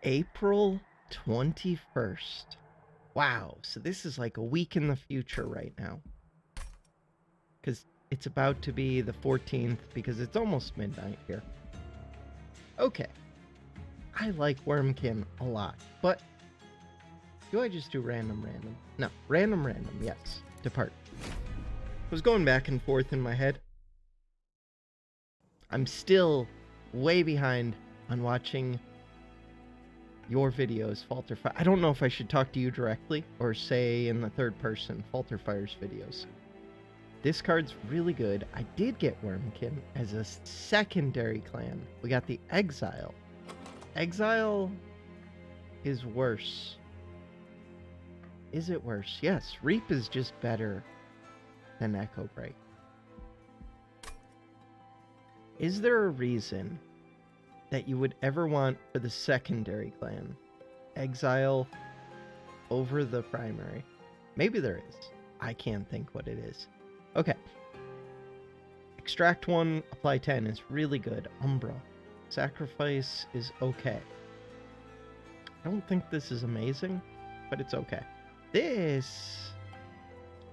April 21st. Wow, so this is like a week in the future right now. Because it's about to be the 14th because it's almost midnight here. Okay. I like Wurmkin a lot, but do I just do random? No, random, yes. Depart. I was going back and forth in my head. I'm still way behind on watching your videos, Falterfire. I don't know if I should talk to you directly or say in the third person, Falterfire's videos. This card's really good. I did get Wurmkin as a secondary clan. We got the Exile. Exile is worse. Is it worse? Yes, Reap is just better than Echo Break. Is there a reason that you would ever want for the secondary clan Exile over the primary? Maybe there is. I can't think what it is. Okay. Extract 1, apply 10 is really good. Umbra. Sacrifice is okay. I don't think this is amazing, but it's okay. This...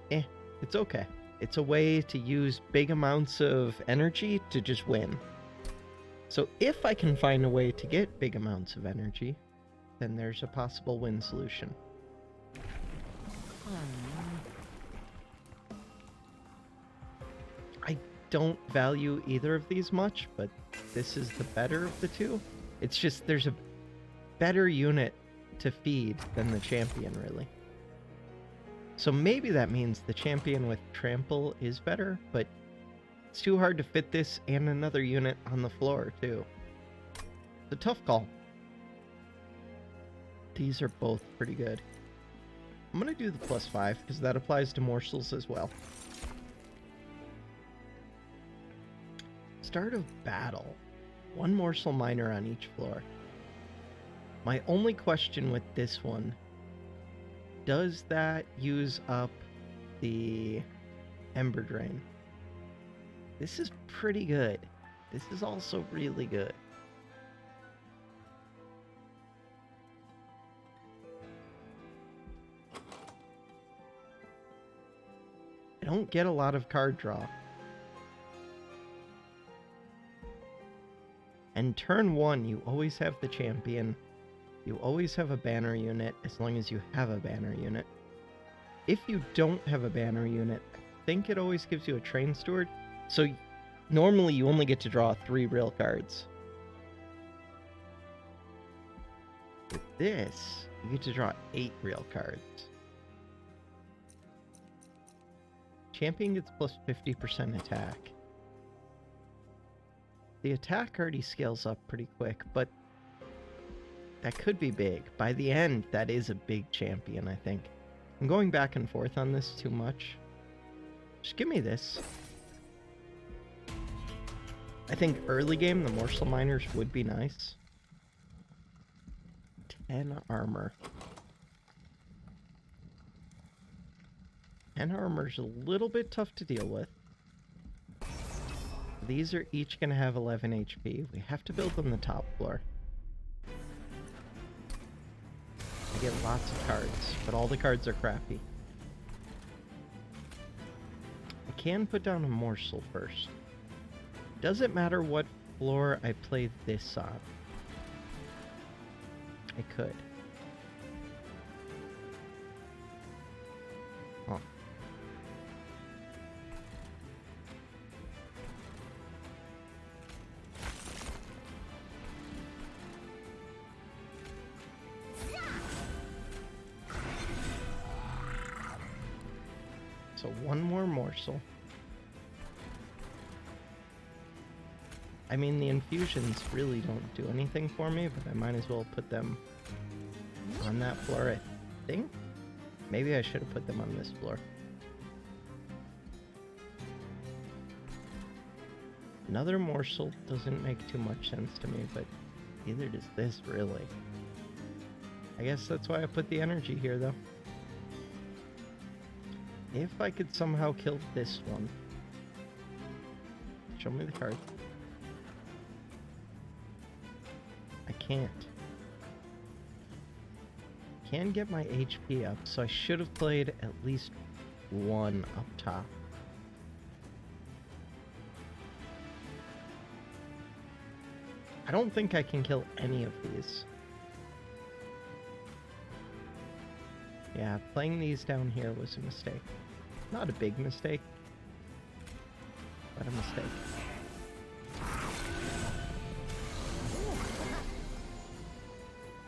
it's okay. It's a way to use big amounts of energy to just win. So if I can find a way to get big amounts of energy, then there's a possible win solution. I don't value either of these much, but this is the better of the two. It's just there's a better unit to feed than the champion, really. So maybe that means the champion with trample is better, but it's too hard to fit this and another unit on the floor, too. It's a tough call. These are both pretty good. I'm going to do the +5, because that applies to morsels as well. Start of battle. 1 morsel miner on each floor. My only question with this one, does that use up the Ember Drain? This is pretty good. This is also really good. I don't get a lot of card draw. And turn 1, you always have the champion. You always have a banner unit as long as you have a banner unit. If you don't have a banner unit, I think it always gives you a train steward. So normally you only get to draw 3 real cards. With this, you get to draw 8 real cards. Champion gets plus 50% attack. The attack already scales up pretty quick, but that could be big. By the end, that is a big champion, I think. I'm going back and forth on this too much. Just give me this. I think early game, the morsel miners would be nice. 10 armor. 10 armor's a little bit tough to deal with. These are each going to have 11 HP. We have to build on the top floor. I get lots of cards, but all the cards are crappy. I can put down a morsel first. Does it matter what floor I play this on? I could. Oh. So 1 more morsel. I mean, the infusions really don't do anything for me, but I might as well put them on that floor, I think. Maybe I should have put them on this floor. Another morsel doesn't make too much sense to me, but neither does this, really. I guess that's why I put the energy here, though. If I could somehow kill this one. Show me the card. I can't. can get my HP up, so I should have played at least one up top. I don't think I can kill any of these. Yeah, playing these down here was a mistake. Not a big mistake, but a mistake.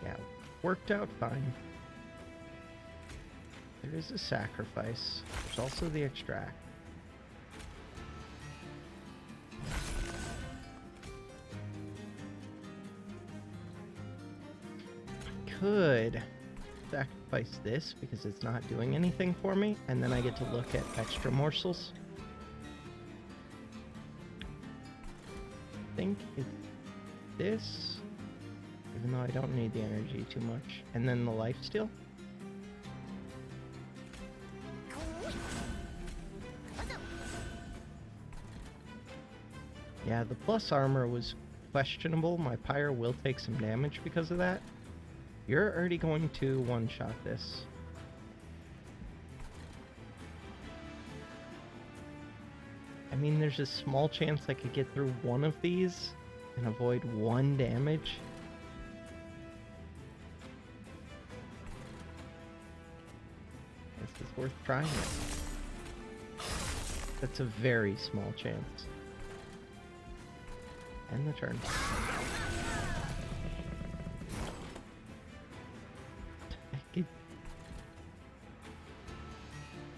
Yeah, worked out fine. There is a sacrifice. There's also the extract. I could sacrifice this because it's not doing anything for me, and then I get to look at extra morsels. I think it's this, even though I don't need the energy too much, and then the lifesteal. Yeah, the plus armor was questionable. My pyre will take some damage because of that. You're already going to one-shot this. I mean, there's a small chance I could get through one of these and avoid one damage. This is worth trying it. That's a very small chance. End the turn.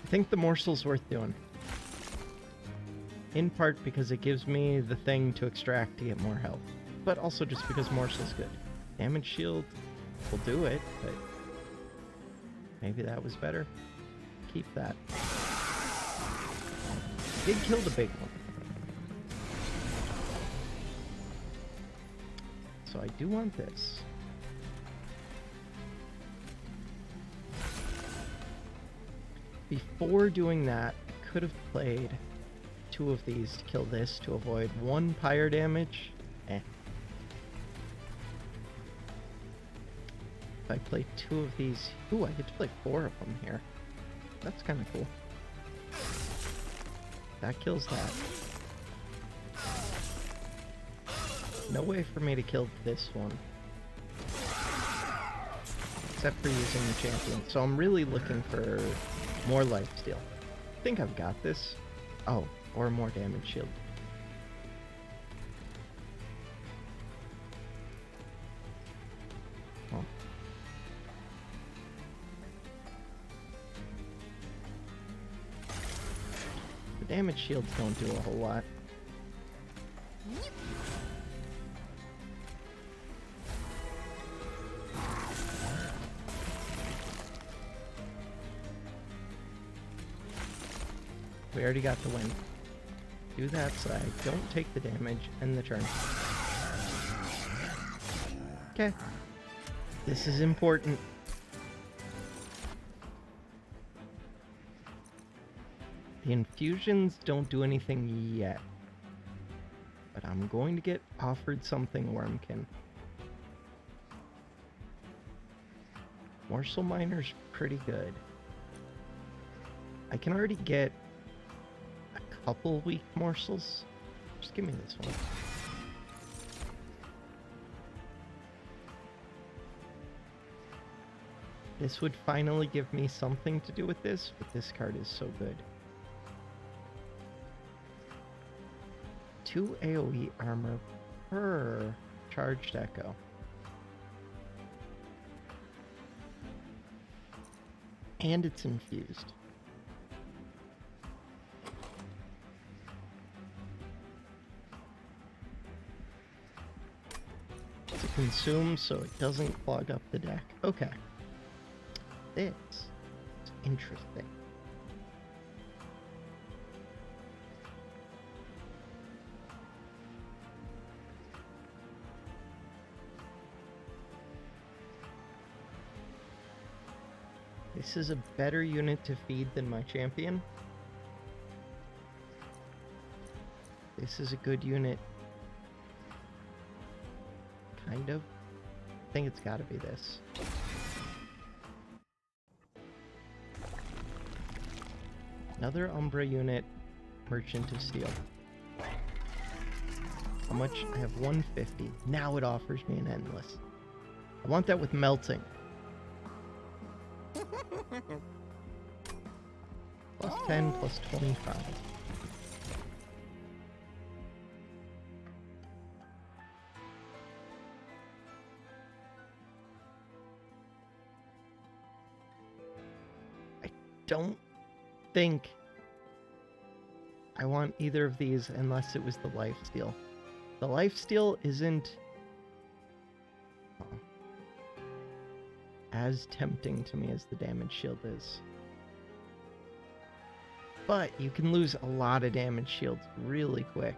I think the morsel's worth doing. In part because it gives me the thing to extract to get more health, but also just because morsel's good. Damage shield will do it, but maybe that was better. Keep that. Did kill the big one. So I do want this. Before doing that, I could have played two of these to kill this to avoid one pyre damage. If I play two of these... Ooh, I get to play 4 of them here. That's kind of cool. That kills that. No way for me to kill this one. Except for using the champion. So I'm really looking for more lifesteal. I think I've got this. Oh, or more damage shield. Oh. The damage shields don't do a whole lot. We already got the win. Do that so I don't take the damage and the turn. Okay. This is important. The infusions don't do anything yet. But I'm going to get offered something Wurmkin. Morsel Miner's pretty good. I can already get couple weak morsels. Just give me this one. This would finally give me something to do with this, but this card is so good. 2 AoE armor per charged echo. And it's infused. Consume so it doesn't clog up the deck. Okay. This is interesting. This is a better unit to feed than my champion. This is a good unit. Kind of. I think it's gotta be this. Another Umbra unit, Merchant of Steel. How much? I have 150. Now it offers me an endless. I want that with melting. Plus 10, plus 25. I don't think I want either of these unless it was the lifesteal. The lifesteal isn't as tempting to me as the damage shield is. But you can lose a lot of damage shields really quick.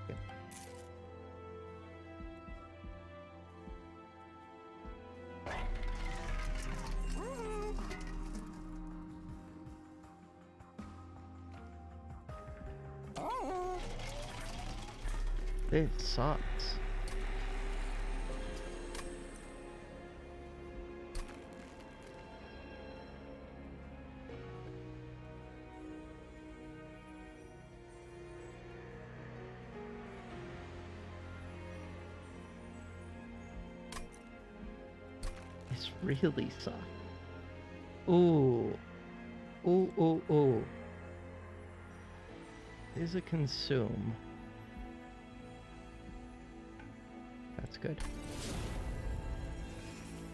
Yep. This sucks. This really sucks. Ooh. Ooh, ooh, ooh. Is a consume. That's good.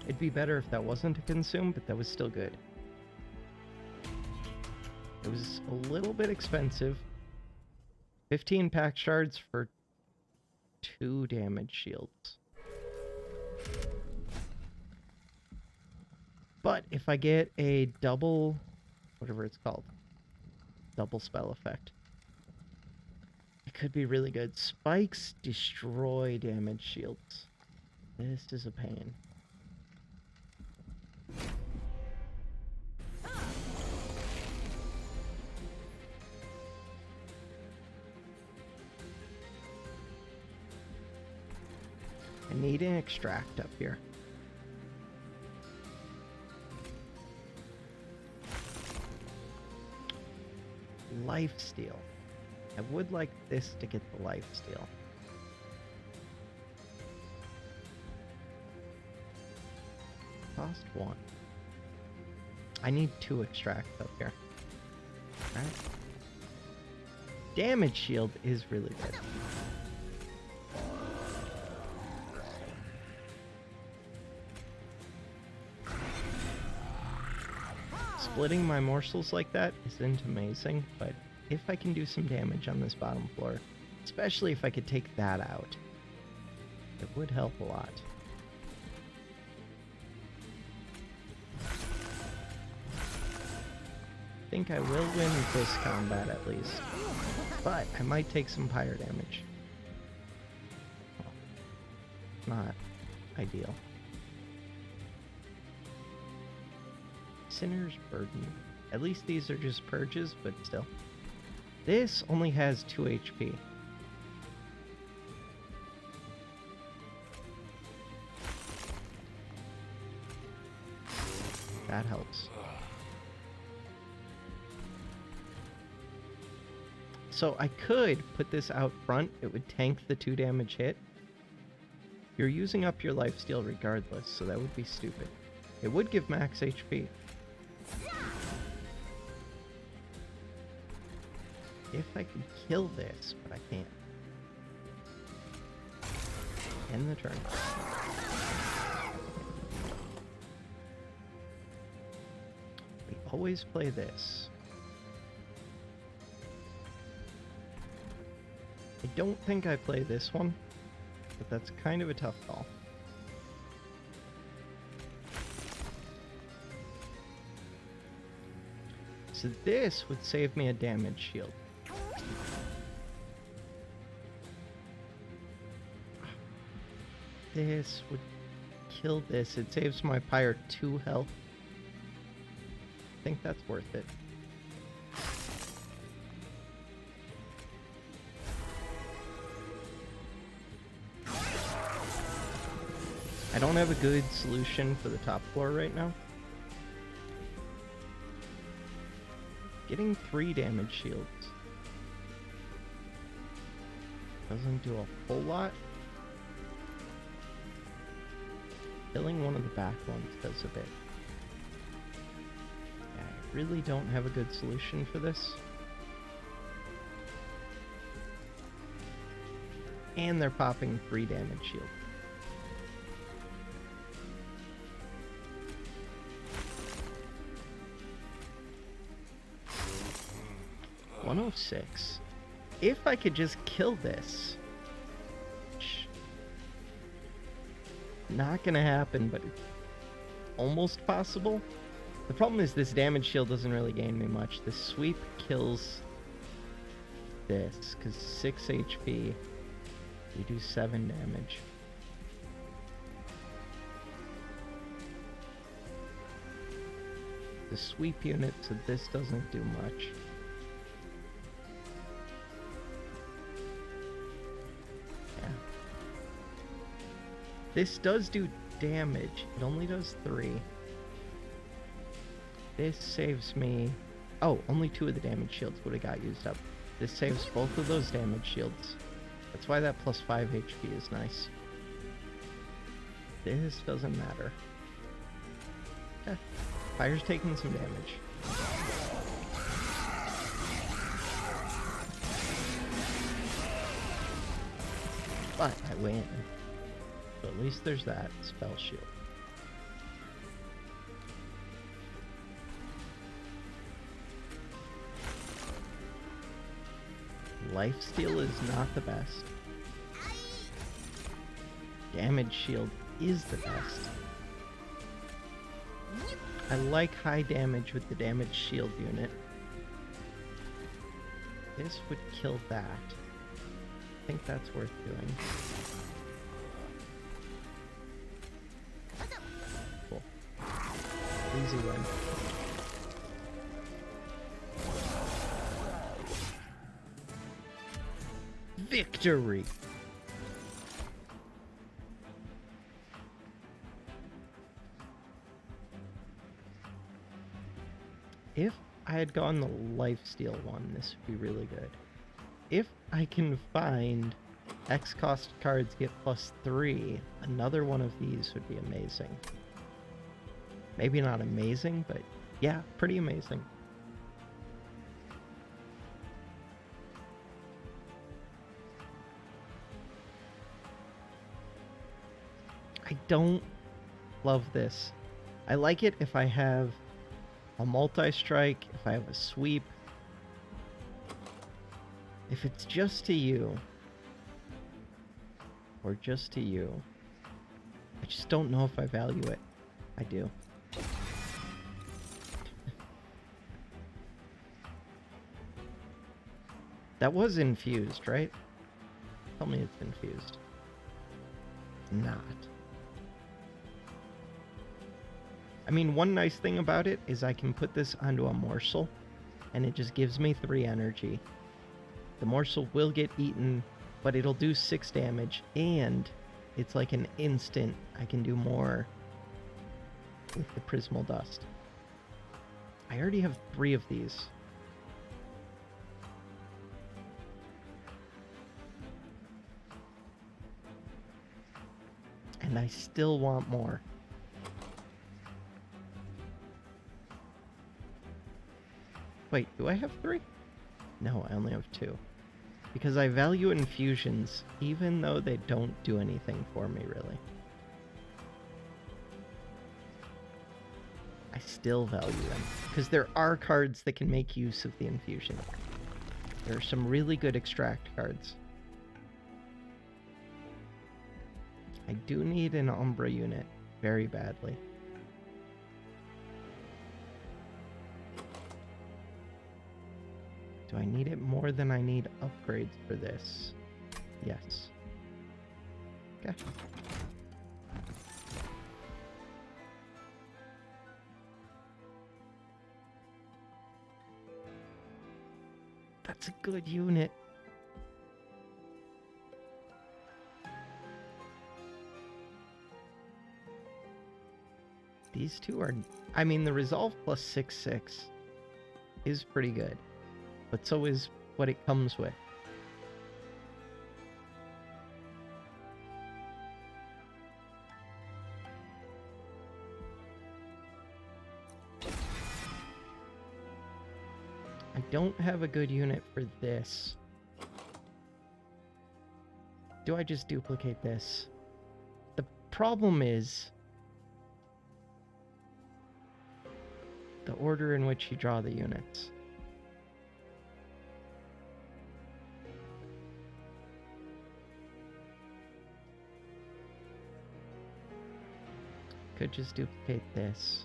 It'd be better if that wasn't a consume, but that was still good. It was a little bit expensive. 15 pack shards for 2 damage shields. But if I get a double, whatever it's called, double spell effect, it could be really good. Spikes destroy damage shields. This is a pain. I need an extract up here. Lifesteal. I would like this to get the lifesteal. Cost 1. I need 2 extracts up here. Alright. Damage shield is really good. Splitting my morsels like that isn't amazing, but if I can do some damage on this bottom floor, especially if I could take that out, it would help a lot. I think I will win this combat at least, but I might take some pyre damage. Well, not ideal. Sinner's Burden. At least these are just purges, but still. This only has 2 HP. That helps. So I could put this out front. It would tank the 2 damage hit. You're using up your lifesteal regardless, so that would be stupid. It would give max HP. If I could kill this, but I can't. End the turn. We always play this. I don't think I play this one, but that's kind of a tough call. So this would save me a damage shield. This would kill this. It saves my pyre 2 health. I think that's worth it. I don't have a good solution for the top floor right now. Getting 3 damage shields doesn't do a whole lot. Killing one of the back ones does a bit. Yeah, I really don't have a good solution for this. And they're popping 3 damage shield. $106. If I could just kill this. Not gonna happen, but it's almost possible. The problem is this damage shield doesn't really gain me much. The sweep kills this, because 6 HP, you do 7 damage. The sweep unit, so this doesn't do much. This does do damage. It only does 3. This saves me... Oh, only 2 of the damage shields would have got used up. This saves both of those damage shields. That's why that plus 5 HP is nice. This doesn't matter. Yeah. Fire's taking some damage. But I win. So at least there's that spell shield. Lifesteal is not the best. Damage shield is the best. I like high damage with the damage shield unit. This would kill that. I think that's worth doing. Easy win. Victory! If I had gone the lifesteal one, this would be really good. If I can find X cost cards get +3, another one of these would be amazing. Maybe not amazing, but yeah, pretty amazing. I don't love this. I like it if I have a multi-strike, if I have a sweep. If it's just to you, or just to you, I just don't know if I value it. I do. That was infused, right? Tell me it's infused. Not. I mean, one nice thing about it is I can put this onto a morsel, and it just gives me 3 energy. The morsel will get eaten, but it'll do 6 damage, and it's like an instant. I can do more with the Prismal Dust. I already have 3 of these. And I still want more. Wait, do I have 3? No, I only have 2. Because I value infusions, even though they don't do anything for me, really. I still value them. Because there are cards that can make use of the infusion. There are some really good extract cards. I do need an Umbra unit very badly. Do I need it more than I need upgrades for this? Yes. Okay. That's a good unit. These two are... I mean, the Resolve plus 6/6 is pretty good, but so is what it comes with. I don't have a good unit for this. Do I just duplicate this? The problem is the order in which you draw the units. Could just duplicate this.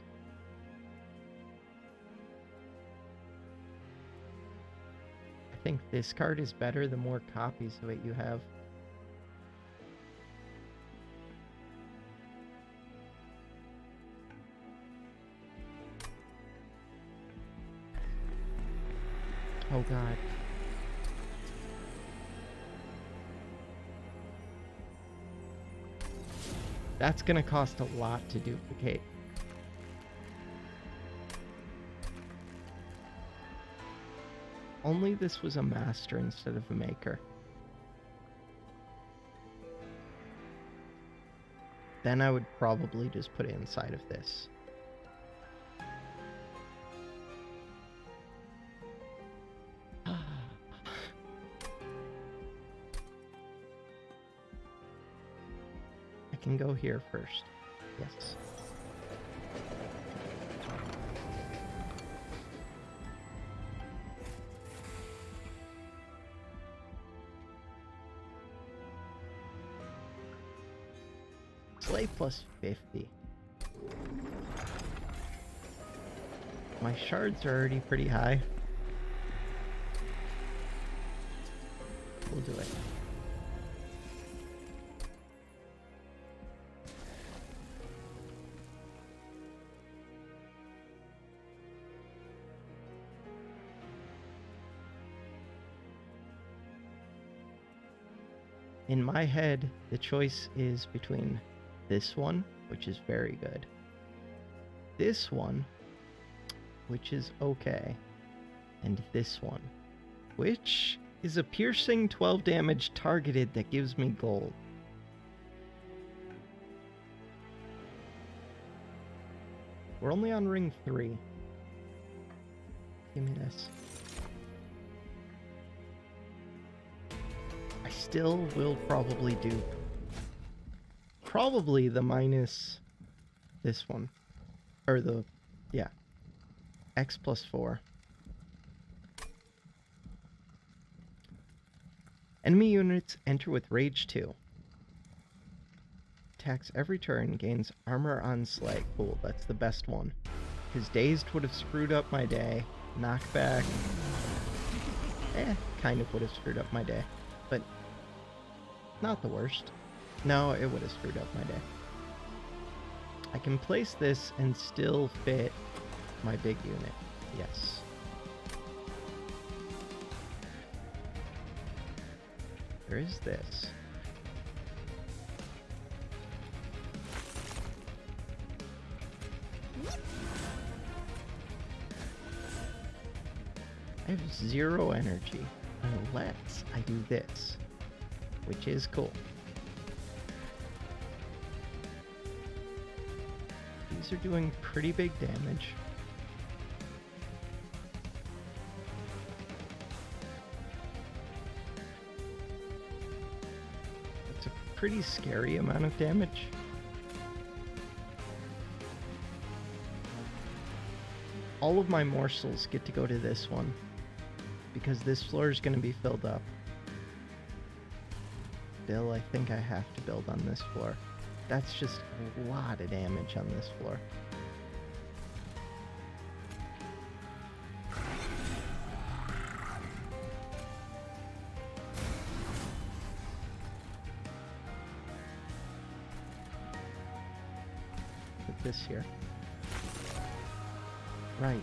I think this card is better the more copies of it you have. Oh god. That's gonna cost a lot to duplicate. Only this was a master instead of a maker. Then I would probably just put it inside of this. I can go here first. Yes. Slay plus 50. My shards are already pretty high. We'll do it. In my head, the choice is between this one, which is very good, this one, which is okay, and this one, which is a piercing 12 damage targeted that gives me gold. We're only on ring 3. Give me this. I still will probably do the minus this one, or the, yeah, X plus 4. Enemy units enter with Rage 2. Attacks every turn, gains armor on Slay. Cool, that's the best one. Because Dazed would have screwed up my day. Knockback, kind of would have screwed up my day. But not the worst. No, it would have screwed up my day. I can place this and still fit my big unit. Yes. There is this. I have 0 energy unless I do this, which is cool. These are doing pretty big damage. It's a pretty scary amount of damage. All of my morsels get to go to this one, because this floor is going to be filled up. Still, I think I have to build on this floor. That's just a lot of damage on this floor. Put this here. Right.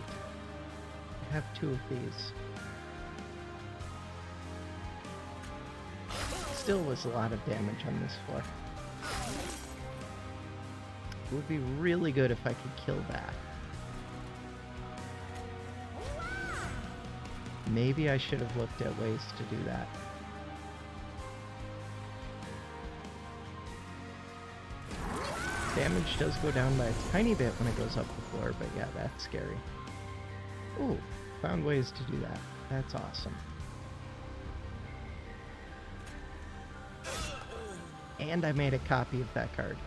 I have 2 of these. Still was a lot of damage on this floor. It would be really good if I could kill that. Maybe I should have looked at ways to do that. Damage does go down by a tiny bit when it goes up the floor, but yeah, that's scary. Ooh, found ways to do that. That's awesome. And I made a copy of that card.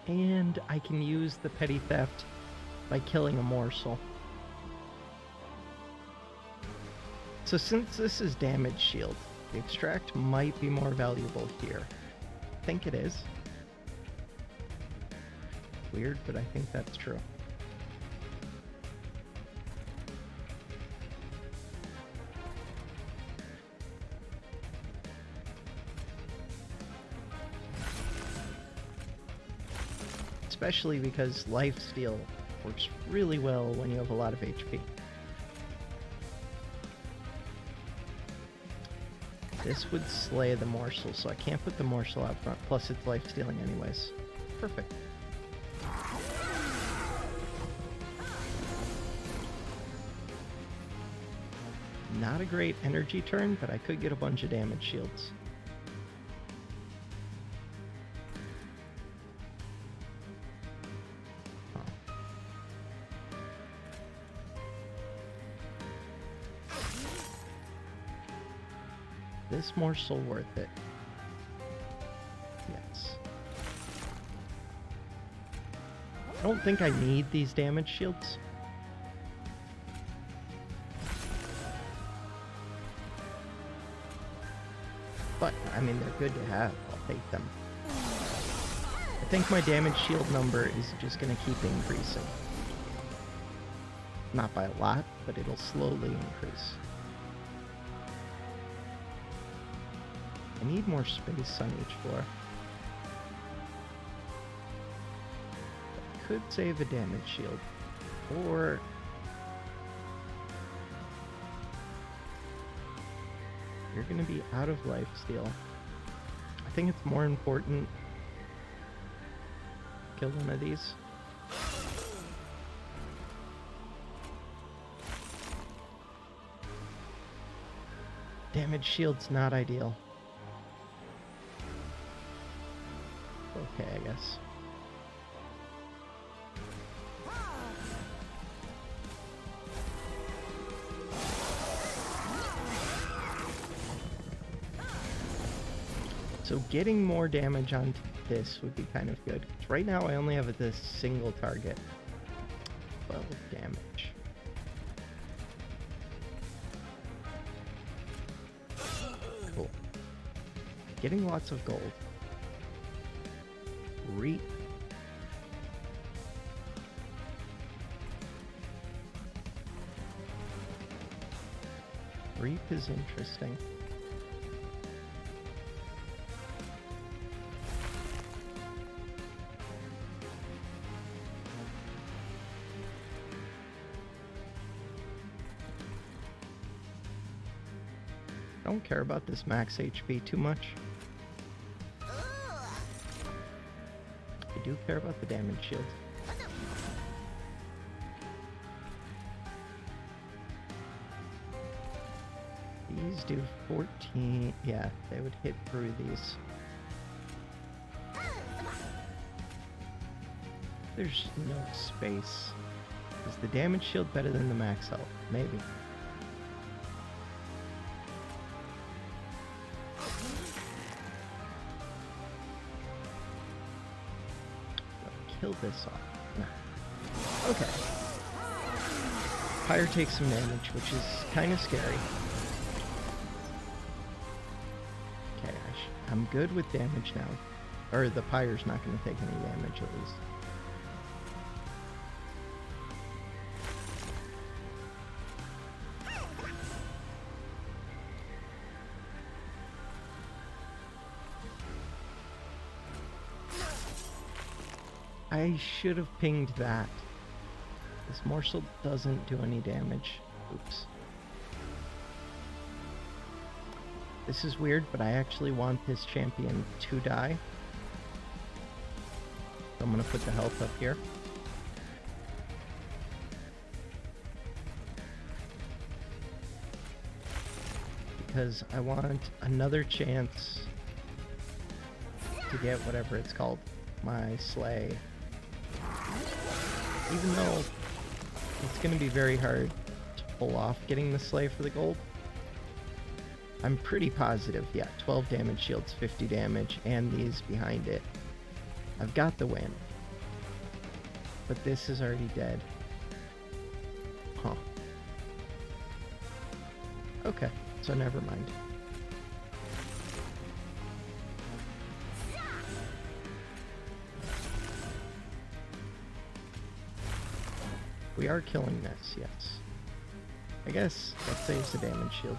And I can use the petty theft by killing a morsel. So since this is damage shield, the extract might be more valuable here. I think it is. Weird, but I think that's true. Especially because lifesteal works really well when you have a lot of HP. This would slay the morsel, so I can't put the morsel out front, plus it's lifestealing anyways. Perfect. Not a great energy turn, but I could get a bunch of damage shields. This morsel worth it? Yes. I don't think I need these damage shields. But, I mean, they're good to have. I'll take them. I think my damage shield number is just going to keep increasing. Not by a lot, but it'll slowly increase. I need more space on each floor. I could save a damage shield. Or... you're going to be out of lifesteal. I think it's more important to kill one of these. Damage shield's not ideal. Okay, I guess. So getting more damage onto this would be kind of good. Right now I only have this single target. 12 damage. Cool. Getting lots of gold. Reap. Reap is interesting. I don't care about this max HP too much. I do care about the damage shield. These do 14. Yeah, they would hit through these. There's no space. Is the damage shield better than the max health? Maybe. Kill this off. No. Okay. Pyre takes some damage, which is kind of scary. Okay, I'm good with damage now. Or the Pyre's not going to take any damage at least. I should have pinged that. This morsel doesn't do any damage. Oops. This is weird, but I actually want this champion to die. So I'm gonna put the health up here. Because I want another chance to get whatever it's called, my sleigh. Even though it's gonna be very hard to pull off getting the sleigh for the gold, I'm pretty positive, yeah, 12 damage shields, 50 damage, and these behind it. I've got the win. But this is already dead. Huh. Okay, so never mind. We are killing this, yes. I guess that saves the damage shield.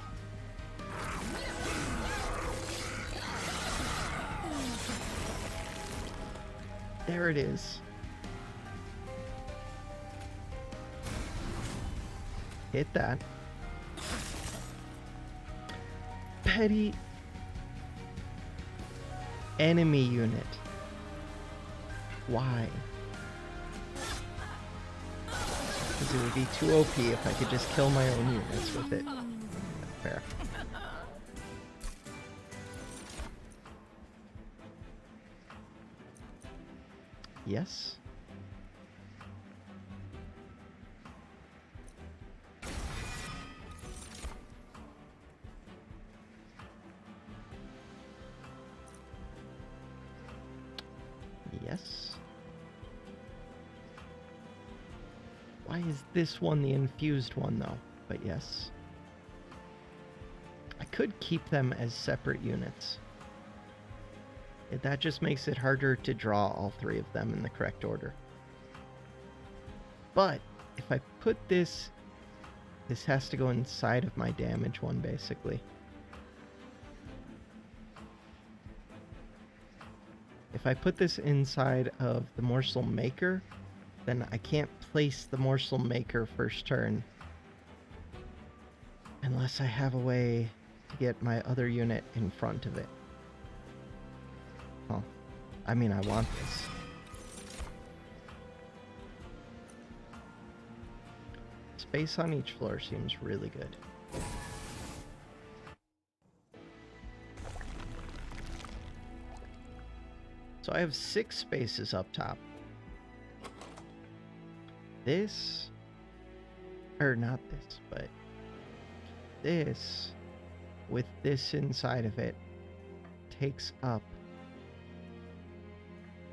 There it is. Hit that. Petty enemy unit. Why? Because it would be too OP if I could just kill my own units with it. Fair. Yes. Yes. Why is this one the infused one, though? But yes. I could keep them as separate units. That just makes it harder to draw all three of them in the correct order. But if I put this has to go inside of my damage one, basically. If I put this inside of the morsel maker, then I can't place the morsel maker first turn unless I have a way to get my other unit in front of it. Oh, I mean, I want this. Space on each floor seems really good. So I have 6 spaces up top. This, or not this, but this, with this inside of it, takes up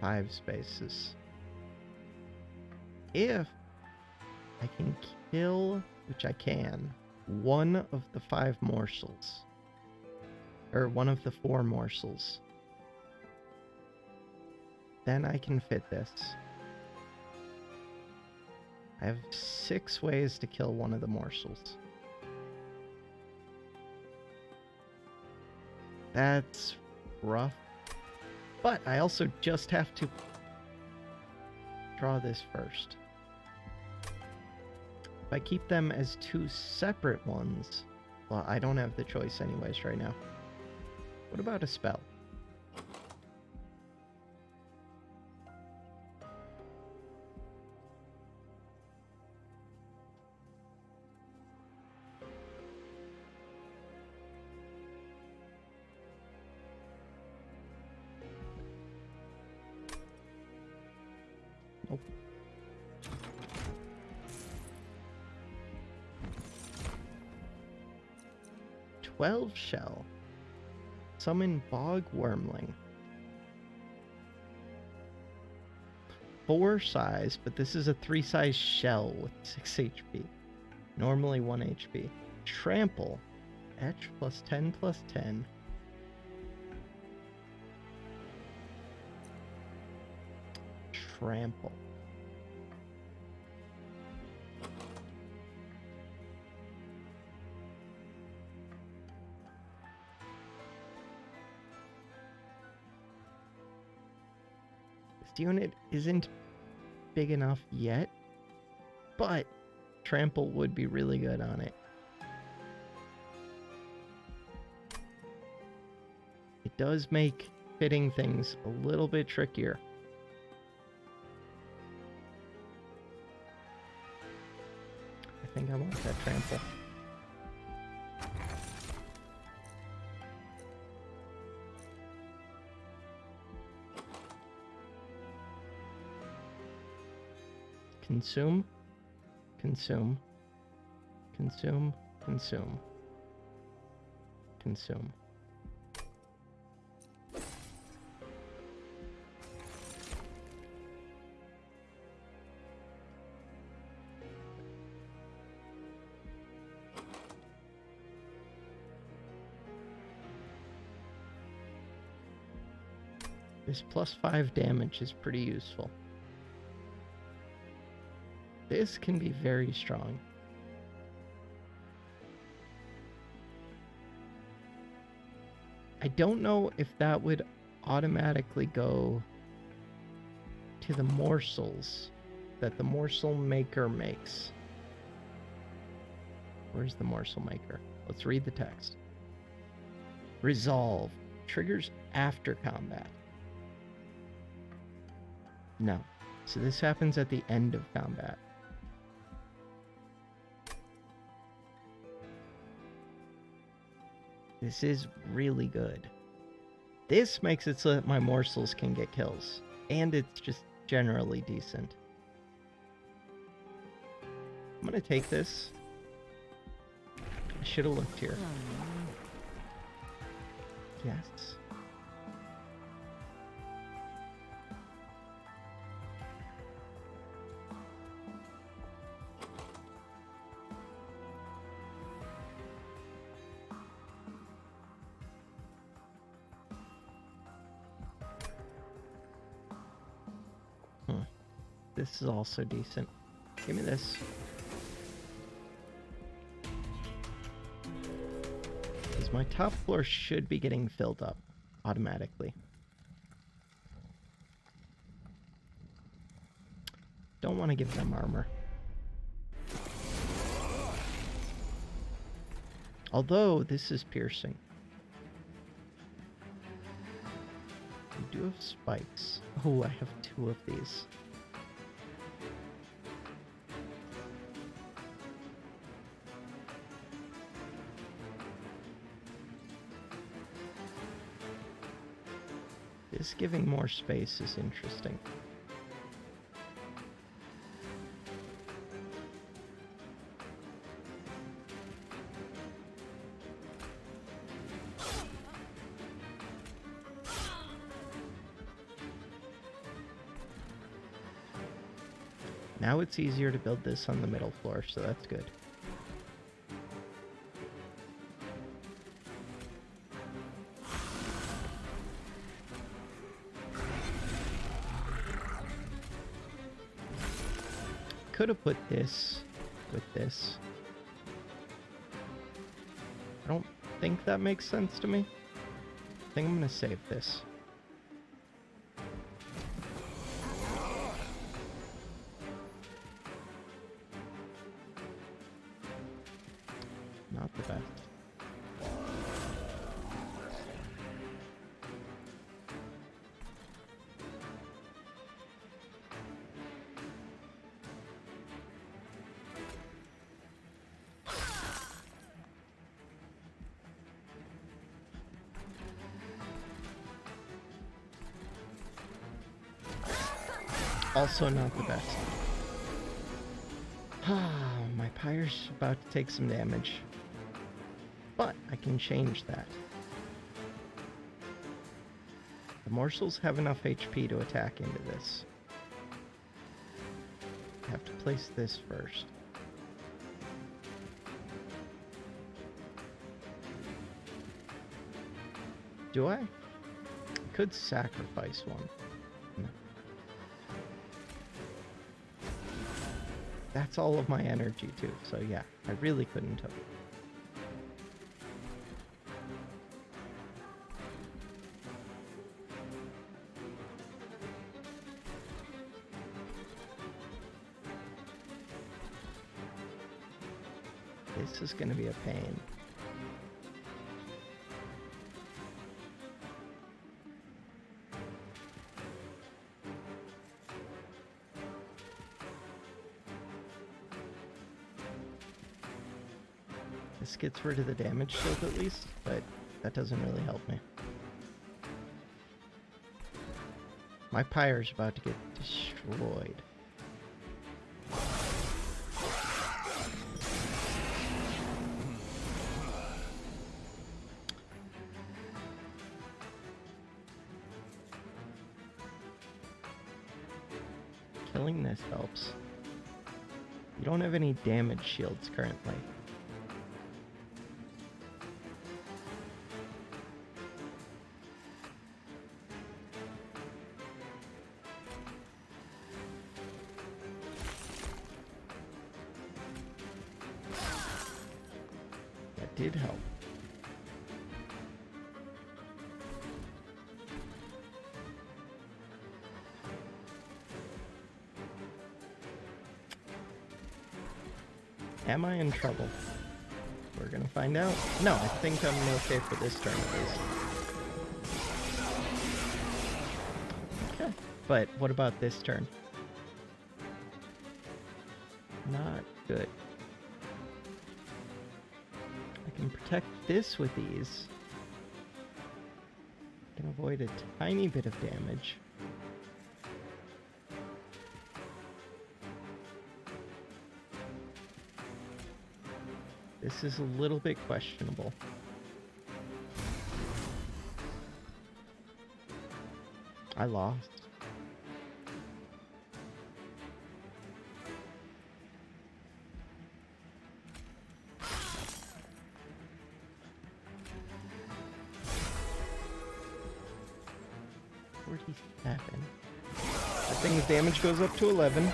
5 spaces. If I can kill, which I can, one of the 5 morsels, or one of the 4 morsels, then I can fit this. I have 6 ways to kill one of the morsels. That's rough. But I also just have to draw this first. If I keep them as 2 separate ones, well, I don't have the choice anyways right now. What about a spell? Nope. Twelve shell. Summon Bog Wurmling. 4 size, but this is a 3 size shell with 6 HP. Normally 1 HP. Trample. Etch plus 10 plus 10. Trample. This unit isn't big enough yet, but trample would be really good on it. It does make fitting things a little bit trickier. think I want that trample. Consume, consume, consume, consume, consume. This +5 damage is pretty useful. This can be very strong. I don't know if that would automatically go to the morsels that the morsel maker makes. Where's the morsel maker? Let's read the text. Resolve. Triggers after combat. No. So this happens at the end of combat. This is really good. This makes it so that my morsels can get kills. And it's just generally decent. I'm gonna take this. I should have looked here. Yes. This is also decent. Give me this. Because my top floor should be getting filled up automatically. Don't want to give them armor. Although this is piercing. We do have spikes. Oh, I have 2 of these. This giving more space is interesting. Now it's easier to build this on the middle floor, so that's good. Could have put this with this. I don't think that makes sense to me. I think I'm gonna save this. Not the best. Also not the best. My pyre's about to take some damage. But I can change that. The morsels have enough HP to attack into this. I have to place this first. Do I? I could sacrifice one. No. That's all of my energy too, so yeah, I really couldn't have. This is gonna be a pain. This gets rid of the damage shield at least, but that doesn't really help me. My pyre's about to get destroyed. Killing this helps. You don't have any damage shields currently. That did help. Am I in trouble? We're gonna find out. No, I think I'm okay for this turn at least. Okay, but what about this turn? Not good. I can protect this with ease. I can avoid a tiny bit of damage. This is a little bit questionable. I lost. That thing's damage goes up to 11.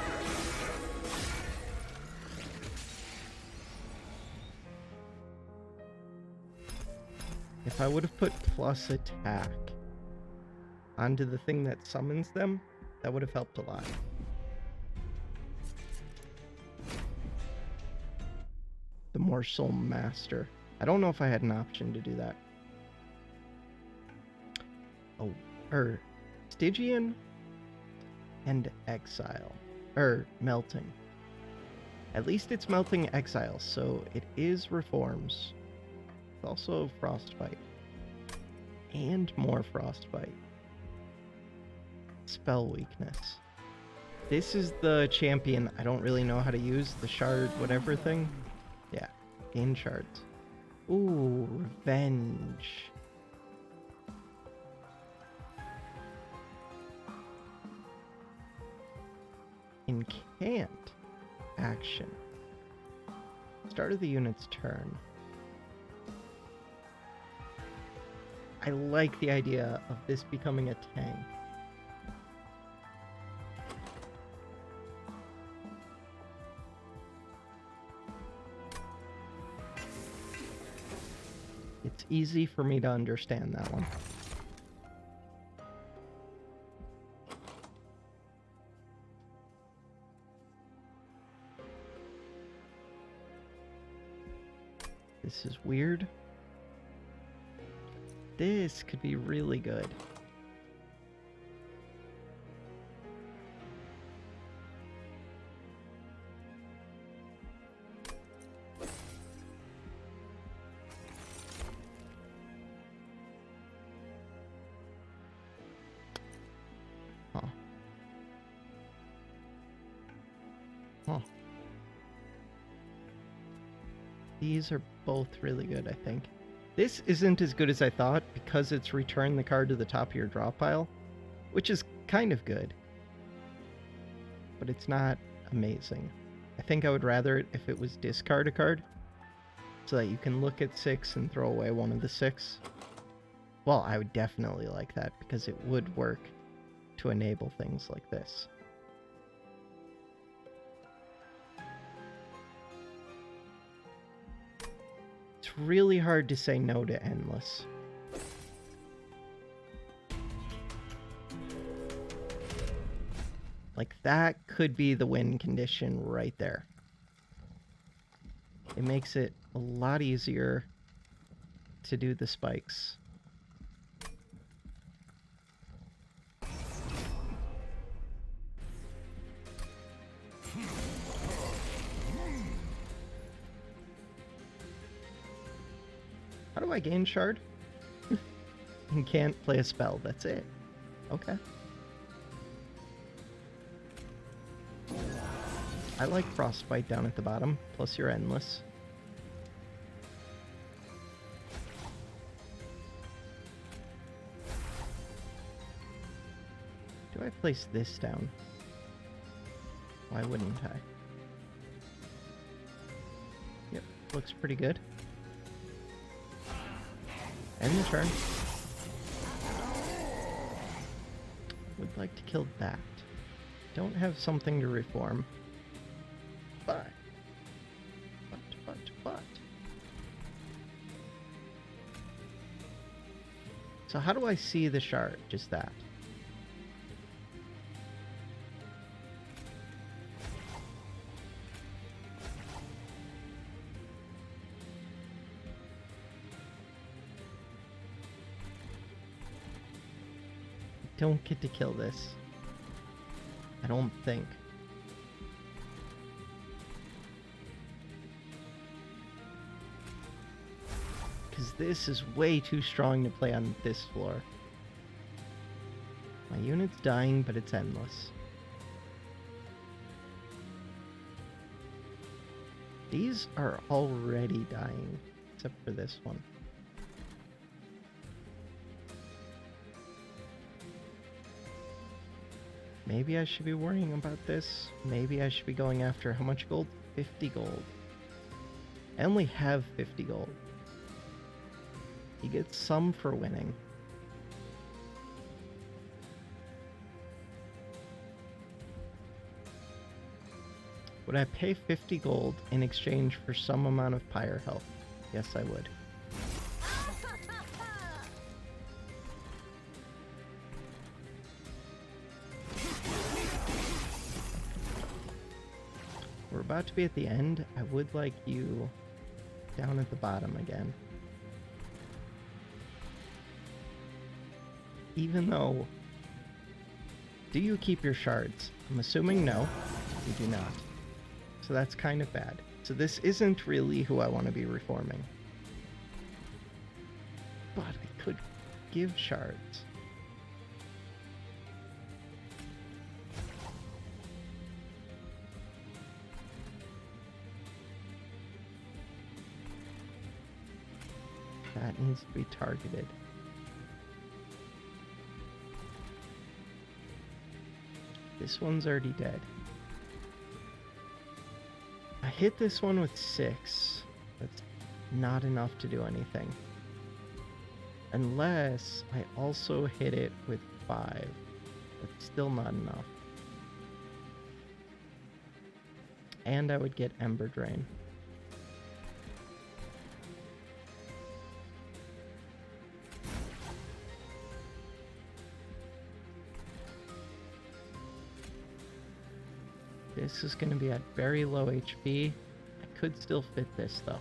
If I would have put plus attack onto the thing that summons them, that would have helped a lot. The Morsel Master. I don't know if I had an option to do that. Oh, Stygian and Exile. Melting. At least it's Melting Exile, so it is Reforms. It's also Frostbite. And more Frostbite. Spell Weakness. This is the champion I don't really know how to use, the shard whatever thing. Yeah, gain shards. Ooh, Revenge. Incant action. Start of the unit's turn. I like the idea of this becoming a tank. It's easy for me to understand that one. This is weird. This could be really good. Huh. Huh. These are both really good, I think. This isn't as good as I thought because it's return the card to the top of your draw pile, which is kind of good. But it's not amazing. I think I would rather it if it was discard a card, so that you can look at 6 and throw away one of the 6. Well, I would definitely like that because it would work to enable things like this. It's really hard to say no to Endless. Like, that could be the win condition right there. It makes it a lot easier to do the spikes. How do I gain shard? And can't play a spell, that's it. Okay. I like Frostbite down at the bottom, plus you're endless. Do I place this down? Why wouldn't I? Yep, looks pretty good. End the turn. Would like to kill that. Don't have something to reform. But. So how do I see the shard? Just that. Don't get to kill this. I don't think. Because this is way too strong to play on this floor. My unit's dying, but it's endless. These are already dying, except for this one. Maybe I should be worrying about this. Maybe I should be going after how much gold? 50 gold. I only have 50 gold. You get some for winning. Would I pay 50 gold in exchange for some amount of pyre health? Yes, I would. We're about to be at the end. I would like you down at the bottom again. Even though... Do you keep your shards? I'm assuming no, you do not. So that's kind of bad. So this isn't really who I want to be reforming. But I could give shards. That needs to be targeted. This one's already dead. I hit this one with 6. That's not enough to do anything. Unless I also hit it with 5. That's still not enough. And I would get Ember Drain. This is going to be at very low HP. I could still fit this though.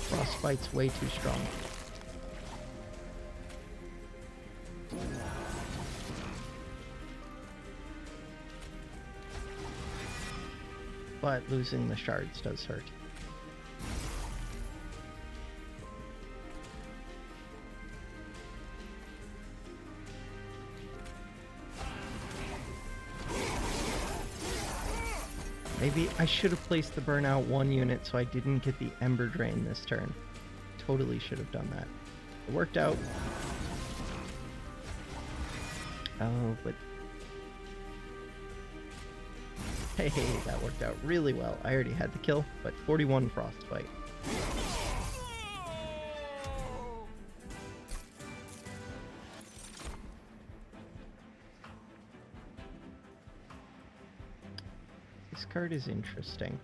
Frostbite's way too strong. But losing the shards does hurt. Maybe I should have placed the burnout 1 unit so I didn't get the Ember Drain this turn. Totally should have done that. It worked out. Oh, but... Hey, that worked out really well. I already had the kill, but 41 Frostbite. This card is interesting.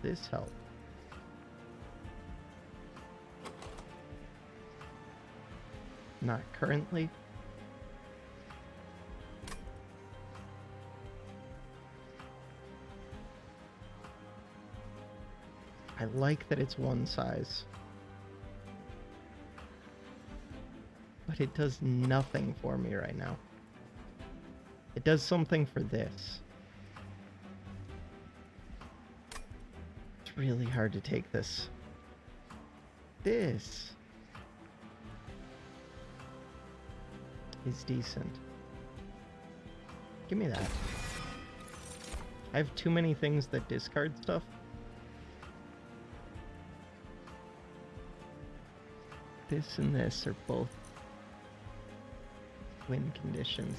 this help? Not currently. I like that it's one size. But it does nothing for me right now. It does something for this. It's really hard to take this. This is decent. Give me that. I have too many things that discard stuff. This and this are both win conditions.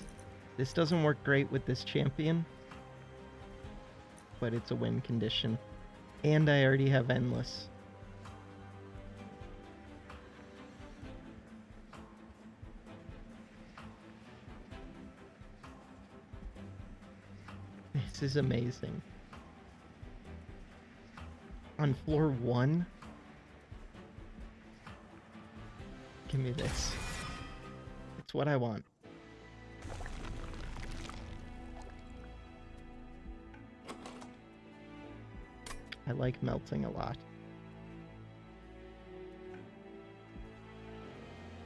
This doesn't work great with this champion, but it's a win condition. And I already have endless. This is amazing. On floor 1? Give me this. It's what I want. I like melting a lot.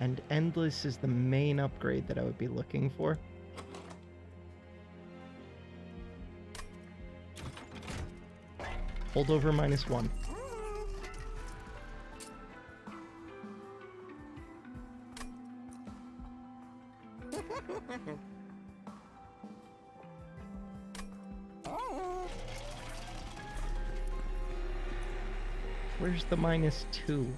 And endless is the main upgrade that I would be looking for. Holdover -1. Where's the -2?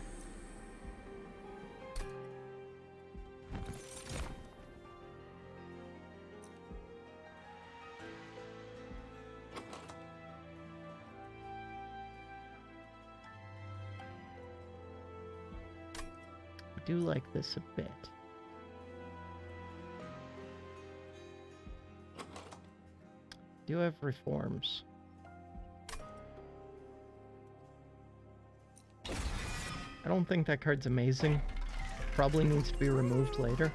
I do like this a bit. Do have reforms. I don't think that card's amazing. Probably needs to be removed later.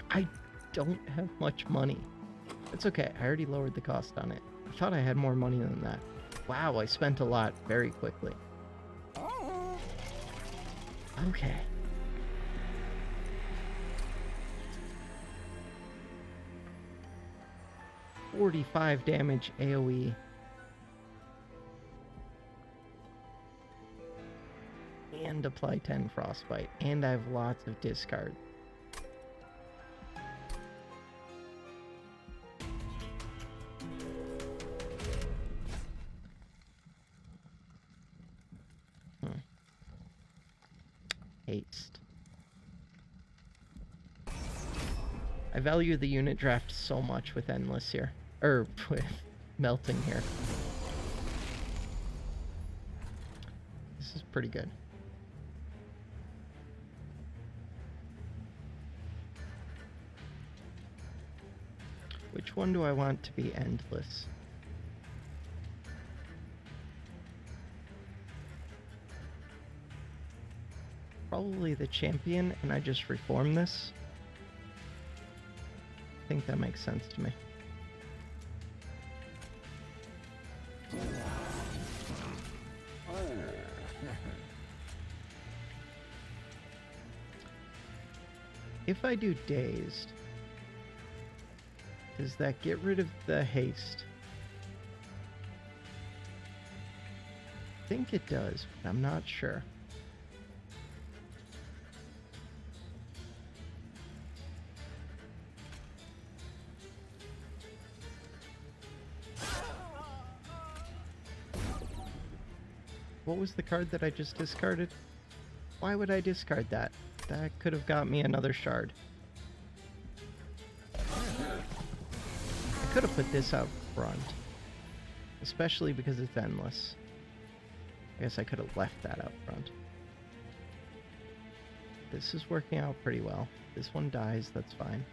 I don't have much money. It's okay, I already lowered the cost on it. I thought I had more money than that. Wow, I spent a lot very quickly. Okay. $45 damage AoE. And apply 10 frostbite. And I have lots of discard. Haste. I value the unit draft so much with endless here. Or with melting here. This is pretty good. Which one do I want to be endless? Probably the champion, and I just reform this. I think that makes sense to me. If I do dazed, does that get rid of the haste? I think it does, but I'm not sure. What was the card that I just discarded? Why would I discard that? That could have got me another shard. I could have put this out front. Especially because it's endless. I guess I could have left that out front. This is working out pretty well. This one dies, that's fine.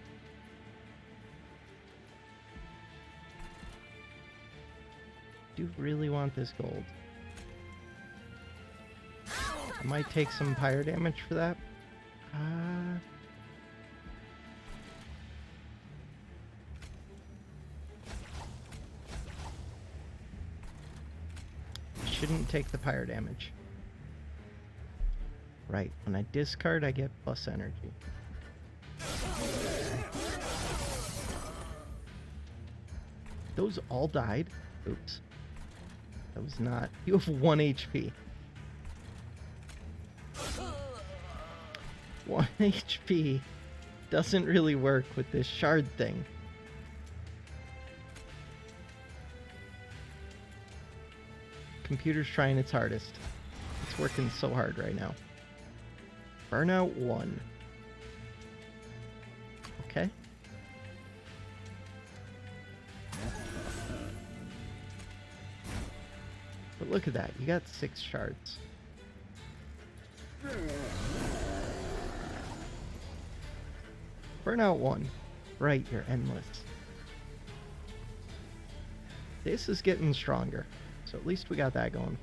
Do really want this gold. I might take some pyre damage for that. Shouldn't take the pyre damage. Right, when I discard, I get plus energy. Those all died? Oops. That was not... You have 1 HP. 1 HP doesn't really work with this shard thing. Computer's trying its hardest. It's working so hard right now. Burnout 1. Okay. But look at that. You got 6 shards. Burnout 1. Right, you're endless. This is getting stronger. So at least we got that going.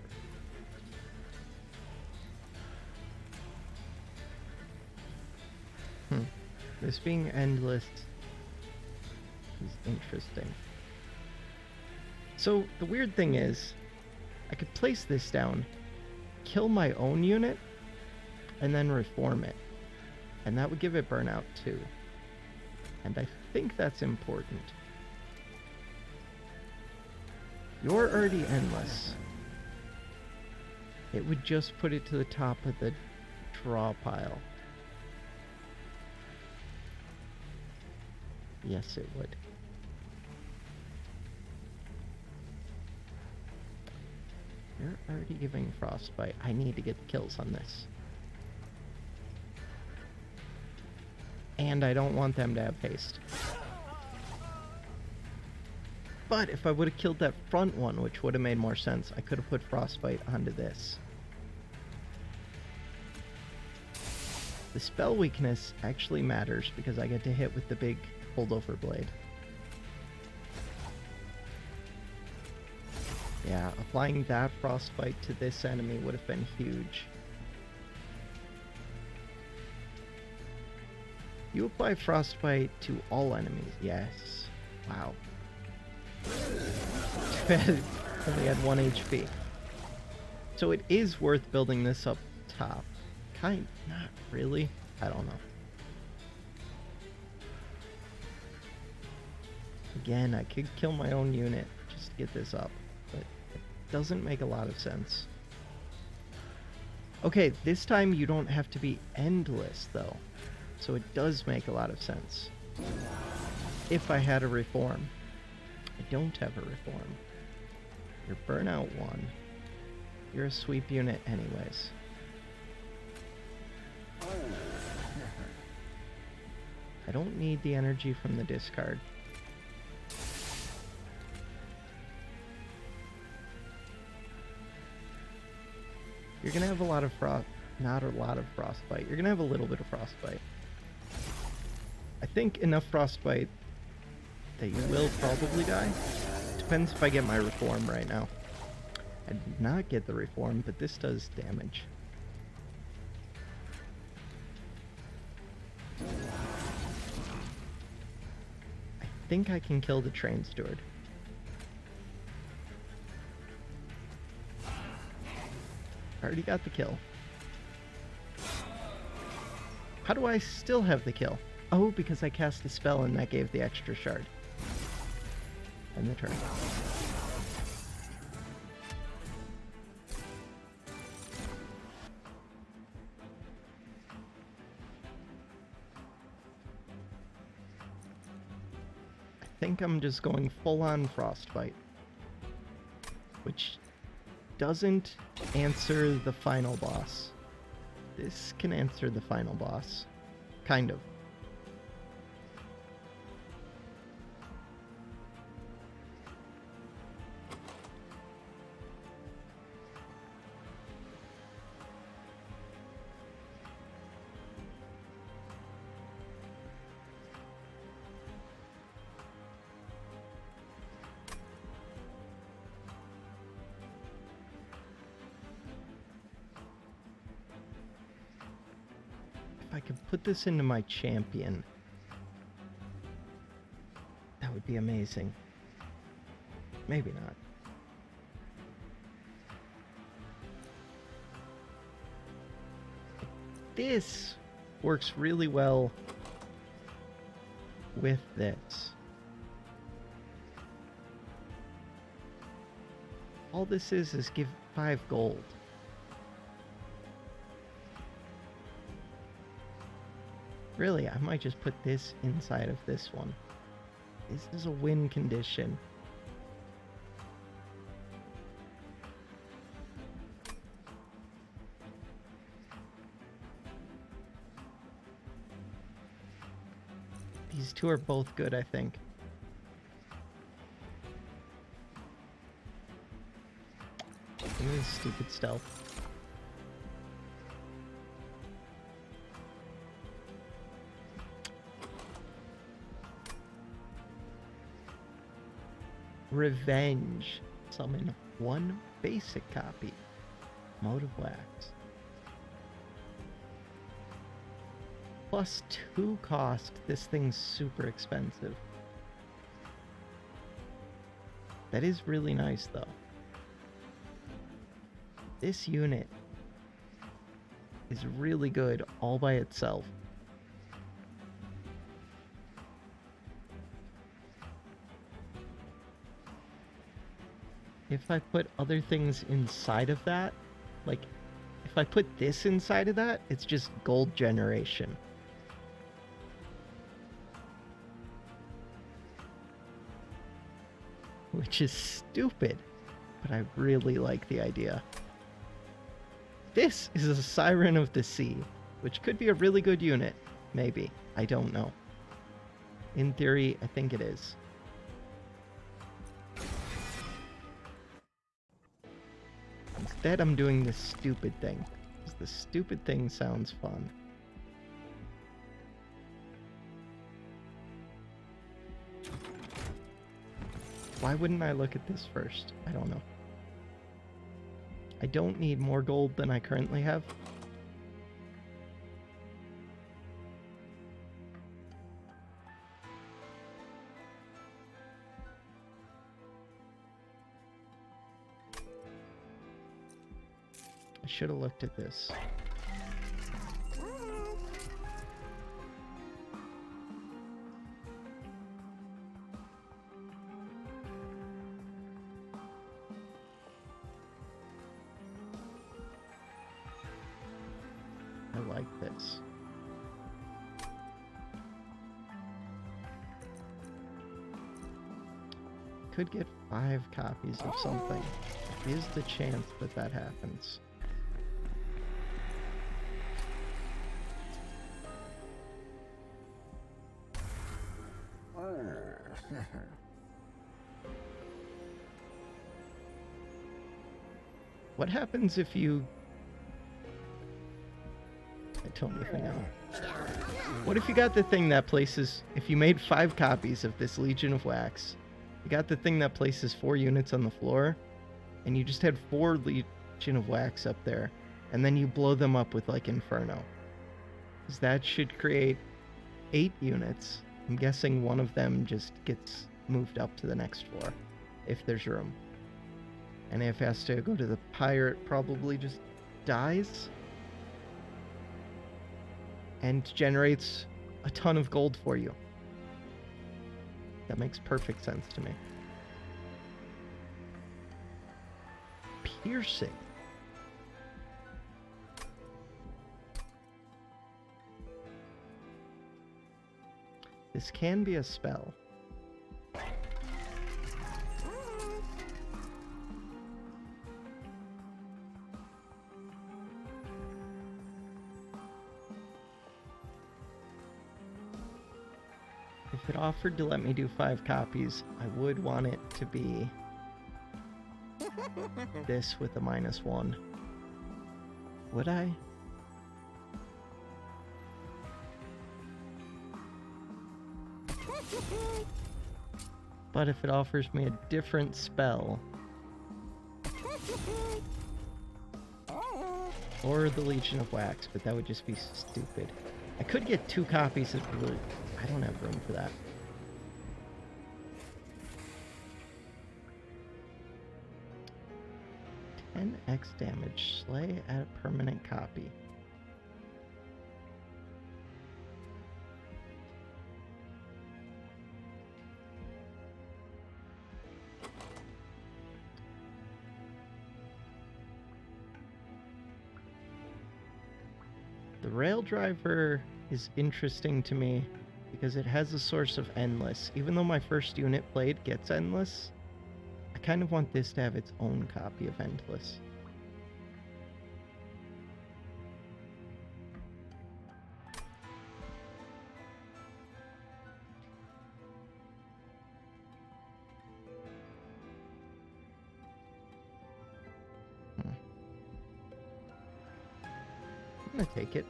This being endless is interesting. So the weird thing is, I could place this down, kill my own unit, and then reform it. And that would give it burnout too. And I think that's important. You're already endless. It would just put it to the top of the draw pile. Yes, it would. You're already giving frostbite. I need to get the kills on this. And I don't want them to have haste. But if I would have killed that front one, which would have made more sense, I could have put frostbite onto this. The spell weakness actually matters because I get to hit with the big holdover blade. Yeah, applying that frostbite to this enemy would have been huge. You apply frostbite to all enemies. Yes. Wow. Only had 1 HP. So it is worth building this up top. Not really. I don't know. Again, I could kill my own unit just to get this up, but it doesn't make a lot of sense. Okay, this time you don't have to be endless, though. So it does make a lot of sense. If I had a reform. I don't have a reform. You're burnout 1. You're a sweep unit anyways. I don't need the energy from the discard. You're gonna have a lot of not a lot of frostbite. You're gonna have a little bit of frostbite. I think enough frostbite that you will probably die. Depends if I get my reform right now. I did not get the reform, but this does damage. I think I can kill the train steward. Already got the kill. How do I still have the kill? Oh, because I cast a spell and that gave the extra shard. And the turn. I think I'm just going full on frostbite. Which doesn't answer the final boss. This can answer the final boss. Kind of. If I could put this into my champion, that would be amazing. Maybe not. This works really well with this. All this is give 5 gold. Really, I might just put this inside of this one. This is a win condition. These two are both good, I think. Give me this stupid stealth. Revenge. Summon 1 basic copy. Mode of Wax. Plus 2 cost. This thing's super expensive. That is really nice, though. This unit is really good all by itself. If I put other things inside of that, like, if I put this inside of that, it's just gold generation. Which is stupid, but I really like the idea. This is a Siren of the Sea, which could be a really good unit. Maybe. I don't know. In theory, I think it is. Instead, I'm doing this stupid thing, because the stupid thing sounds fun. Why wouldn't I look at this first? I don't know. I don't need more gold than I currently have. I should have looked at this. I like this. Could get 5 copies of something. Is the chance that that happens? What happens if you... I don't even know. What if you got the thing that places... If you made 5 copies of this Legion of Wax, you got the thing that places 4 units on the floor, and you just had 4 Legion of Wax up there, and then you blow them up with, like, Inferno. Because that should create 8 units. I'm guessing one of them just gets moved up to the next floor, if there's room. And if it has to go to the pirate, probably just dies. And generates a ton of gold for you. That makes perfect sense to me. Piercing. This can be a spell. If it offered to let me do 5 copies, I would want it to be this with a -1. Would I? But if it offers me a different spell, or the Legion of Wax, but that would just be stupid. I could get 2 copies of blue. I don't have room for that. X damage. Slay at a permanent copy. The rail driver is interesting to me because it has a source of endless. Even though my first unit played gets endless, I kind of want this to have its own copy of endless. I'm gonna take it.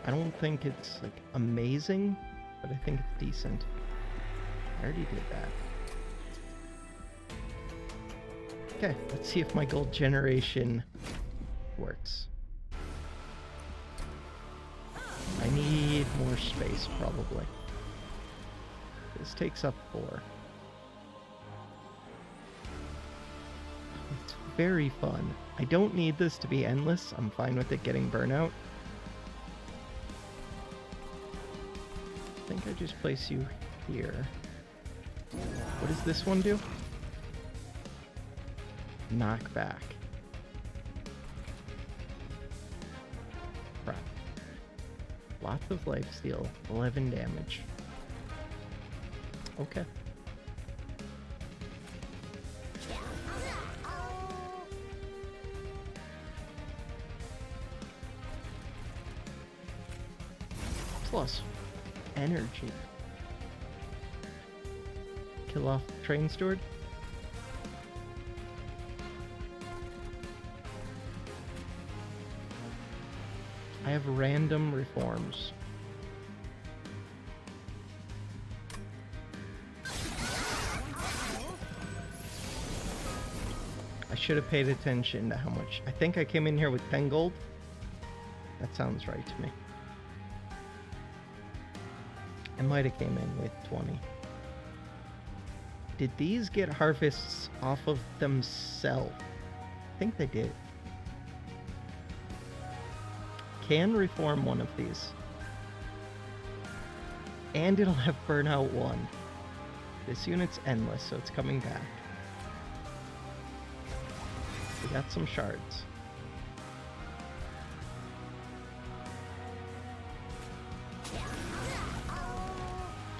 I don't think it's like amazing, but I think it's decent. I already did that. Okay, let's see if my gold generation works. I need more space, probably. This takes up 4. It's very fun. I don't need this to be endless. I'm fine with it getting burnout. I think I just place you here. What does this one do? Knock back. Crap. Lots of lifesteal. 11 damage. Okay. Plus energy. Kill off the train steward. I have random reforms. I should have paid attention to how much. I think I came in here with 10 gold. That sounds right to me. I might have came in with 20. Did these get harvests off of themselves? I think they did. Can reform one of these. And it'll have burnout 1. This unit's endless, so it's coming back. We got some shards.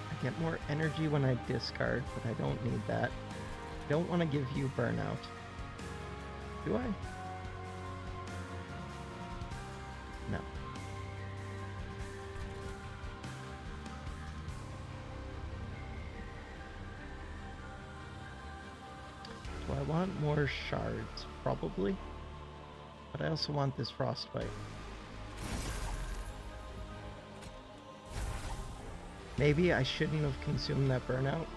I get more energy when I discard, but I don't need that. I don't want to give you burnout. Do I? No. Do I want more shards? Probably. But I also want this frostbite. Maybe I shouldn't have consumed that burnout.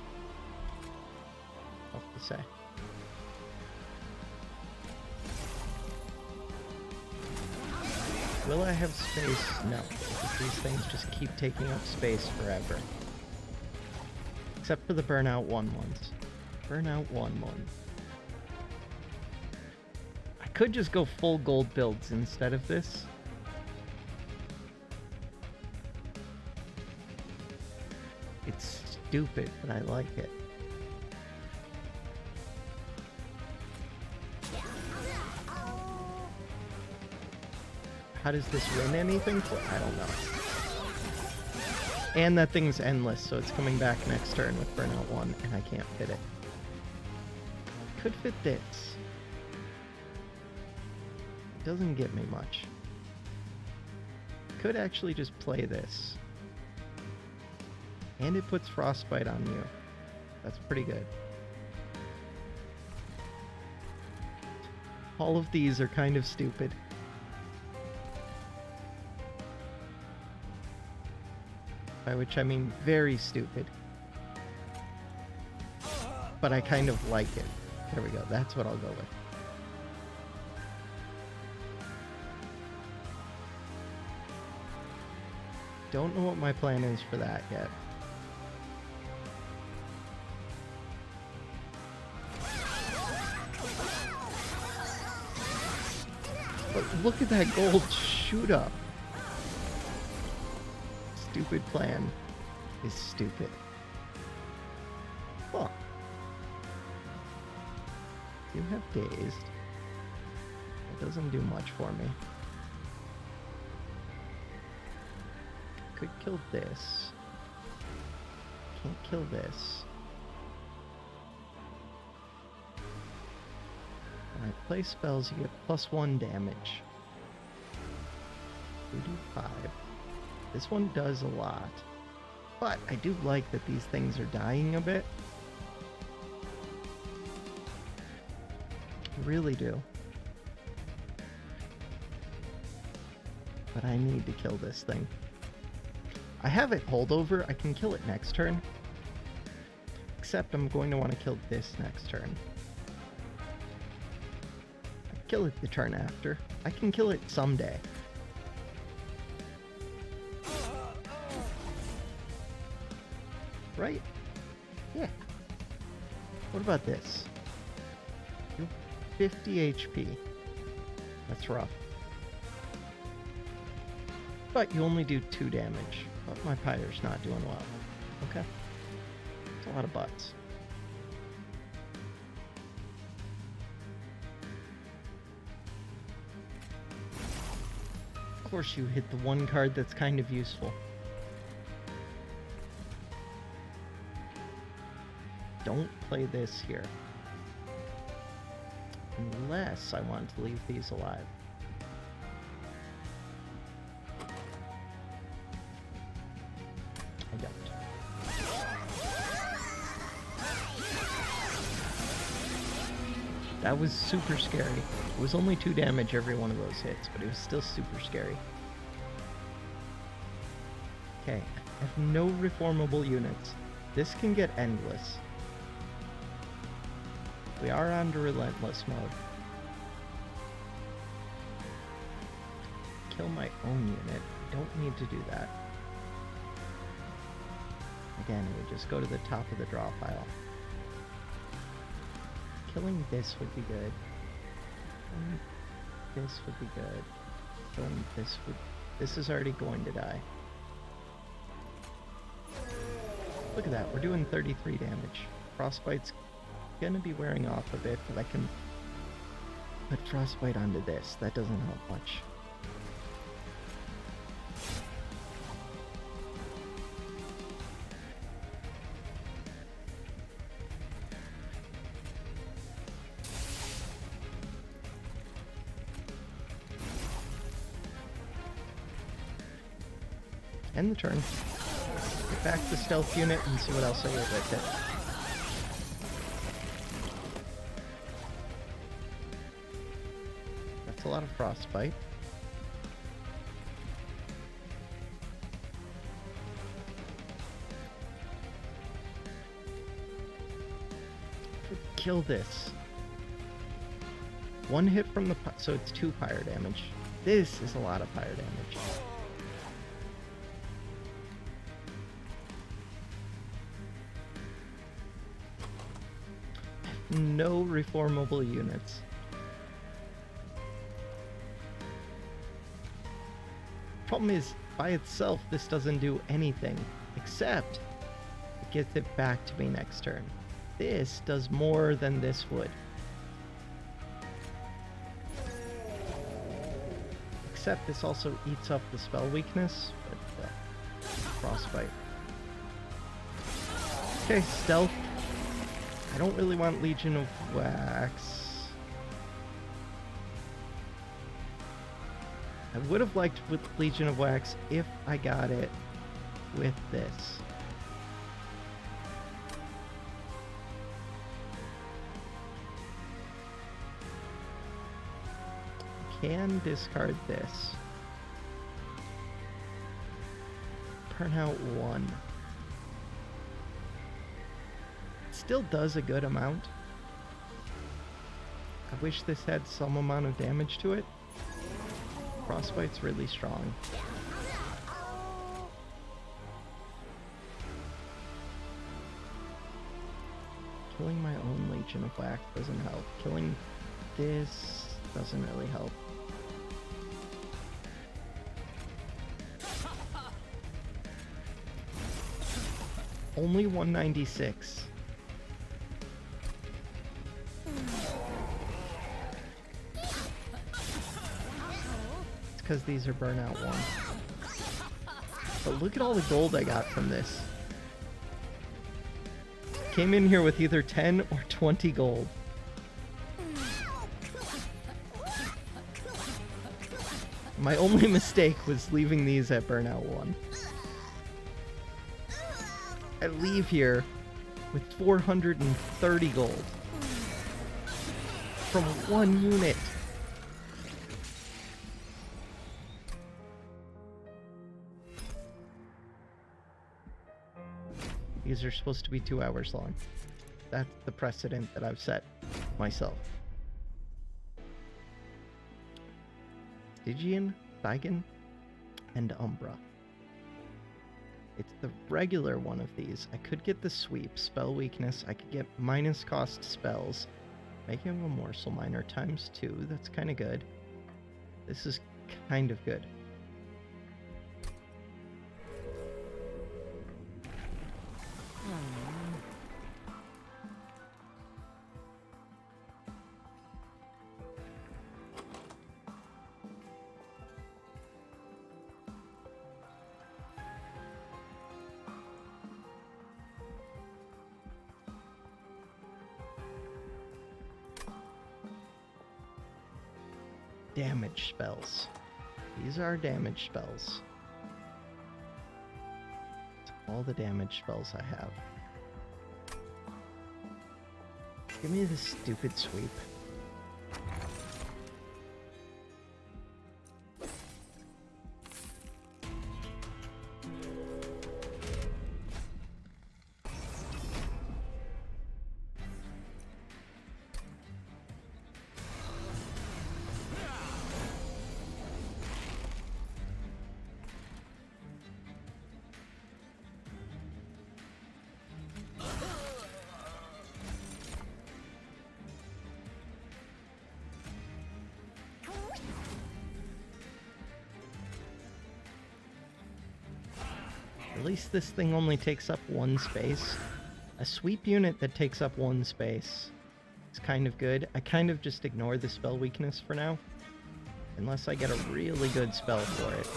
Tough to say. Will I have space? No, because these things just keep taking up space forever. Except for the burnout 1 ones. Burnout 1 one. I could just go full gold builds instead of this. It's stupid, but I like it. How does this win anything for? I don't know. And that thing's endless, so it's coming back next turn with burnout 1, and I can't fit it. could fit this. It doesn't get me much. Could actually just play this. And it puts frostbite on you. That's pretty good. All of these are kind of stupid. By which I mean very stupid. But I kind of like it. There we go. That's what I'll go with. Don't know what my plan is for that yet. But look at that gold shoot up. Stupid plan is stupid. Huh. You have dazed. It doesn't do much for me. Could kill this. Can't kill this. When I play spells, you get +1 damage. 2d5. This one does a lot. But I do like that these things are dying a bit. I really do. But I need to kill this thing. I have it holdover. I can kill it next turn. Except I'm going to want to kill this next turn. I kill it the turn after. I can kill it someday. Right? Yeah. What about this? You have 50 HP. That's rough. But you only do 2 damage. But my Pyre's not doing well. Okay. It's a lot of butts. Of course you hit the one card that's kind of useful. Don't play this here. Unless I want to leave these alive. I don't. That was super scary. It was only 2 damage every one of those hits, but it was still super scary. Okay, I have no reformable units. This can get endless. We are under relentless mode. Kill my own unit. Don't need to do that. Again, we just go to the top of the draw pile. Killing this would be good. Killing this would be good. Killing this would... This is already going to die. Look at that, we're doing 33 damage. Frostbite's gonna be wearing off a bit, but I can put Frostbite onto this. That doesn't help much. End the turn. Get back to the stealth unit and see what else I get with it. That's a lot of frostbite. Kill this. One hit from the... So it's 2 fire damage. This is a lot of fire damage. No reformable units. Problem is, by itself, this doesn't do anything, except it gets it back to me next turn. This does more than this would. Except this also eats up the spell weakness, but frostbite. Okay, stealth. I don't really want Legion of Wax. I would have liked with Legion of Wax if I got it with this. Can discard this. Burn out 1. Still does a good amount. I wish this had some amount of damage to it. Frostbite's really strong. Killing my own Legion of Wax doesn't help. Killing this doesn't really help. Only 196. Because these are burnout 1. But look at all the gold I got from this. Came in here with either 10 or 20 gold. My only mistake was leaving these at burnout 1. I leave here with 430 gold from 1 unit. These are supposed to be 2 hours long. That's the precedent that I've set myself. Stygian, Stygian, and Umbra. It's the regular one of these. I could get the sweep, spell weakness. I could get minus cost spells. Making a morsel miner times 2. That's kind of good. This is kind of good. Damage spells. These are damage spells. It's all the damage spells I have. Give me this stupid sweep. At least this thing only takes up 1 space. A sweep unit that takes up 1 space is kind of good. I kind of just ignore the spell weakness for now. Unless I get a really good spell for it.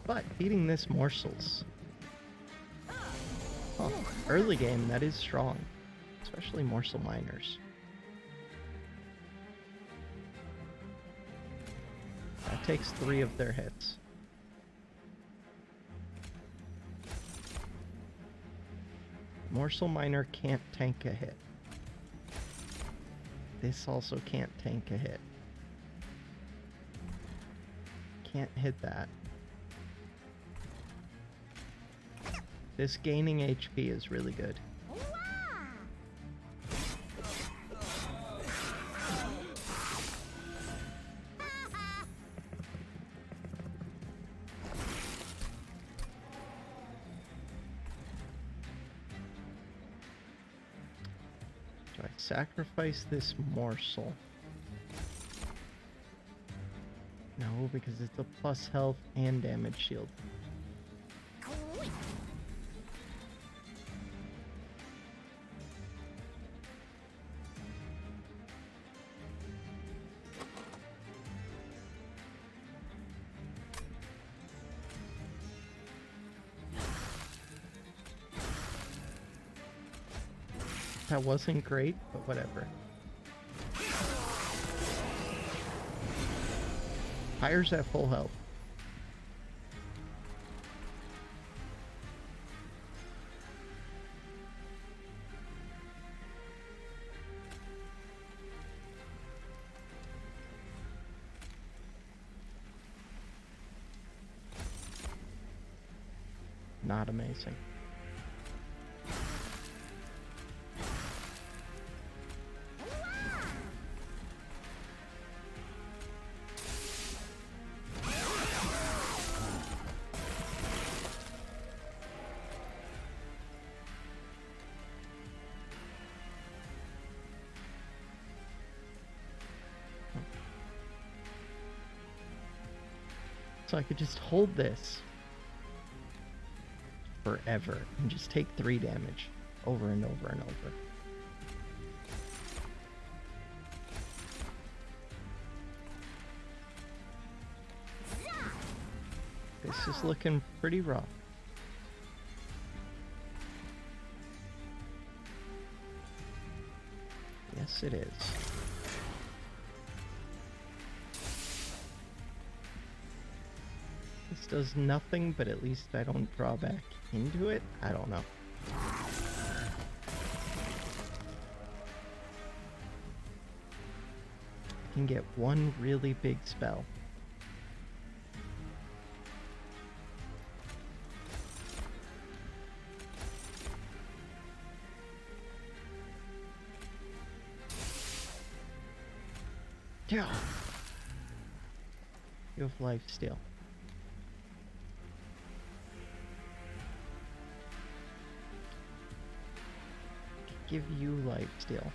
But beating this morsels. Oh, early game, that is strong. Especially morsel miners. That takes 3 of their hits. Morsel miner can't tank a hit. This also can't tank a hit. Can't hit that. This gaining HP is really good. Do I sacrifice this morsel? No, because it's a plus health and damage shield. That wasn't great, but whatever. Fire's at full health. Not amazing. So I could just hold this forever and just take 3 damage over and over and over. This is looking pretty rough. Yes, it is. This does nothing, but at least I don't draw back into it. I don't know. I can get one really big spell. Yeah. You have life steal. Give you life steal.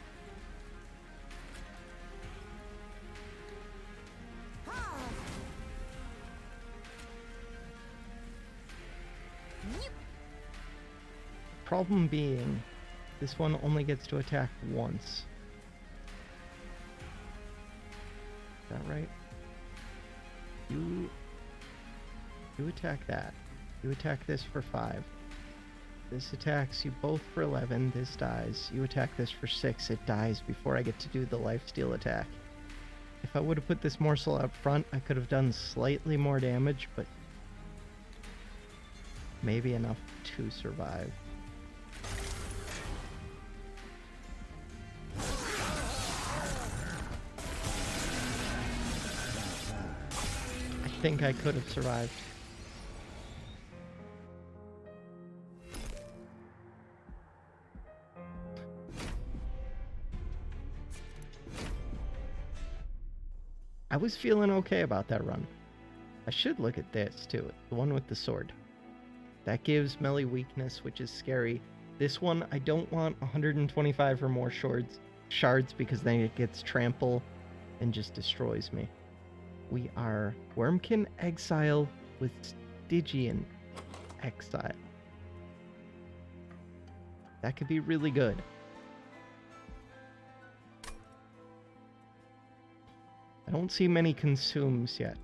Problem being, this one only gets to attack once. Is that right? You attack that. You attack this for 5. This attacks you both for 11. This dies. You attack this for 6. It dies before I get to do the lifesteal attack. If I would have put this morsel up front, I could have done slightly more damage, but maybe enough to survive. I think I could have survived. I was feeling okay about that run. I should look at this too, the one with the sword. That gives melee weakness, which is scary. This one, I don't want 125 or more shards because then it gets trample and just destroys me. We are Wurmkin Exile with Stygian Exile. That could be really good. I don't see many consumes yet.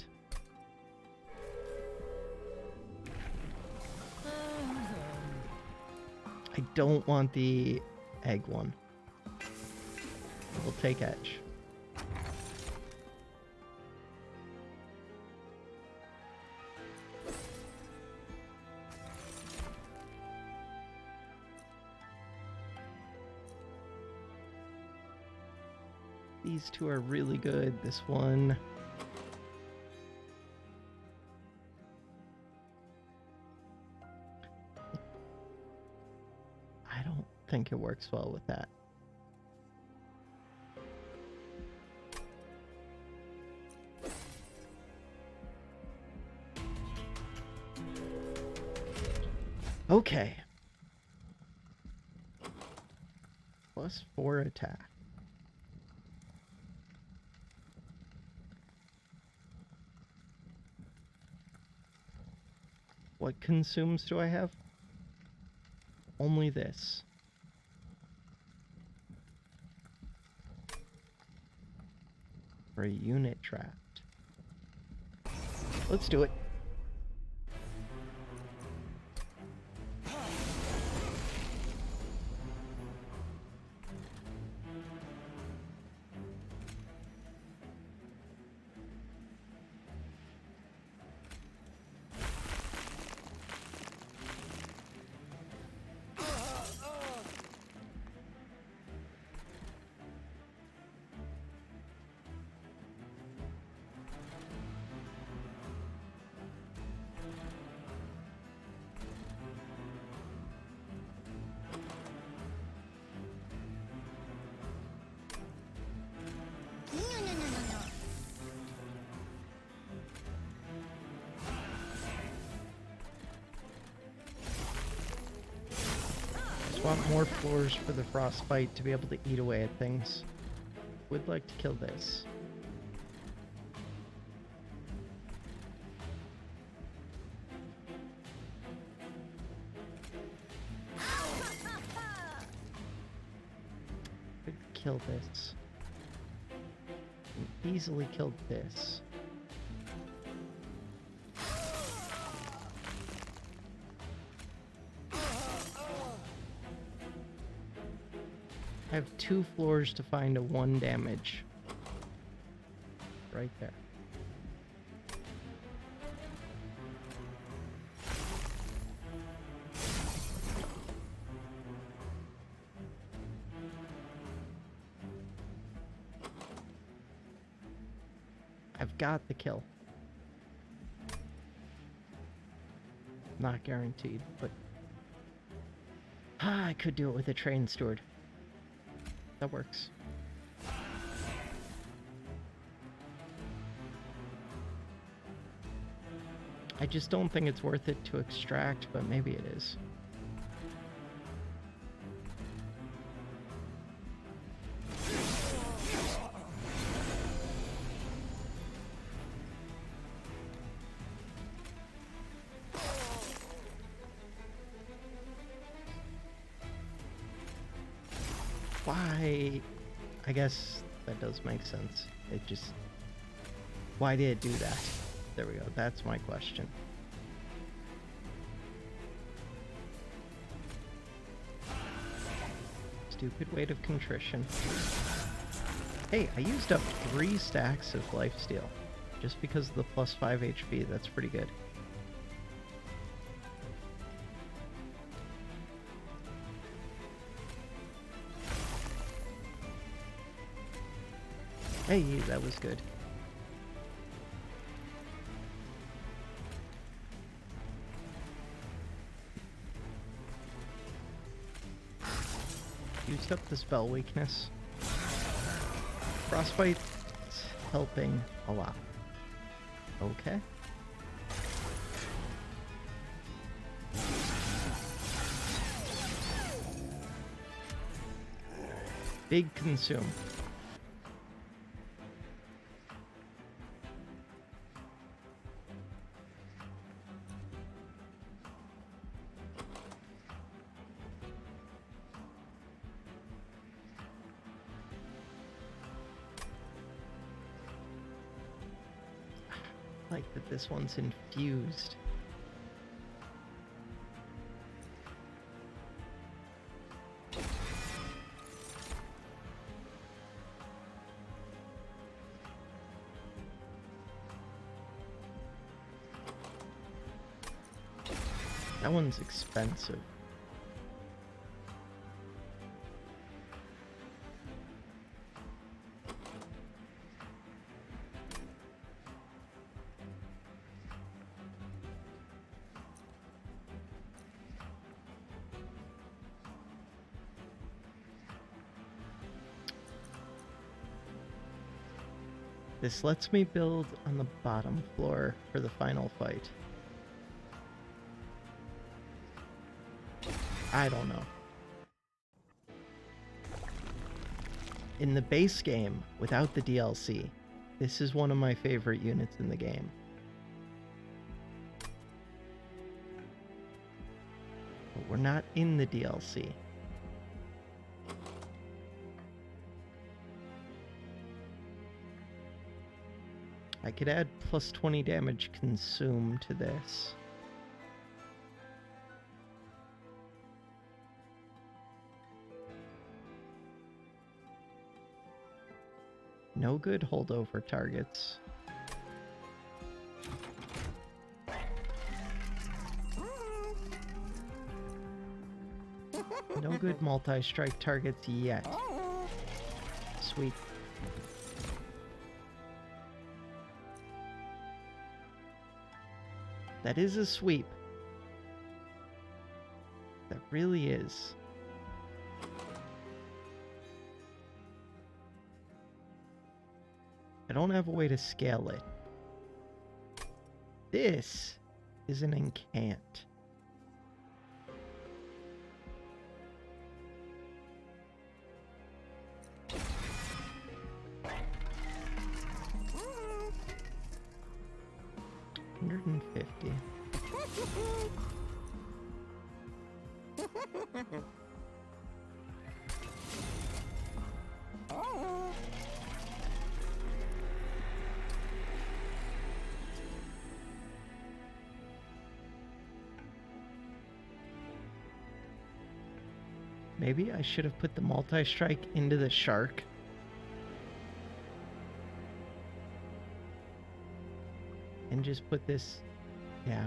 I don't want the egg one. We'll take edge. These two are really good. This one... I don't think it works well with that. Okay. +4 attack. What consumes do I have? Only this. For a unit trapped. Let's do it. Swap more floors for the frostbite to be able to eat away at things. Would like to kill this. Could kill this. Easily killed this. I have 2 floors to find a 1 damage. Right there. I've got the kill. Not guaranteed, but I could do it with a train steward. That works. I just don't think it's worth it to extract, but maybe it is. Why? I guess that does make sense. It just... Why did it do that? There we go. That's my question. Stupid weight of contrition. Hey, I used up 3 stacks of lifesteal. Just because of the plus 5 HP. That's pretty good. Hey, that was good. Used up the spell weakness. Frostbite's helping a lot. Okay. Big consume. Like that this one's infused. That one's expensive. This lets me build on the bottom floor for the final fight. I don't know. In the base game, without the DLC, this is one of my favorite units in the game. But we're not in the DLC. I could add plus 20 damage consume to this. No good holdover targets. No good multi-strike targets yet. Sweet. That is a sweep. That really is. I don't have a way to scale it. This is an incant. 50. Maybe I should have put the multi-strike into the shark. And just put this, yeah.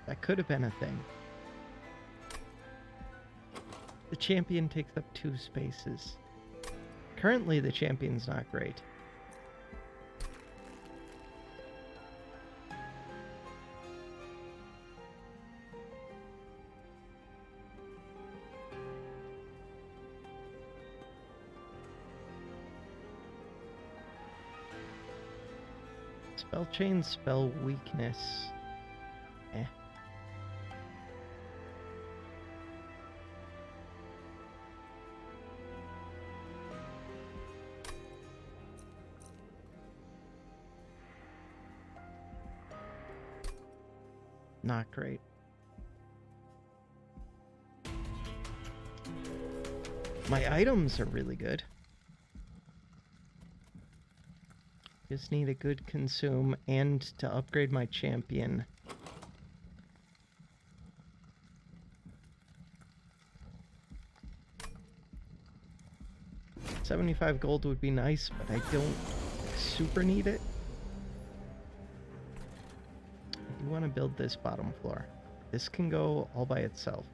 That could have been a thing. The champion takes up 2 spaces. Currently, the champion's not great. Spell chain, spell weakness. Eh. Not great. My items are really good. Just need a good consume and to upgrade my champion. $75 gold would be nice, but I don't super need it. I do want to build this bottom floor. This can go all by itself.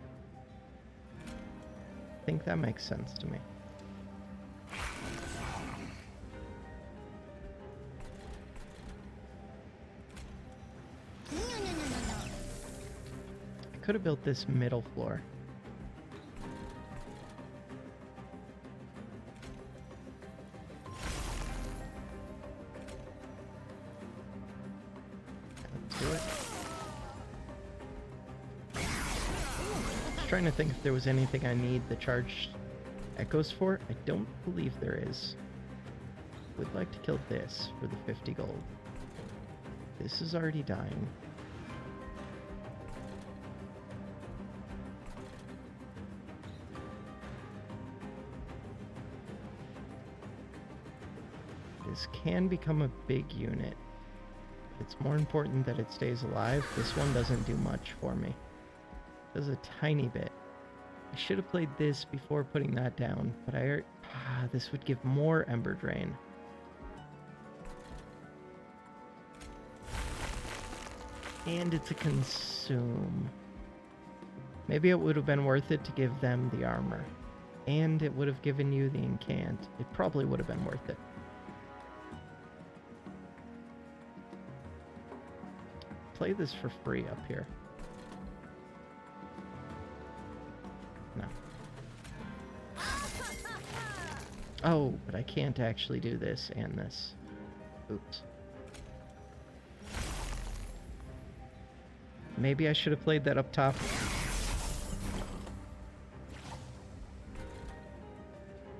I think that makes sense to me. Could have built this middle floor. Let's do it. Just trying to think if there was anything I need the charged echoes for. I don't believe there is. Would like to kill this for the 50 gold. This is already dying. This can become a big unit. It's more important that it stays alive. This one doesn't do much for me. It does a tiny bit. I should have played this before putting that down, but this would give more Ember Drain. And it's a consume. Maybe it would have been worth it to give them the armor. And it would have given you the incant. It probably would have been worth it. Play this for free up here. No. Oh, but I can't actually do this and this. Oops. Maybe I should have played that up top.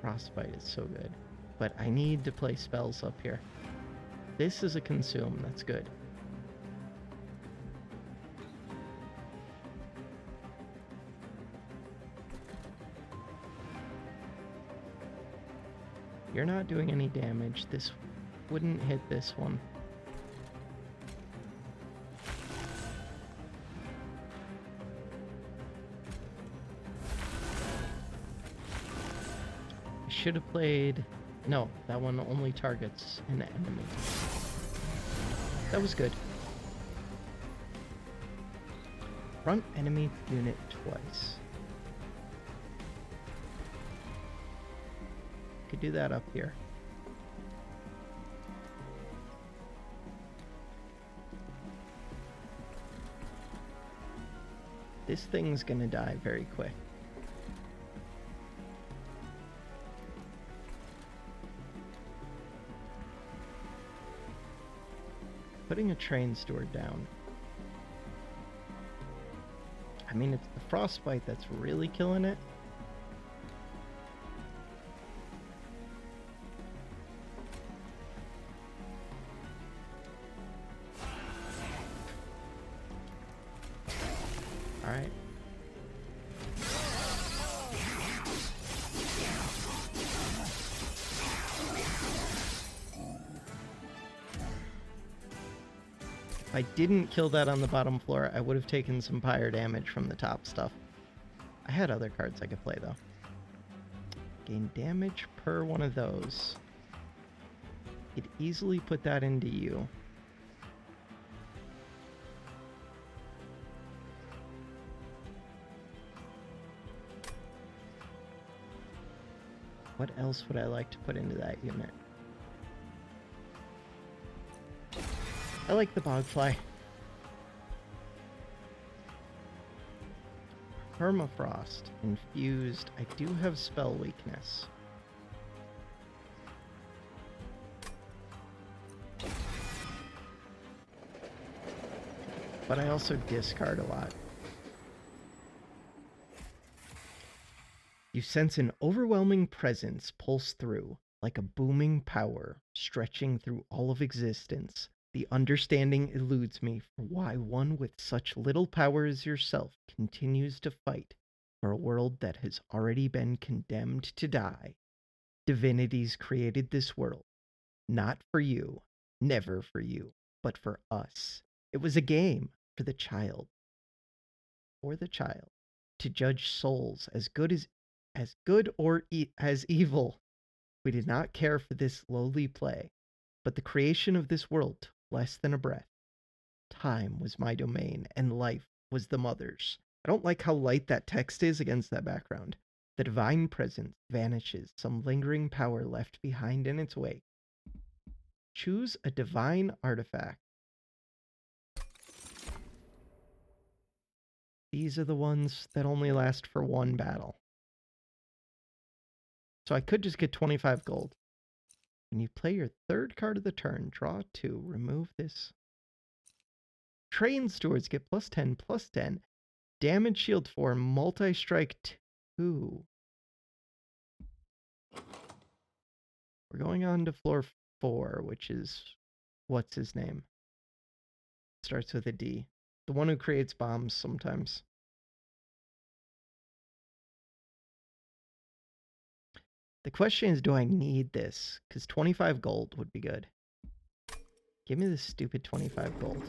Frostbite is so good. But I need to play spells up here. This is a consume, that's good. You're not doing any damage. This wouldn't hit this one. I should have played... No, that one only targets an enemy. That was good. Front enemy unit twice. Could do that up here. This thing's gonna die very quick. Putting a train steward down. I mean, it's the frostbite that's really killing it. Alright. If I didn't kill that on the bottom floor, I would have taken some pyre damage from the top stuff. I had other cards I could play, though. Gain damage per one of those. Could easily put that into you. What else would I like to put into that unit? I like the Bogfly. Permafrost. Infused. I do have spell weakness. But I also discard a lot. You sense an overwhelming presence pulse through, like a booming power, stretching through all of existence. The understanding eludes me for why one with such little power as yourself continues to fight for a world that has already been condemned to die. Divinities created this world, not for you, never for you, but for us. It was a game for the child, to judge souls as good or as evil. We did not care for this lowly play, but the creation of this world took less than a breath. Time was my domain, and life was the mother's. I don't like how light that text is against that background. The divine presence vanishes, some lingering power left behind in its wake. Choose a divine artifact. These are the ones that only last for one battle. So I could just get 25 gold. When you play your third card of the turn, draw 2, remove this. Train stewards get +10/+10. Damage shield 4, multi-strike 2. We're going on to floor 4, which is, what's his name? Starts with a D. The one who creates bombs sometimes. The question is, do I need this? Because 25 gold would be good. Give me this stupid 25 gold.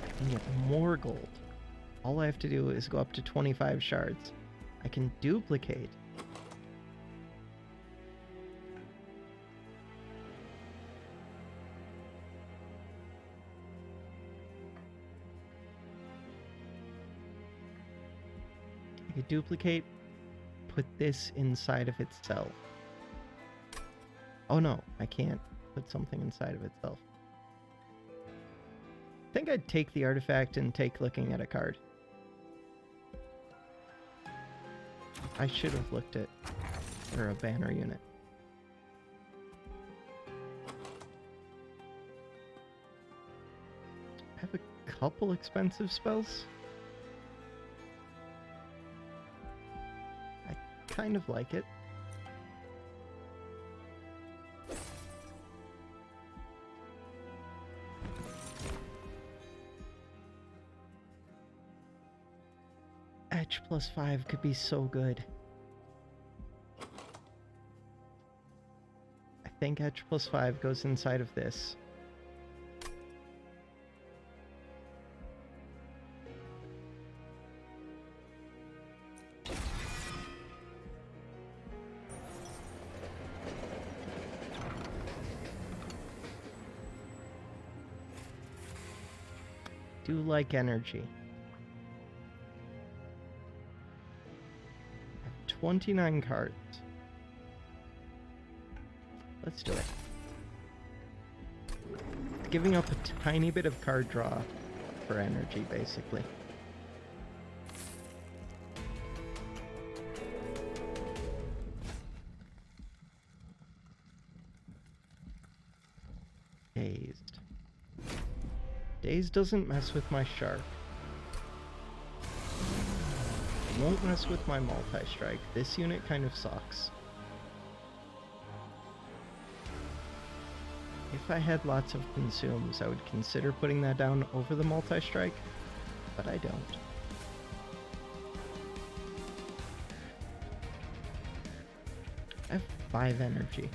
I can get more gold. All I have to do is go up to 25 shards. I can duplicate. I could duplicate, put this inside of itself. Oh no, I can't put something inside of itself. I think I'd take the artifact and take looking at a card. I should have looked at or a banner unit. I have a couple expensive spells. I kind of like it. Edge +5 could be so good. I think Edge +5 goes inside of this. Do like energy. 29 cards. Let's do it. Giving up a tiny bit of card draw for energy, basically. Dazed. Dazed doesn't mess with my shark. Won't mess with my multi-strike. This unit kind of sucks. If I had lots of consumes, I would consider putting that down over the multi-strike, but I don't. I have 5 energy.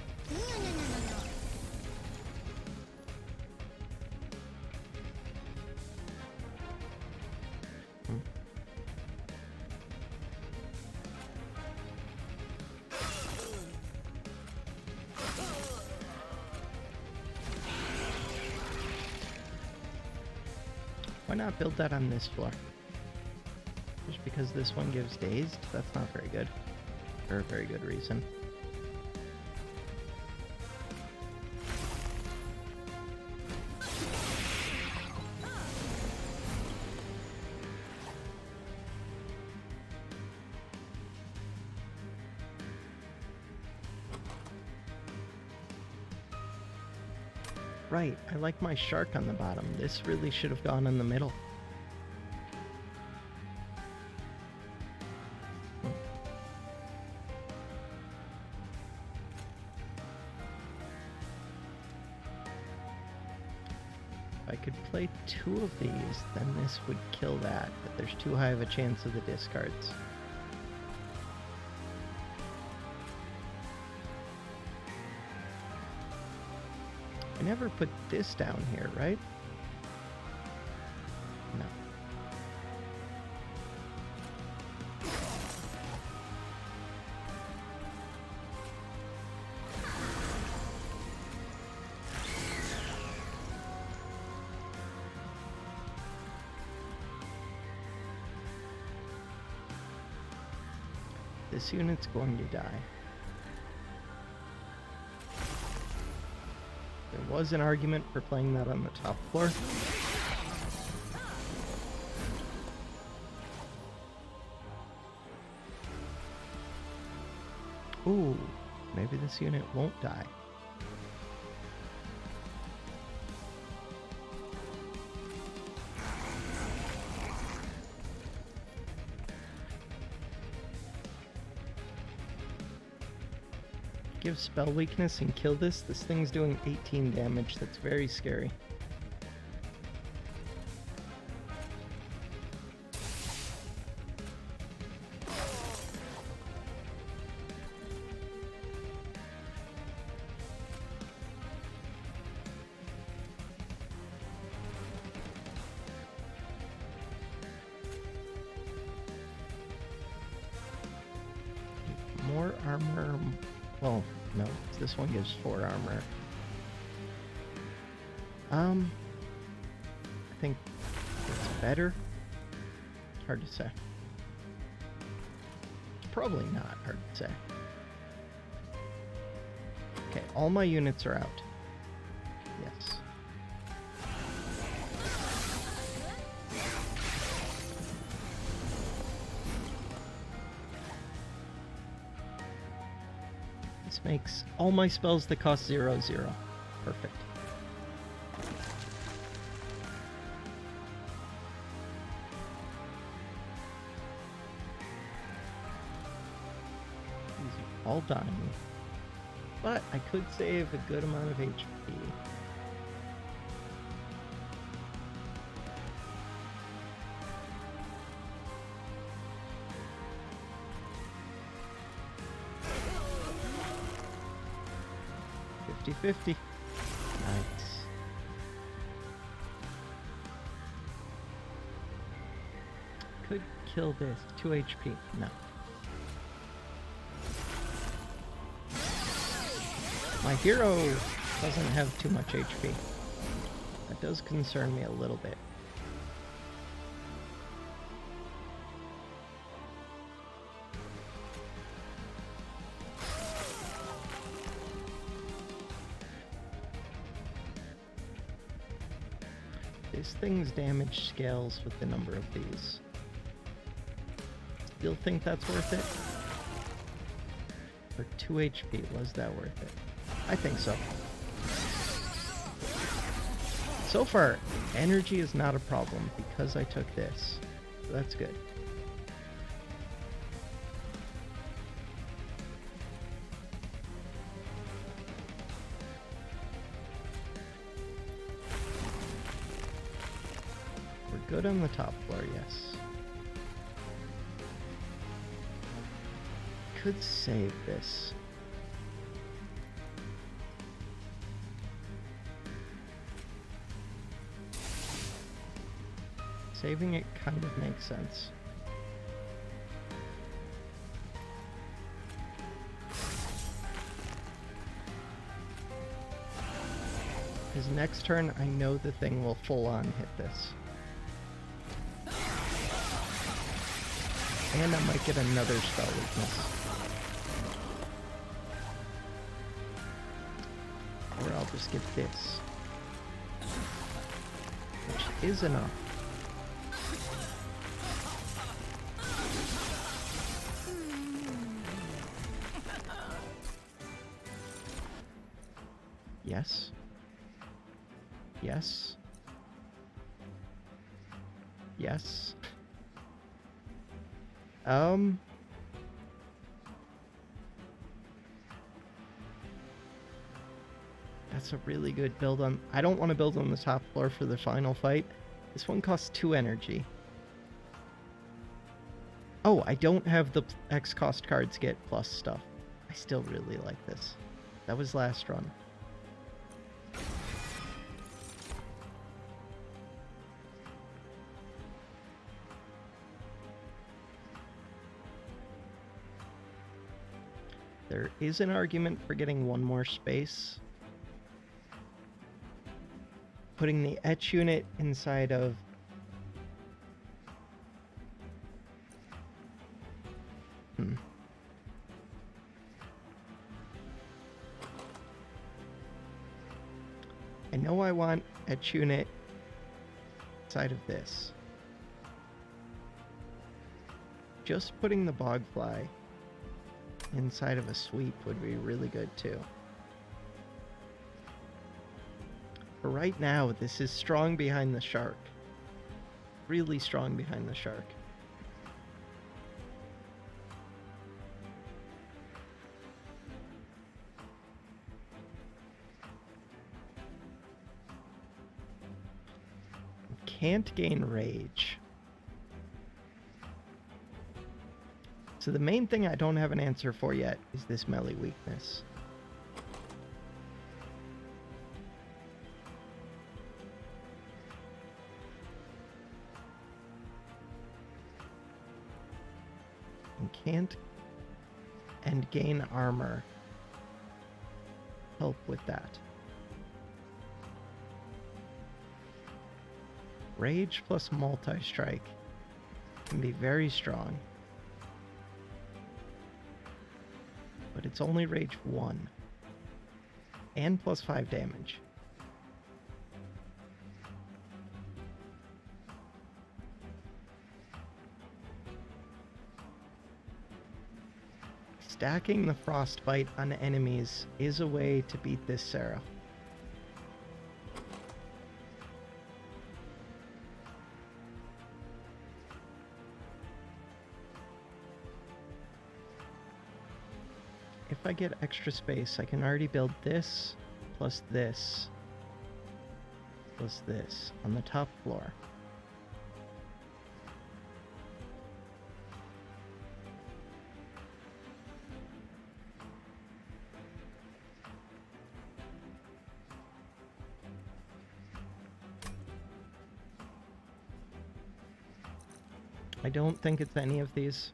Why not build that on this floor? Just because this one gives dazed? That's not very good. For a very good reason. Right, I like my shark on the bottom. This really should have gone in the middle. If I could play 2 of these, then this would kill that, but there's too high of a chance of the discards. I never put this down here, right? No. This unit's going to die. There was an argument for playing that on the top floor. Ooh, maybe this unit won't die. Give spell weakness and kill this. This thing's doing 18 damage. That's very scary. More armor. Oh, no. This one gives 4 armor. I think it's better. Hard to say. It's probably not hard to say. Okay, all my units are out. Yes. This makes all my spells that cost 0, 0. Perfect. These are all dying. But I could save a good amount of HP. $50. Nice. Could kill this. 2 HP. No. My hero doesn't have too much HP. That does concern me a little bit. This thing's damage scales with the number of these. Still think that's worth it? For 2 HP, was that worth it? I think so. So far, energy is not a problem because I took this. So that's good. good on the top floor, yes. Could save this. Saving it kind of makes sense. Because next turn, I know the thing will full-on hit this. And I might get another spell weakness. Or I'll just get this. Which is enough. Yes. Yes. Yes. That's a really good build on... I don't want to build on the top floor for the final fight. This one costs 2 energy. Oh, I don't have the X cost cards get plus stuff. I still really like this. That was last run. There is an argument for getting one more space. Putting the etch unit inside of... I know I want etch unit inside of this. Just putting the bogfly inside of a sweep would be really good too. For right now, this is strong behind the shark. Really strong behind the shark. Can't gain rage. So the main thing I don't have an answer for yet is this melee weakness. And can't and gain armor help with that. Rage plus multi-strike can be very strong. But it's only rage 1. And plus 5 damage. Stacking the frostbite on enemies is a way to beat this Seraph. If I get extra space, I can already build this, plus this, plus this on the top floor. I don't think it's any of these.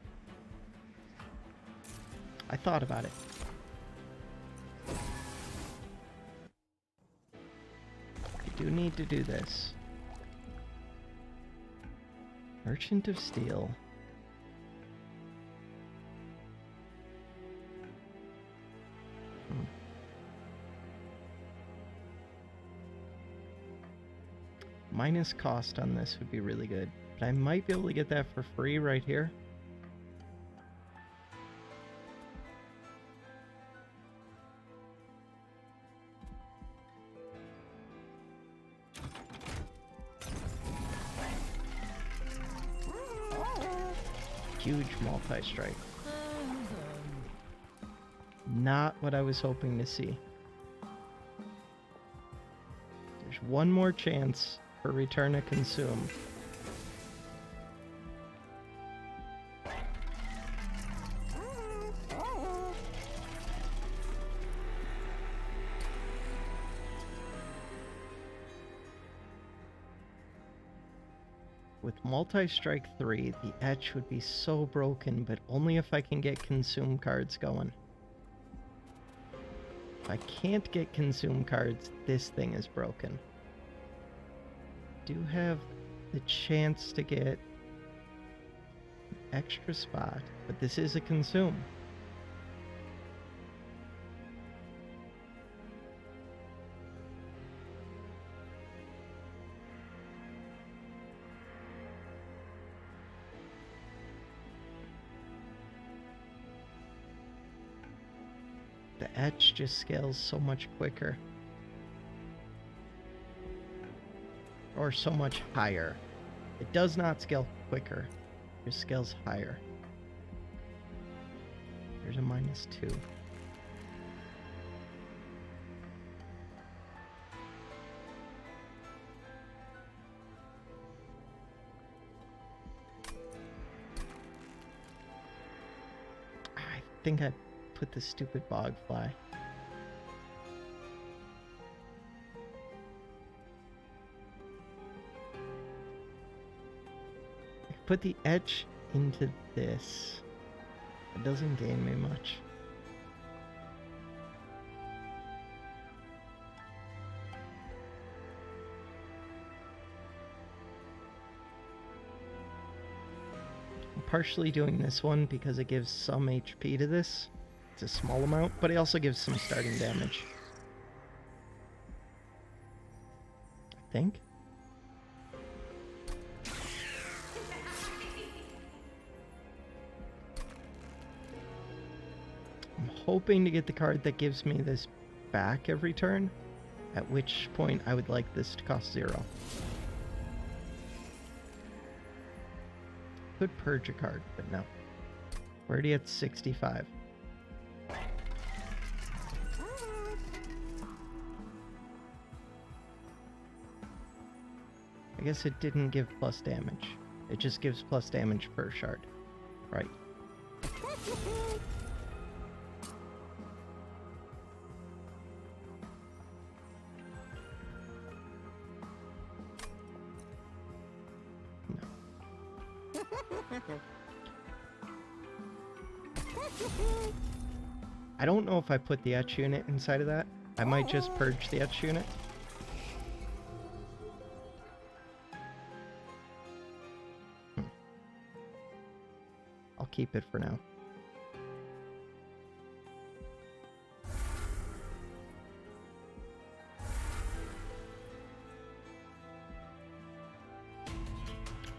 I thought about it. I do need to do this. Merchant of Steel. Minus cost on this would be really good. But I might be able to get that for free right here. Huge multi-strike. Not what I was hoping to see. There's one more chance for Return to Consume. With multi-strike 3, the etch would be so broken, but only if I can get consume cards going. If I can't get consume cards, this thing is broken. Do have the chance to get an extra spot, but this is a consume. The etch just scales so much quicker. Or so much higher. It does not scale quicker. It just scales higher. There's a -2. I think I put the stupid bog fly. I put the etch into this. It doesn't gain me much. I'm partially doing this one because it gives some HP to this. It's a small amount, but it also gives some starting damage. I think. I'm hoping to get the card that gives me this back every turn, at which point I would like this to cost 0. Could purge a card, but no. We're already at 65. I guess it didn't give plus damage. It just gives plus damage per shard. Right. No. I don't know if I put the etch unit inside of that. I might just purge the etch unit. I'll keep it for now.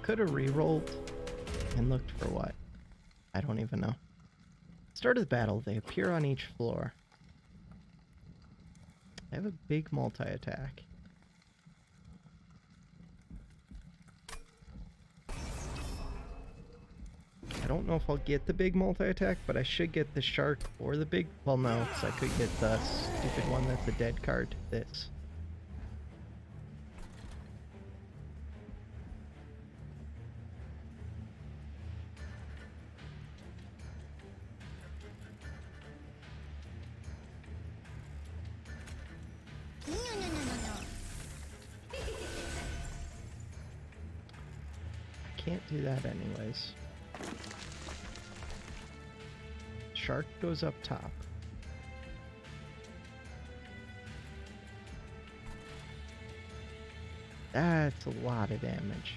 Could have re-rolled and looked for what? I don't even know. Start of the battle, they appear on each floor. I have a big multi-attack. I don't know if I'll get the big multi-attack, but I should get the shark or the big... Well, no, because I could get the stupid one that's a dead card. This. I can't do that anyways. Shark goes up top. That's a lot of damage.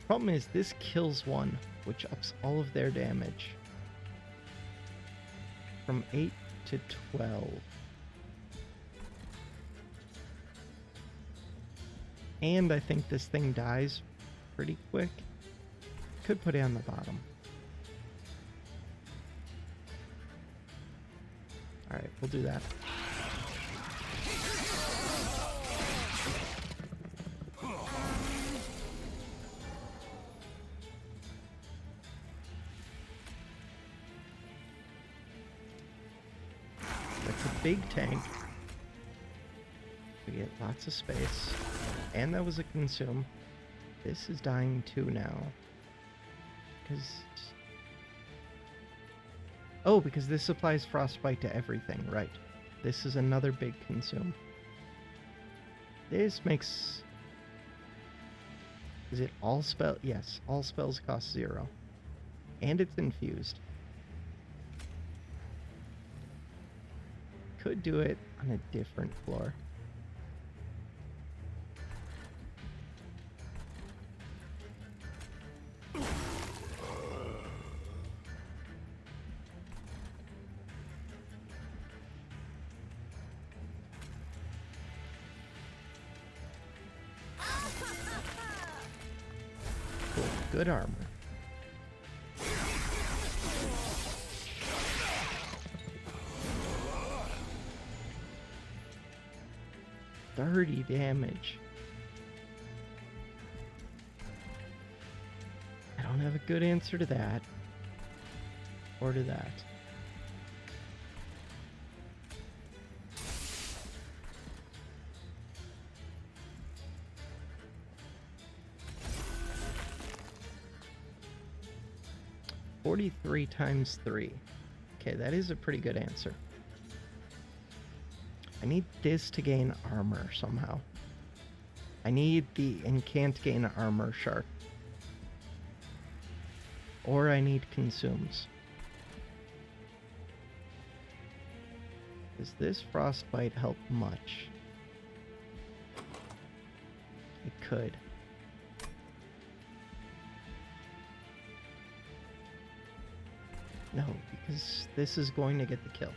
Problem is, this kills one, which ups all of their damage. From 8 to 12. And I think this thing dies pretty quick. Could put it on the bottom. Alright, we'll do that. That's a big tank. We get lots of space. And that was a consume. This is dying too now. Because this applies frostbite to everything, right. This is another big consume. This makes... Is it all spell? Yes, all spells cost 0. And it's infused. Could do it on a different floor. Cool. Good armor. $30 damage. I don't have a good answer to that. Or to that. $43 times 3. Okay, that is a pretty good answer. I need this to gain armor somehow. I need the and can't gain armor shark. Or I need consumes. Does this frostbite help much? It could. No, because this is going to get the kill.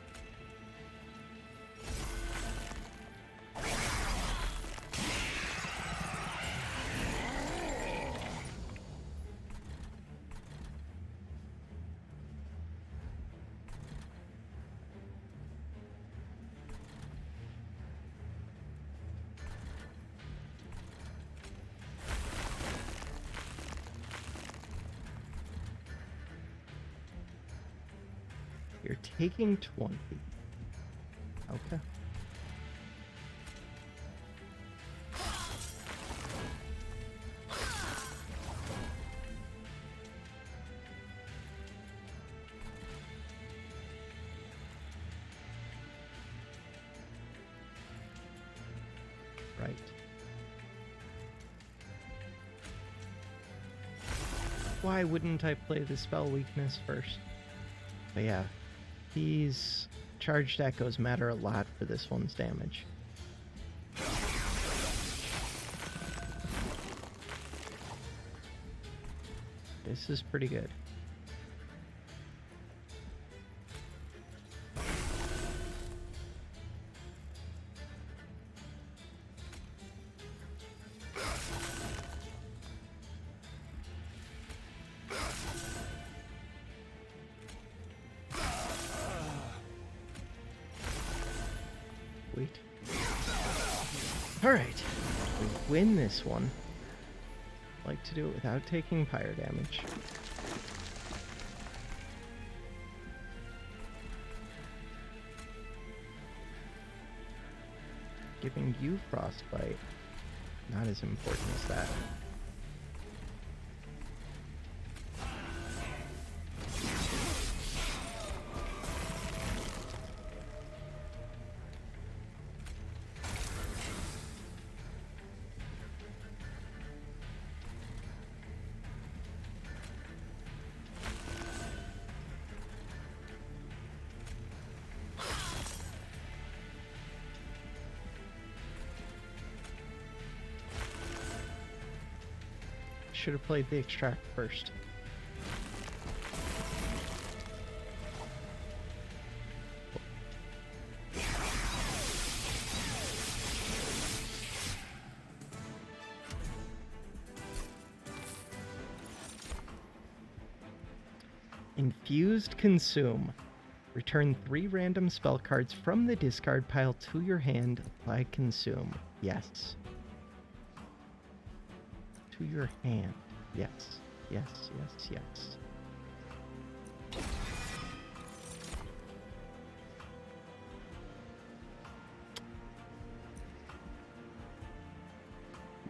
You're taking 20. Okay. Right. Why wouldn't I play the spell weakness first? But yeah. These charged echoes matter a lot for this one's damage. This is pretty good. Sweet. Alright, we win this one. I like to do it without taking pyre damage. Giving you frostbite, not as important as that. Should have played the extract first. Infused Consume. Return 3 random spell cards from the discard pile to your hand by Consume. Yes. To your hand. Yes. Yes, yes, yes.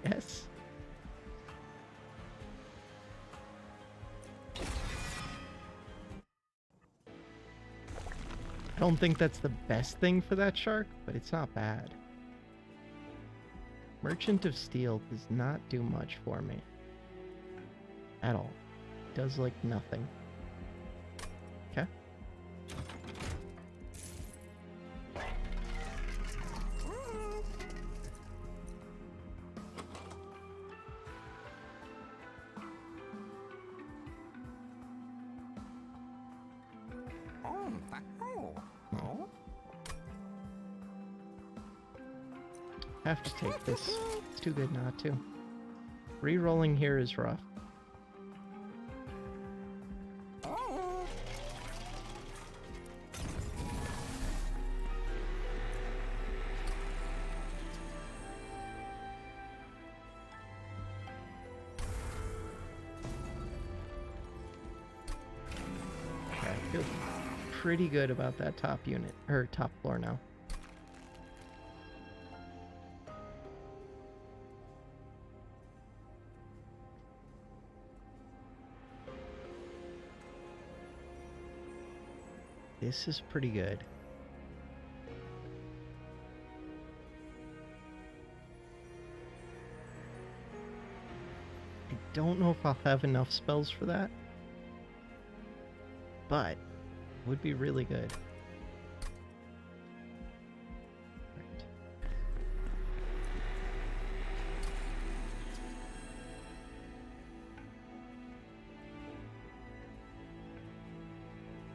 Yes. I don't think that's the best thing for that shark, but it's not bad. Merchant of Steel does not do much for me. At all. Does like nothing. Okay. Have to take this. It's too good not to. Re-rolling here is rough. Okay, I feel pretty good about that top unit, or top floor now. This is pretty good. I don't know if I'll have enough spells for that, but it would be really good. Right.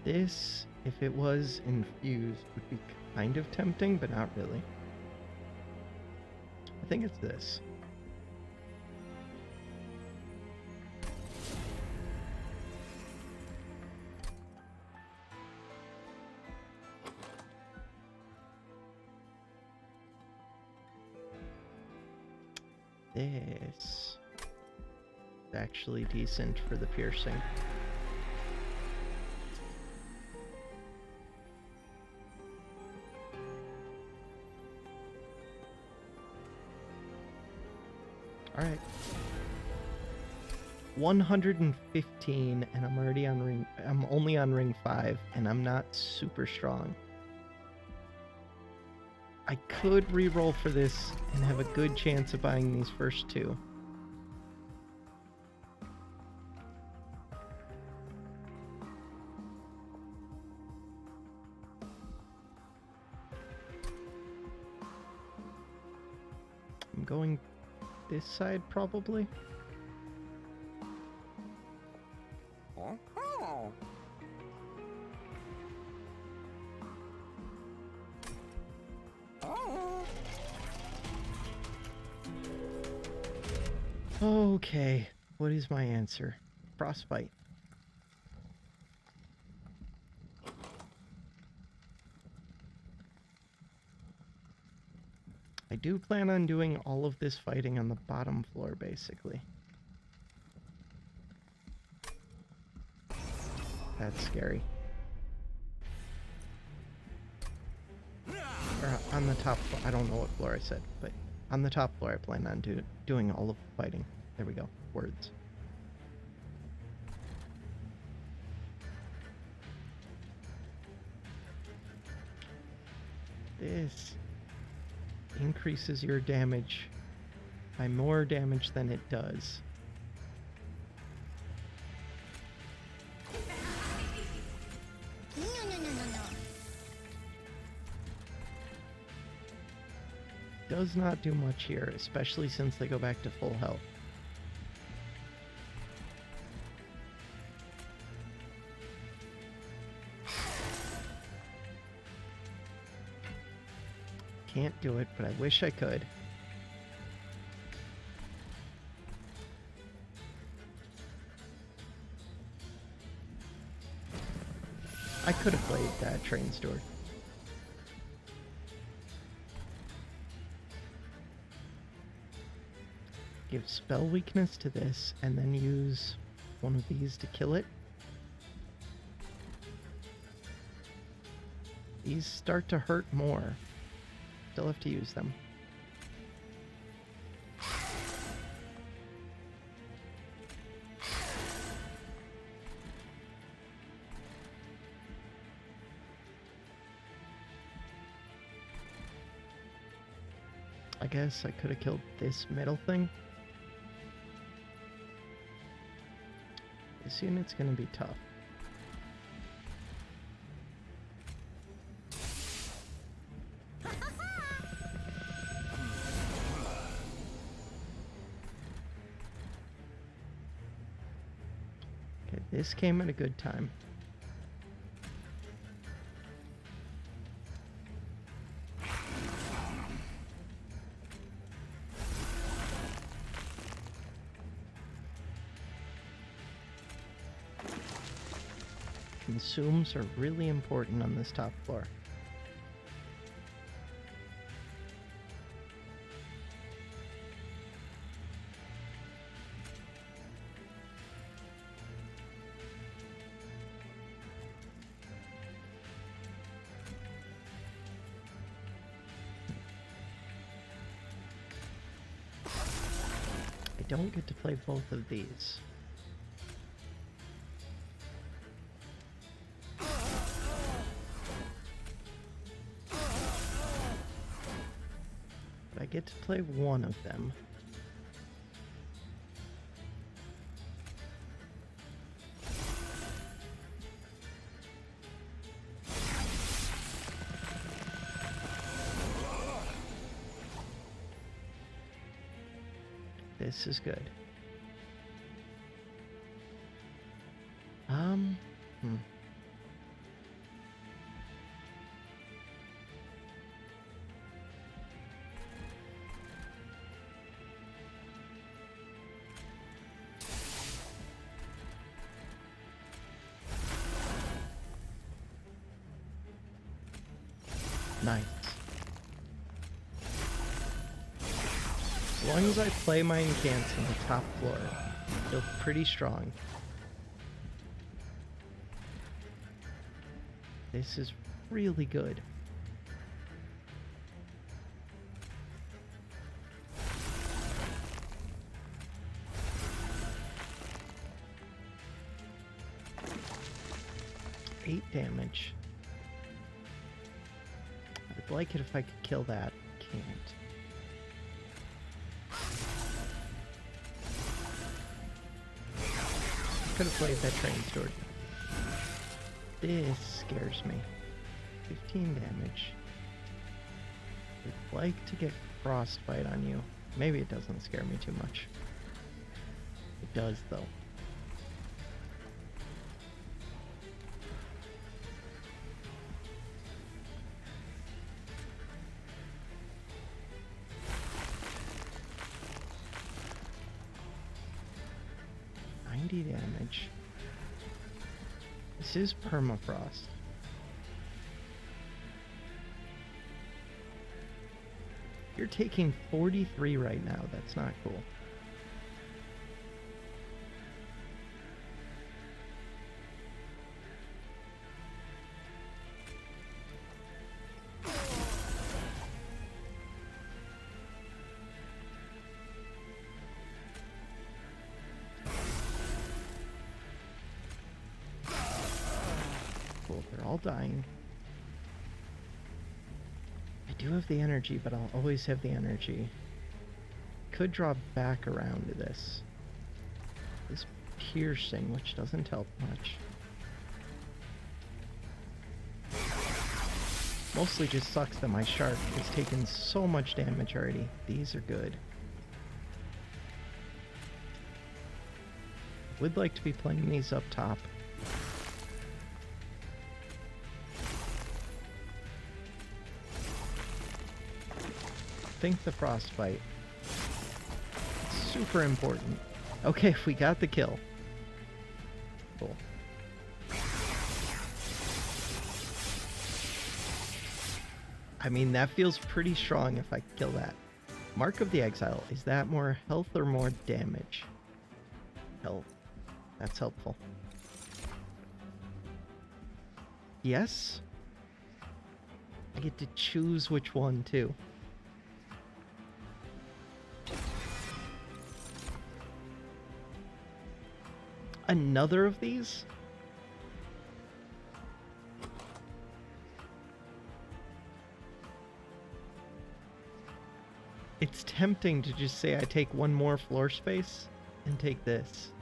This, if it was infused, would be kind of tempting, but not really. I think it's this. This is actually decent for the piercing. All right. 115, and I'm already on ring. I'm only on ring 5, and I'm not super strong. I could re-roll for this and have a good chance of buying these first two. I'm going this side probably. Okay, what is my answer? Frostbite. I do plan on doing all of this fighting on the bottom floor, basically. That's scary. Or on the top floor. I don't know what floor I said, but on the top floor I plan on doing all of the fighting. There we go. Words. This increases your damage by more damage than it does. Does not do much here, especially since they go back to full health. Can't do it, but I wish I could. I could have played that train steward. Give spell weakness to this, and then use one of these to kill it. These start to hurt more. Still have to use them. I guess I could have killed this middle thing. This unit's gonna be tough. Okay, this came at a good time. Consumes are really important on this top floor. I don't get to play both of these. I get to play one of them. This is good. Nice. As long as I play my incants on the top floor, I feel pretty strong. This is really good. Eight damage. I'd like it if I could kill that. Can't. Could have played that train sword. This scares me. 15 damage. I'd like to get frostbite on you. Maybe it doesn't scare me too much. It does though. Damage. This is permafrost. You're taking 43 right now. That's not cool. They're all dying. I do have the energy, but I'll always have the energy. Could draw back around to this. This piercing, which doesn't help much. Mostly just sucks that my shark has taken so much damage already. These are good. Would like to be playing these up top. Think the frostbite. It's super important. Okay, we got the kill. Cool. I mean, that feels pretty strong if I kill that. Mark of the Exile. Is that more health or more damage? Health. That's helpful. Yes? I get to choose which one, too. Another of these? It's tempting to just say I take one more floor space and take this.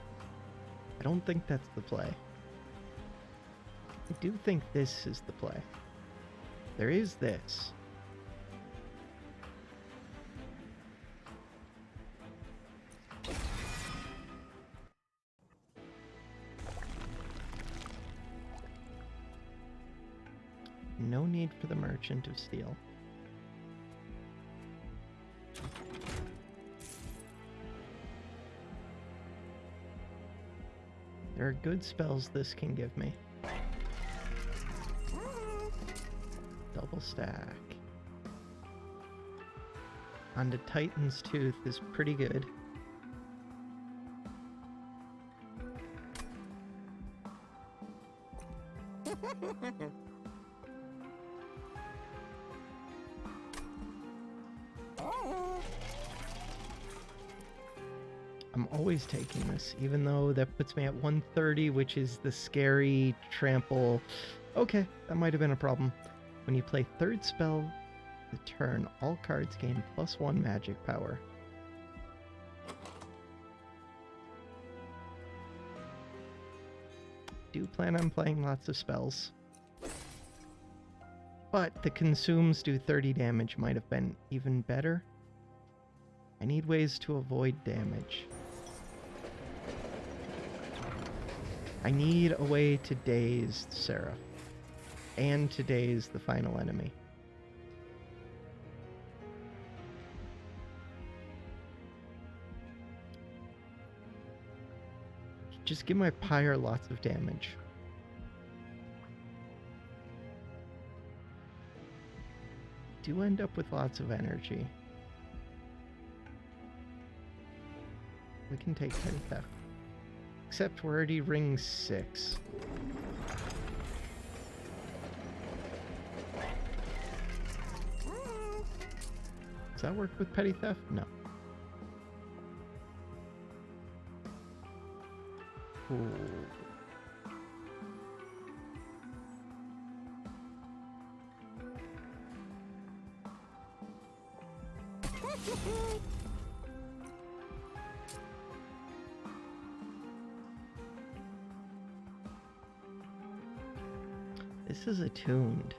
I don't think that's the play. I do think this is the play. There is this. No need for the Merchant of Steel. There are good spells this can give me. Double stack. Onto Titan's Tooth is pretty good. I'm always taking this, even though that puts me at 130, which is the scary trample. Okay, that might have been a problem. When you play third spell the turn, all cards gain +1 magic power. Do plan on playing lots of spells. But the consumes do 30 damage might have been even better. I need ways to avoid damage. I need a way to daze Seraph. And to daze the final enemy. Just give my Pyre lots of damage. Do end up with lots of energy. We can take Petty Theft. Except we're already ring 6. Does that work with Petty Theft? No. Ooh. This is attuned.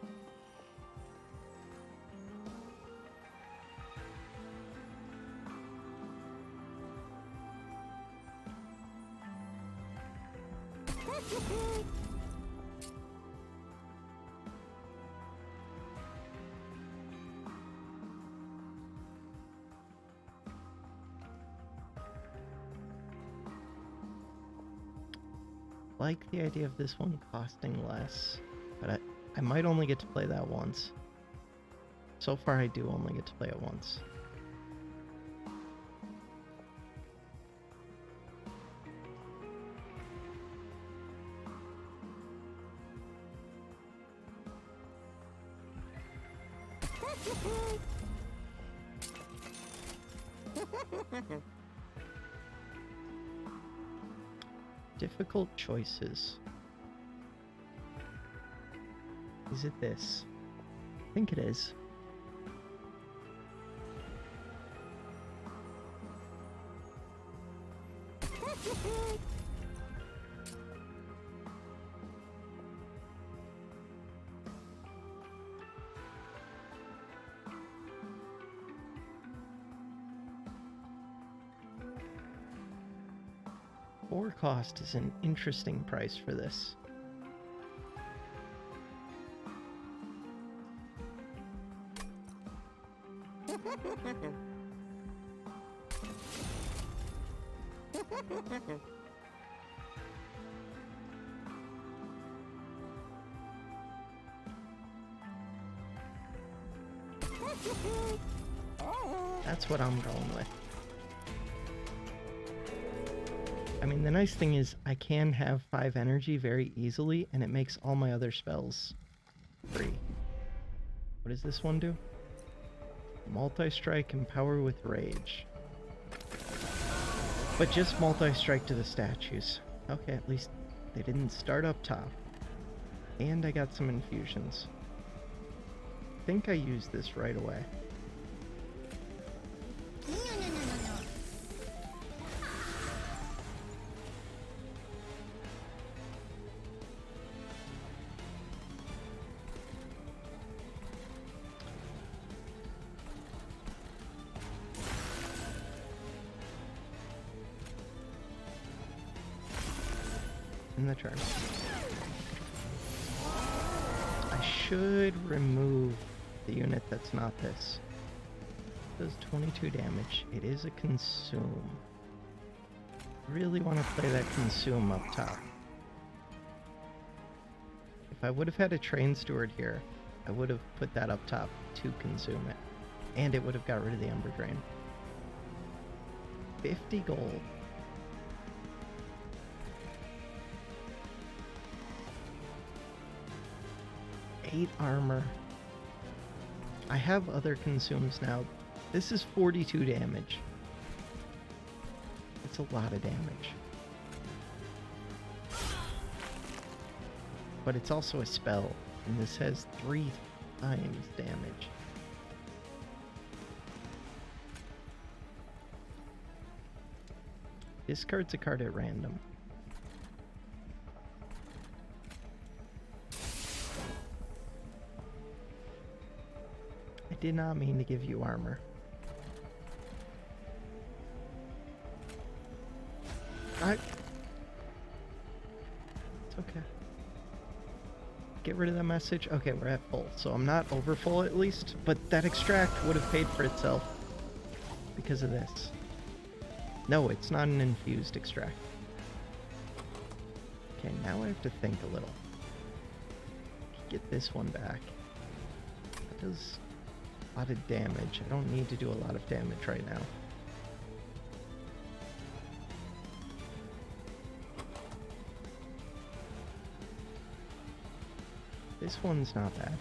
Like the idea of this one costing less, but I might only get to play that once. So far I do only get to play it once. Difficult choices. Is it this? I think it is. Four cost is an interesting price for this. That's what I'm going with. I mean, the nice thing is I can have 5 energy very easily, and it makes all my other spells free. What does this one do? Multi-strike, empower with rage. But just multi-strike to the statues. Okay, at least they didn't start up top. And I got some infusions. I think I used this right away. in the turn. I should remove the unit that's not this. It does 22 damage. It is a consume. Really want to play that consume up top. If I would have had a train steward here, I would have put that up top to consume it. And it would have got rid of the Umbra Drain. 50 gold. Eight armor. I have other consumes now. This is 42 damage. It's a lot of damage. But it's also a spell, and this has 3 times damage. Discards a card at random. I did not mean to give you armor. It's okay. Get rid of that message. Okay, we're at full, so I'm not over full at least, but that extract would have paid for itself because of this. No, it's not an infused extract. Okay, now I have to think a little. Get this one back. That does a lot of damage. I don't need to do a lot of damage right now. This one's not bad.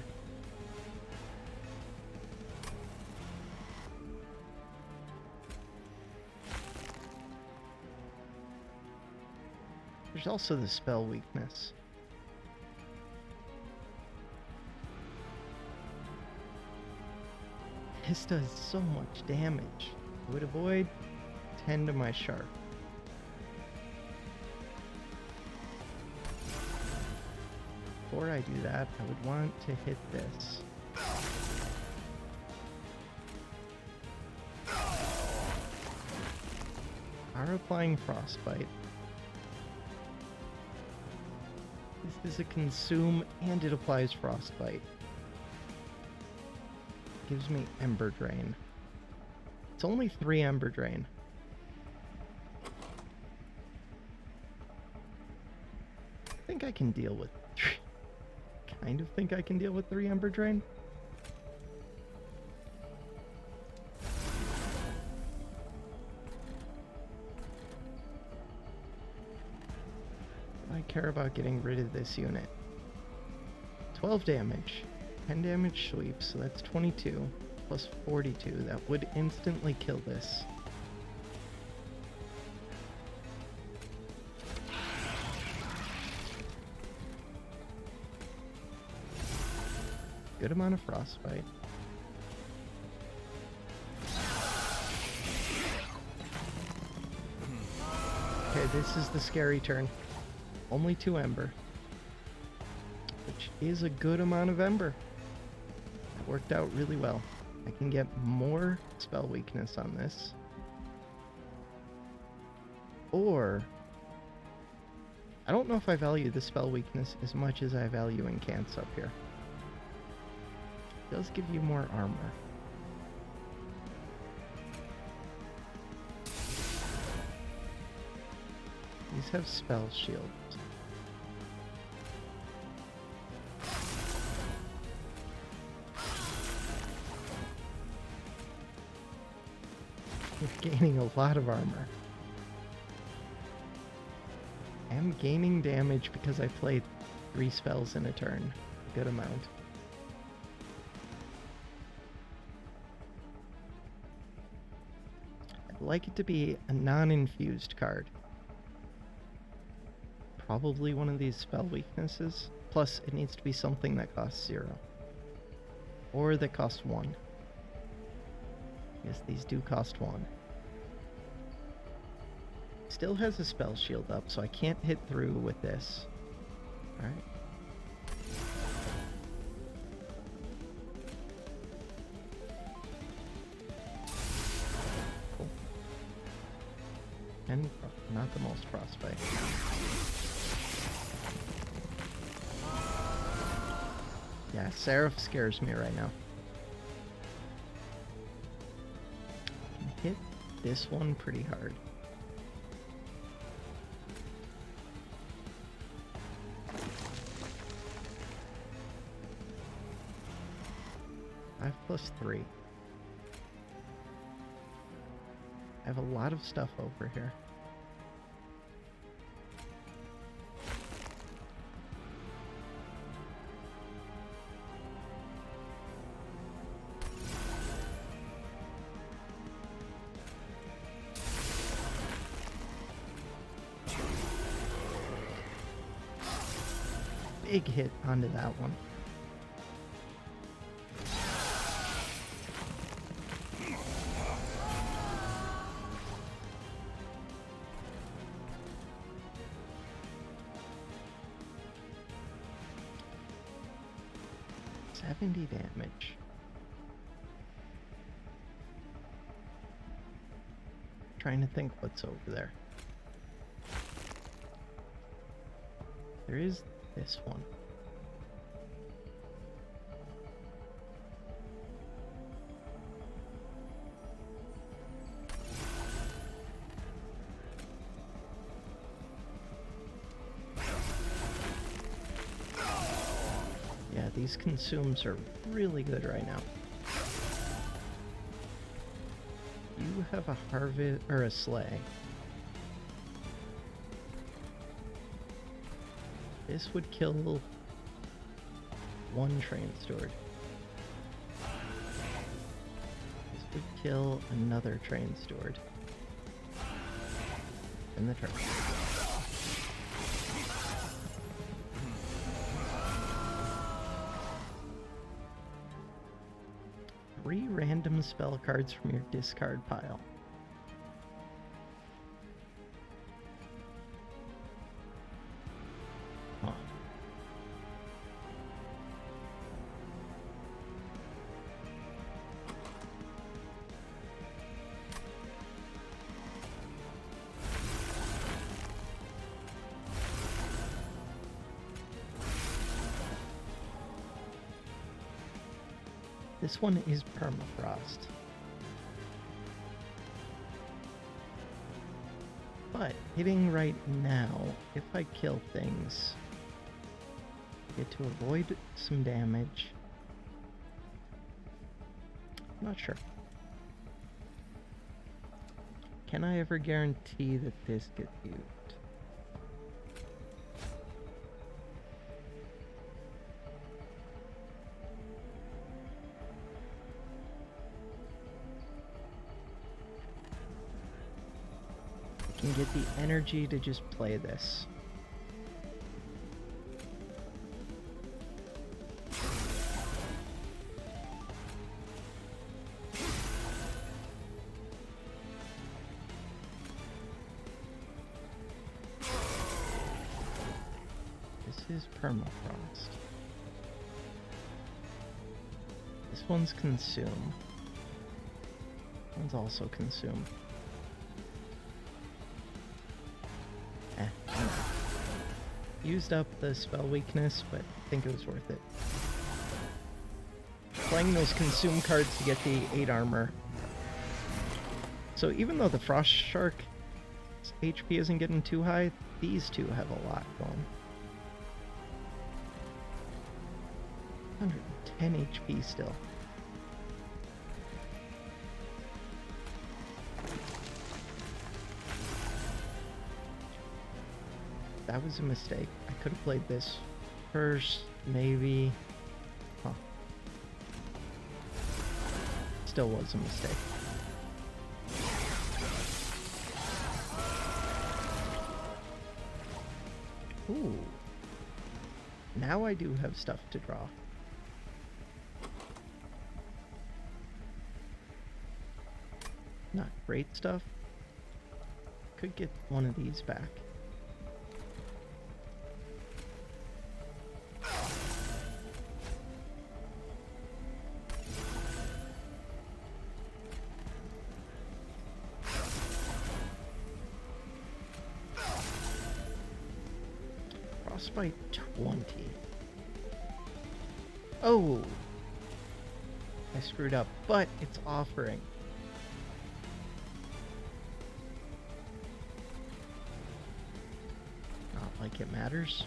There's also the spell weakness. This does so much damage. I would avoid 10 to my sharp. Before I do that, I would want to hit this. Are applying frostbite. This is a consume and it applies frostbite. Gives me Ember Drain. It's only 3 Ember Drain. I think I can deal with kind of think I can deal with 3 Ember Drain. I care about getting rid of this unit. 12 damage. 10 damage sweep, so that's 22. Plus 42. That would instantly kill this. Good amount of frostbite. Okay, this is the scary turn. Only 2 Ember. Which is a good amount of Ember. That worked out really well. I can get more spell weakness on this. Or I don't know if I value the spell weakness as much as I value incants up here. It does give you more armor. These have spell shields. You're gaining a lot of armor. I am gaining damage because I played 3 spells in a turn. A good amount. I'd like it to be a non-infused card. Probably one of these spell weaknesses. Plus, it needs to be something that costs 0. Or that costs 1. Yes, these do cost 1. Still has a spell shield up, so I can't hit through with this. Alright. Cool. And not the most frostbite. Yeah, Seraph scares me right now. Hit this one pretty hard. +3. I have a lot of stuff over here. Big hit onto that one. Damage. Trying to think what's over there. There is this one. Yeah, these consumes are really good right now. You have a harvest or a sleigh. This would kill one train steward. This would kill another train steward. In the turn. 3 random spell cards from your discard pile. Huh. This one is permafrost. But hitting right now, if I kill things, I get to avoid some damage. I'm not sure. Can I ever guarantee that this gets used? Can get the energy to just play this. This is permafrost. This one's consume. This one's also consume. Used up the spell weakness, but I think it was worth it. Playing those consume cards to get the 8 armor. So even though the Frost Shark HP isn't getting too high, these two have a lot going. 110 HP still. That was a mistake. I could have played this first, maybe. Huh. Still was a mistake. Ooh. Now I do have stuff to draw. Not great stuff. Could get one of these back. Frostbite 20. Oh! I screwed up, but it's offering. Not like it matters.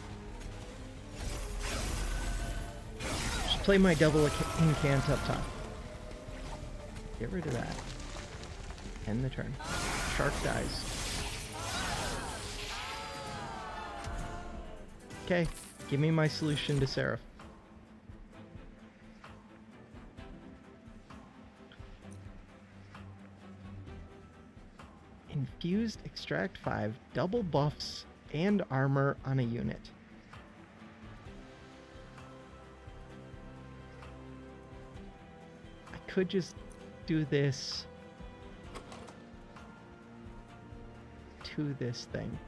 Just play my double incant up top. Get rid of that. End the turn. Shark dies. Okay, give me my solution to Seraph. Infused Extract 5, double buffs and armor on a unit. I could just do this to this thing.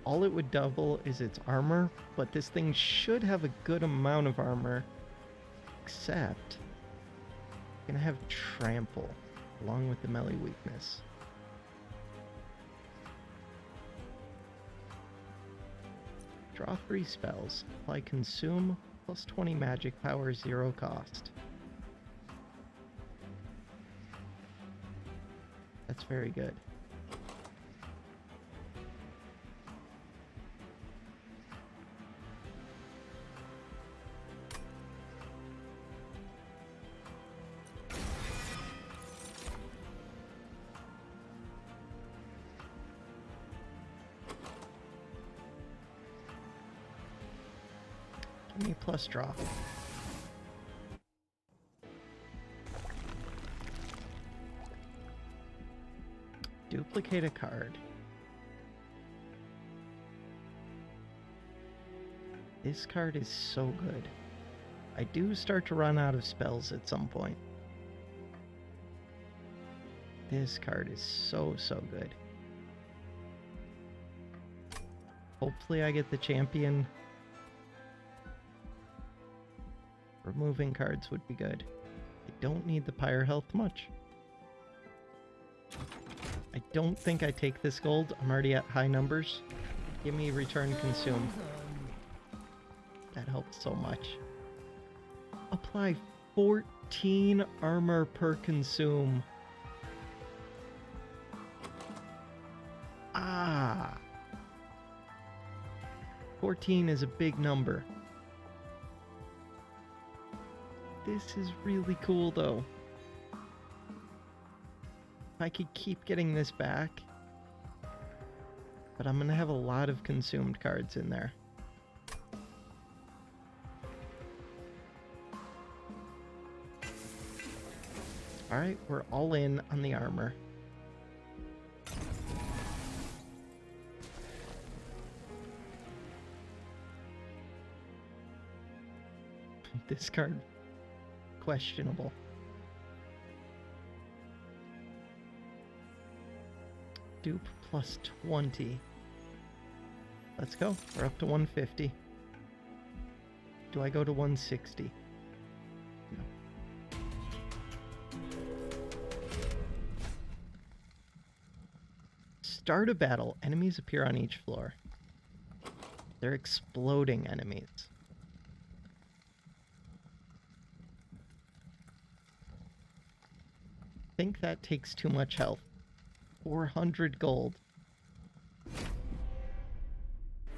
All it would double is its armor, but this thing should have a good amount of armor, except I'm gonna have trample along with the melee weakness. Draw 3 spells. Apply consume, plus 20 magic power, 0 cost. That's very good. Give me plus draw. Duplicate a card. This card is so good. I do start to run out of spells at some point. This card is so good. Hopefully I get the champion. Removing cards would be good. I don't need the pyre health much. I don't think I take this gold. I'm already at high numbers. Give me return consume. That helps so much. Apply 14 armor per consume. Ah! 14 is a big number. This is really cool, though. I could keep getting this back, but I'm gonna have a lot of consumed cards in there. Alright, we're all in on the armor. This card, questionable. Dupe plus 20. Let's go. We're up to 150. Do I go to 160? No. Start a battle. Enemies appear on each floor. They're exploding enemies. I think that takes too much health. 400 gold.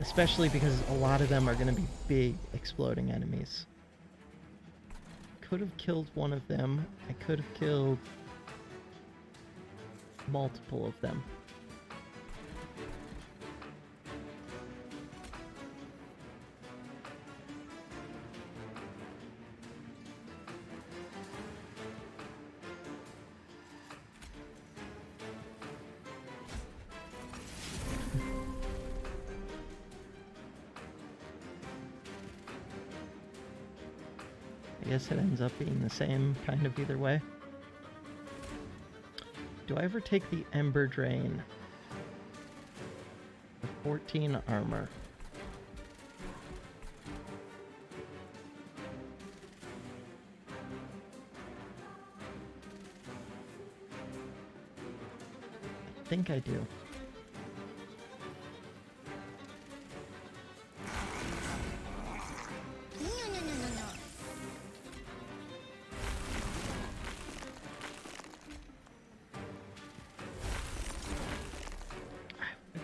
Especially because a lot of them are going to be big exploding enemies. Could have killed one of them. I could have killed multiple of them. I guess it ends up being the same kind of either way. Do I ever take the Ember Drain? For 14 armor. I think I do.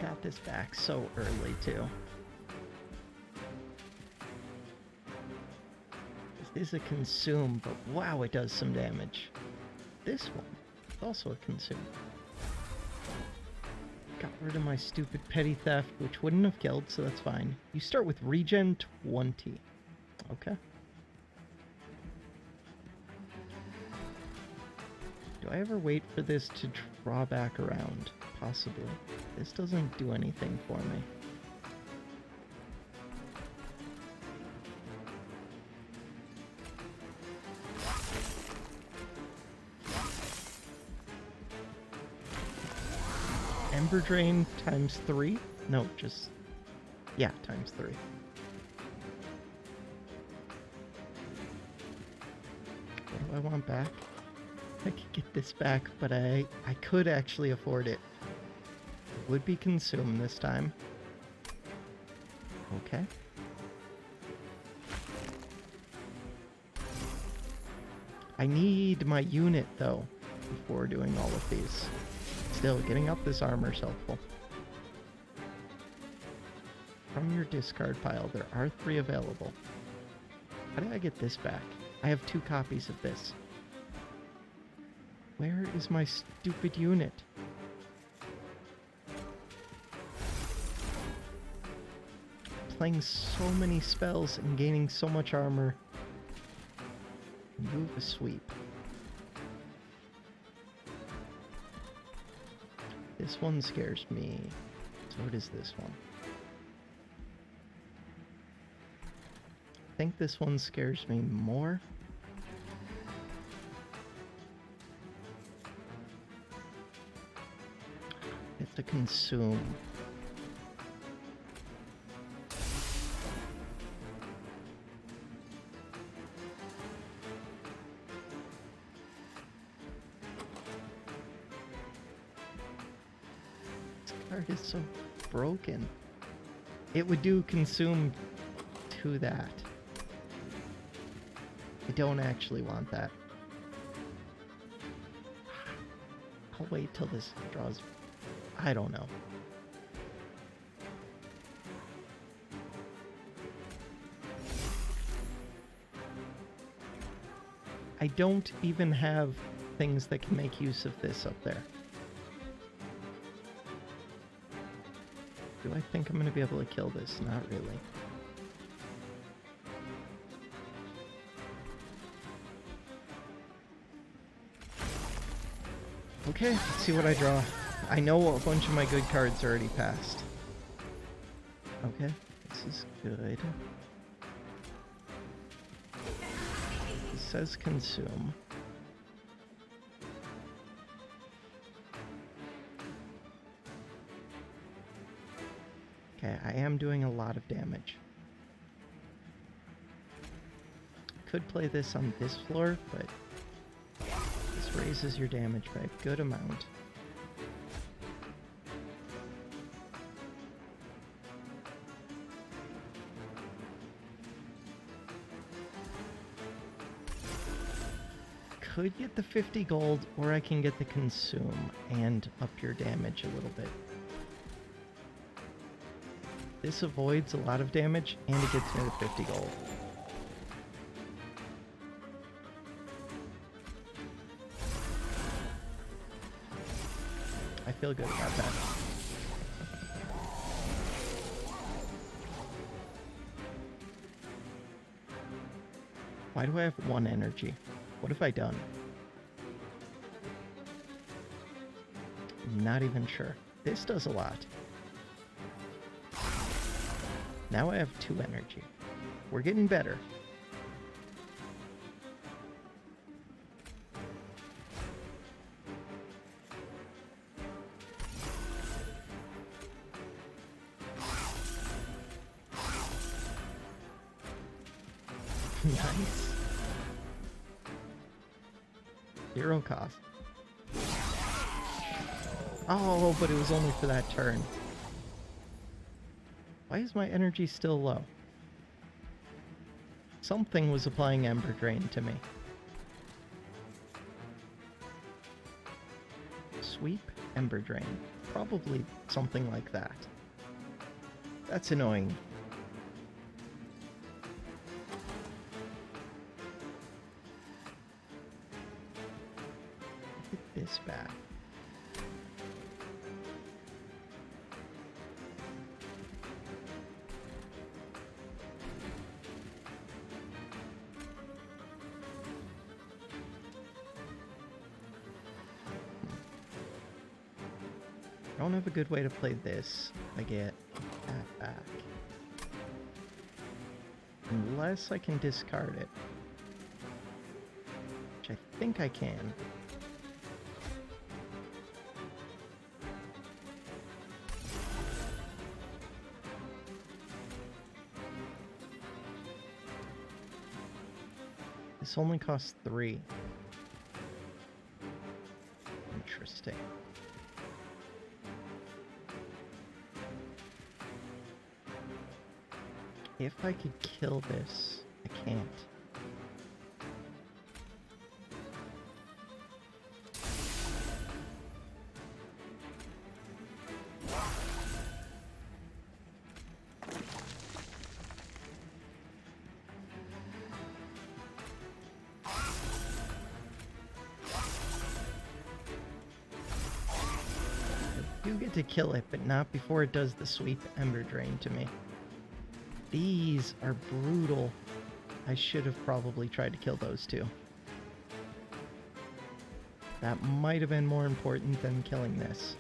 got this back so early, too. This is a consume, but wow, it does some damage. This one is also a consume. Got rid of my stupid petty theft, which wouldn't have killed, so that's fine. You start with regen 20. Okay. Do I ever wait for this to draw back around? Possibly. This doesn't do anything for me. Ember Drain times 3? No, just... yeah, times 3. What do I want back? I could get this back, but I could actually afford it. It would be consumed this time. Okay. I need my unit, though, before doing all of these. Still, getting up this armor is helpful. From your discard pile, there are 3 available. How did I get this back? I have 2 copies of this. Where is my stupid unit? Playing so many spells and gaining so much armor. Move a sweep. This one scares me. So does this one. I think this one scares me more. It's a consume. This card is so broken. It would do consume to that. I don't actually want that. I'll wait till this draws. I don't know. I don't even have things that can make use of this up there. Do I think I'm going to be able to kill this? Not really. Okay, let's see what I draw. I know a bunch of my good cards already passed. Okay, this is good. It says consume. Okay, I am doing a lot of damage. Could play this on this floor, but this raises your damage by a good amount. Could get the 50 gold, or I can get the consume and up your damage a little bit. This avoids a lot of damage, and it gets me the 50 gold. I feel good about that. Why do I have 1 energy? What have I done? I'm not even sure. This does a lot. Now I have 2 energy. We're getting better. Nice. 0 cost. Oh, but it was only for that turn. Why is my energy still low? Something was applying Ember Drain to me. Sweep? Ember Drain. Probably something like that. That's annoying. Get this back. I don't have a good way to play this. I get that back. Unless I can discard it. Which I think I can. This only costs 3. Interesting. If I could kill this, I can't. I do get to kill it, but not before it does the sweep Ember Drain to me. These are brutal. I should have probably tried to kill those two. That might have been more important than killing this.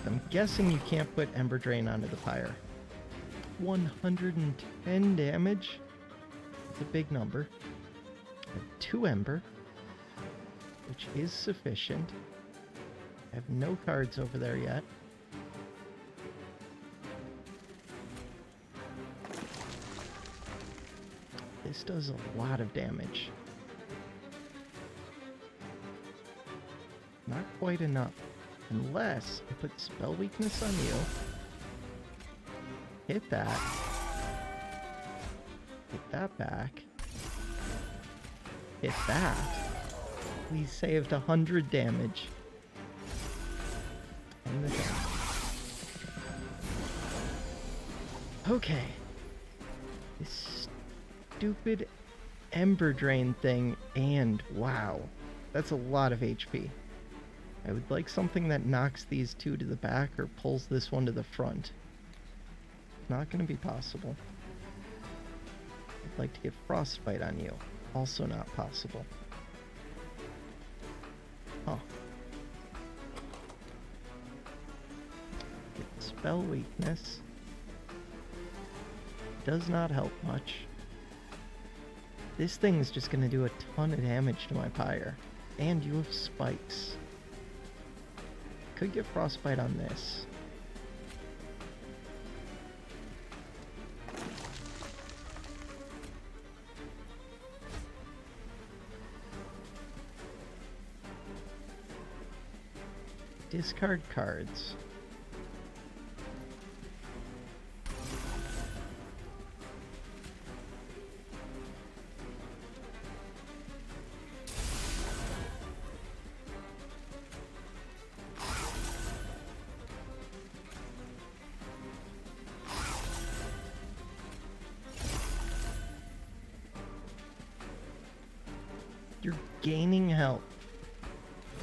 I'm guessing you can't put Ember Drain onto the pyre. 110 damage? It's a big number. I have 2 Ember, which is sufficient. I have no cards over there yet. This does a lot of damage. Not quite enough. Unless I put spell weakness on you. Hit that. Hit that back. Hit that. We saved 100 damage. And the damage. Okay. This stupid Ember Drain thing, and wow, that's a lot of HP. I would like something that knocks these two to the back or pulls this one to the front. Not going to be possible. I'd like to get Frostbite on you. Also not possible. Huh. Get spell weakness. Does not help much. This thing is just going to do a ton of damage to my pyre. And you have spikes. Could get Frostbite on this. Discard cards. You're gaining health.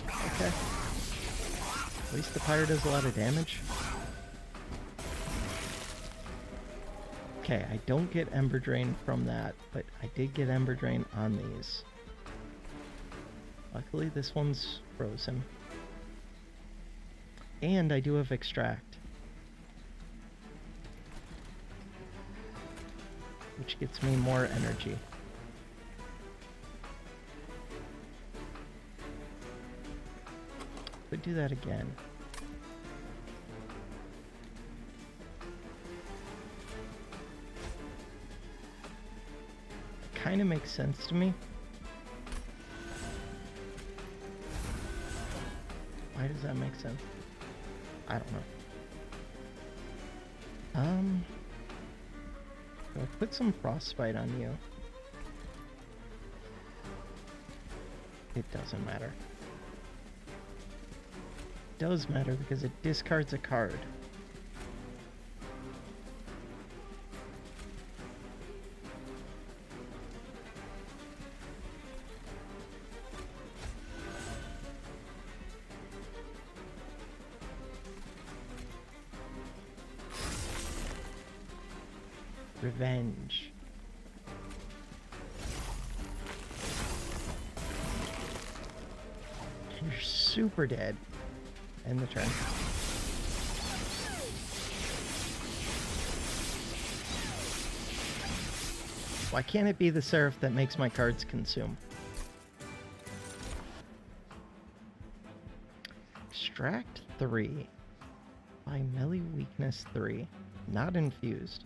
Okay. At least the pyre does a lot of damage. Okay, I don't get Ember Drain from that, but I did get Ember Drain on these. Luckily, this one's frozen. And I do have Extract, which gets me more energy. Could do that again. It kind of makes sense to me. Why does that make sense? I don't know. Do I put some Frostbite on you? It doesn't matter. does matter because it discards a card. Revenge. You're super dead. End the turn. Why can't it be the Seraph that makes my cards consume? Extract 3. By melee weakness 3. Not infused.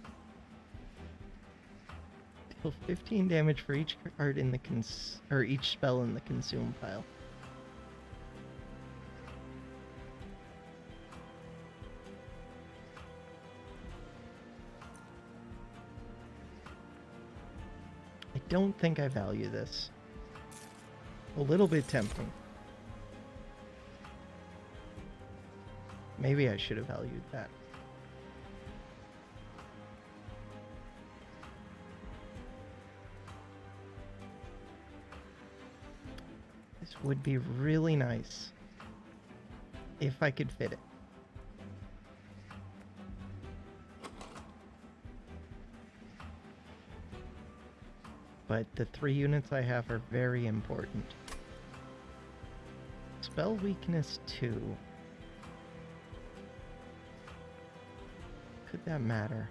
Deal 15 damage for each card in the each spell in the consume pile. I don't think I value this. A little bit tempting. Maybe I should have valued that. This would be really nice if I could fit it. But the 3 units I have are very important. Spell weakness 2. Could that matter?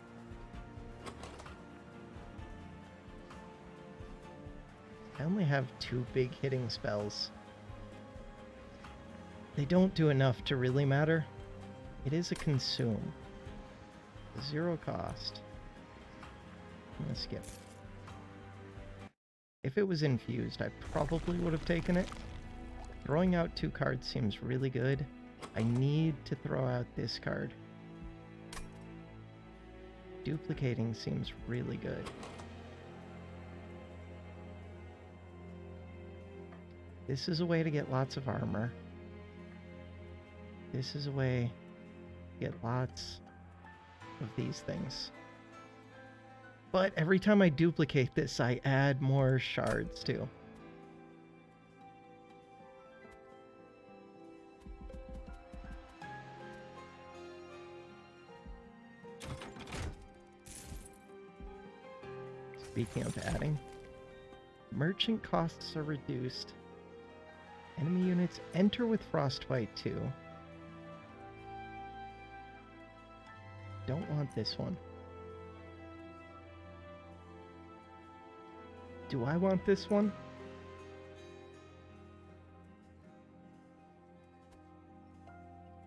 I only have 2 big hitting spells. They don't do enough to really matter. It is a consume. 0 cost. I'm gonna skip. If it was infused, I probably would have taken it. Throwing out 2 cards seems really good. I need to throw out this card. Duplicating seems really good. This is a way to get lots of armor. This is a way to get lots of these things. But every time I duplicate this, I add more shards too. Speaking of adding, merchant costs are reduced. Enemy units enter with Frostbite too. Don't want this one. Do I want this one?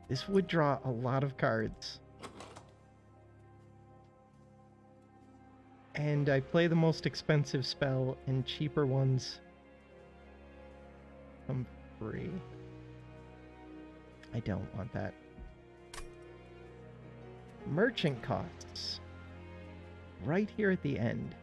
This would draw a lot of cards. And I play the most expensive spell, and cheaper ones come free. I don't want that. Merchant costs. Right here at the end.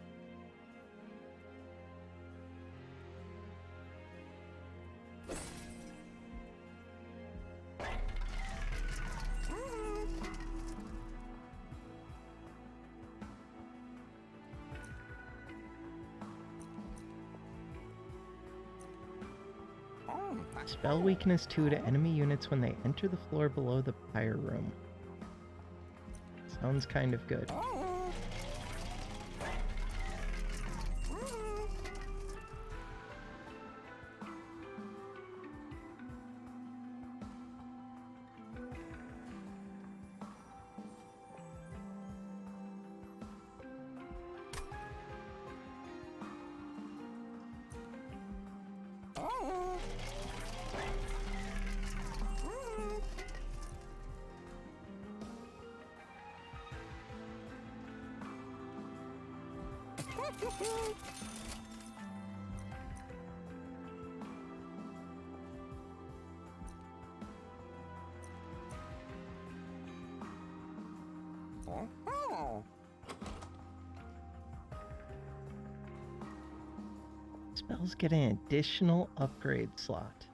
Spell weakness 2 to enemy units when they enter the floor below the pyre room. Sounds kind of good. Spells get an additional upgrade slot.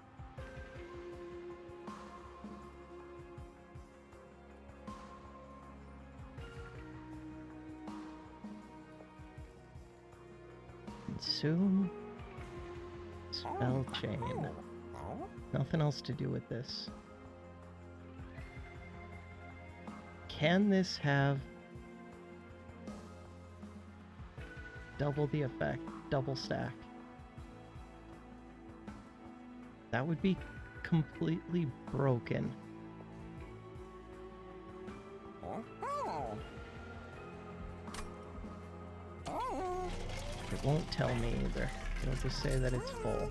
Consume. Spell chain. Nothing else to do with this. Can this have double the effect, double stack? That would be completely broken. It won't tell me either. It'll just say that it's full.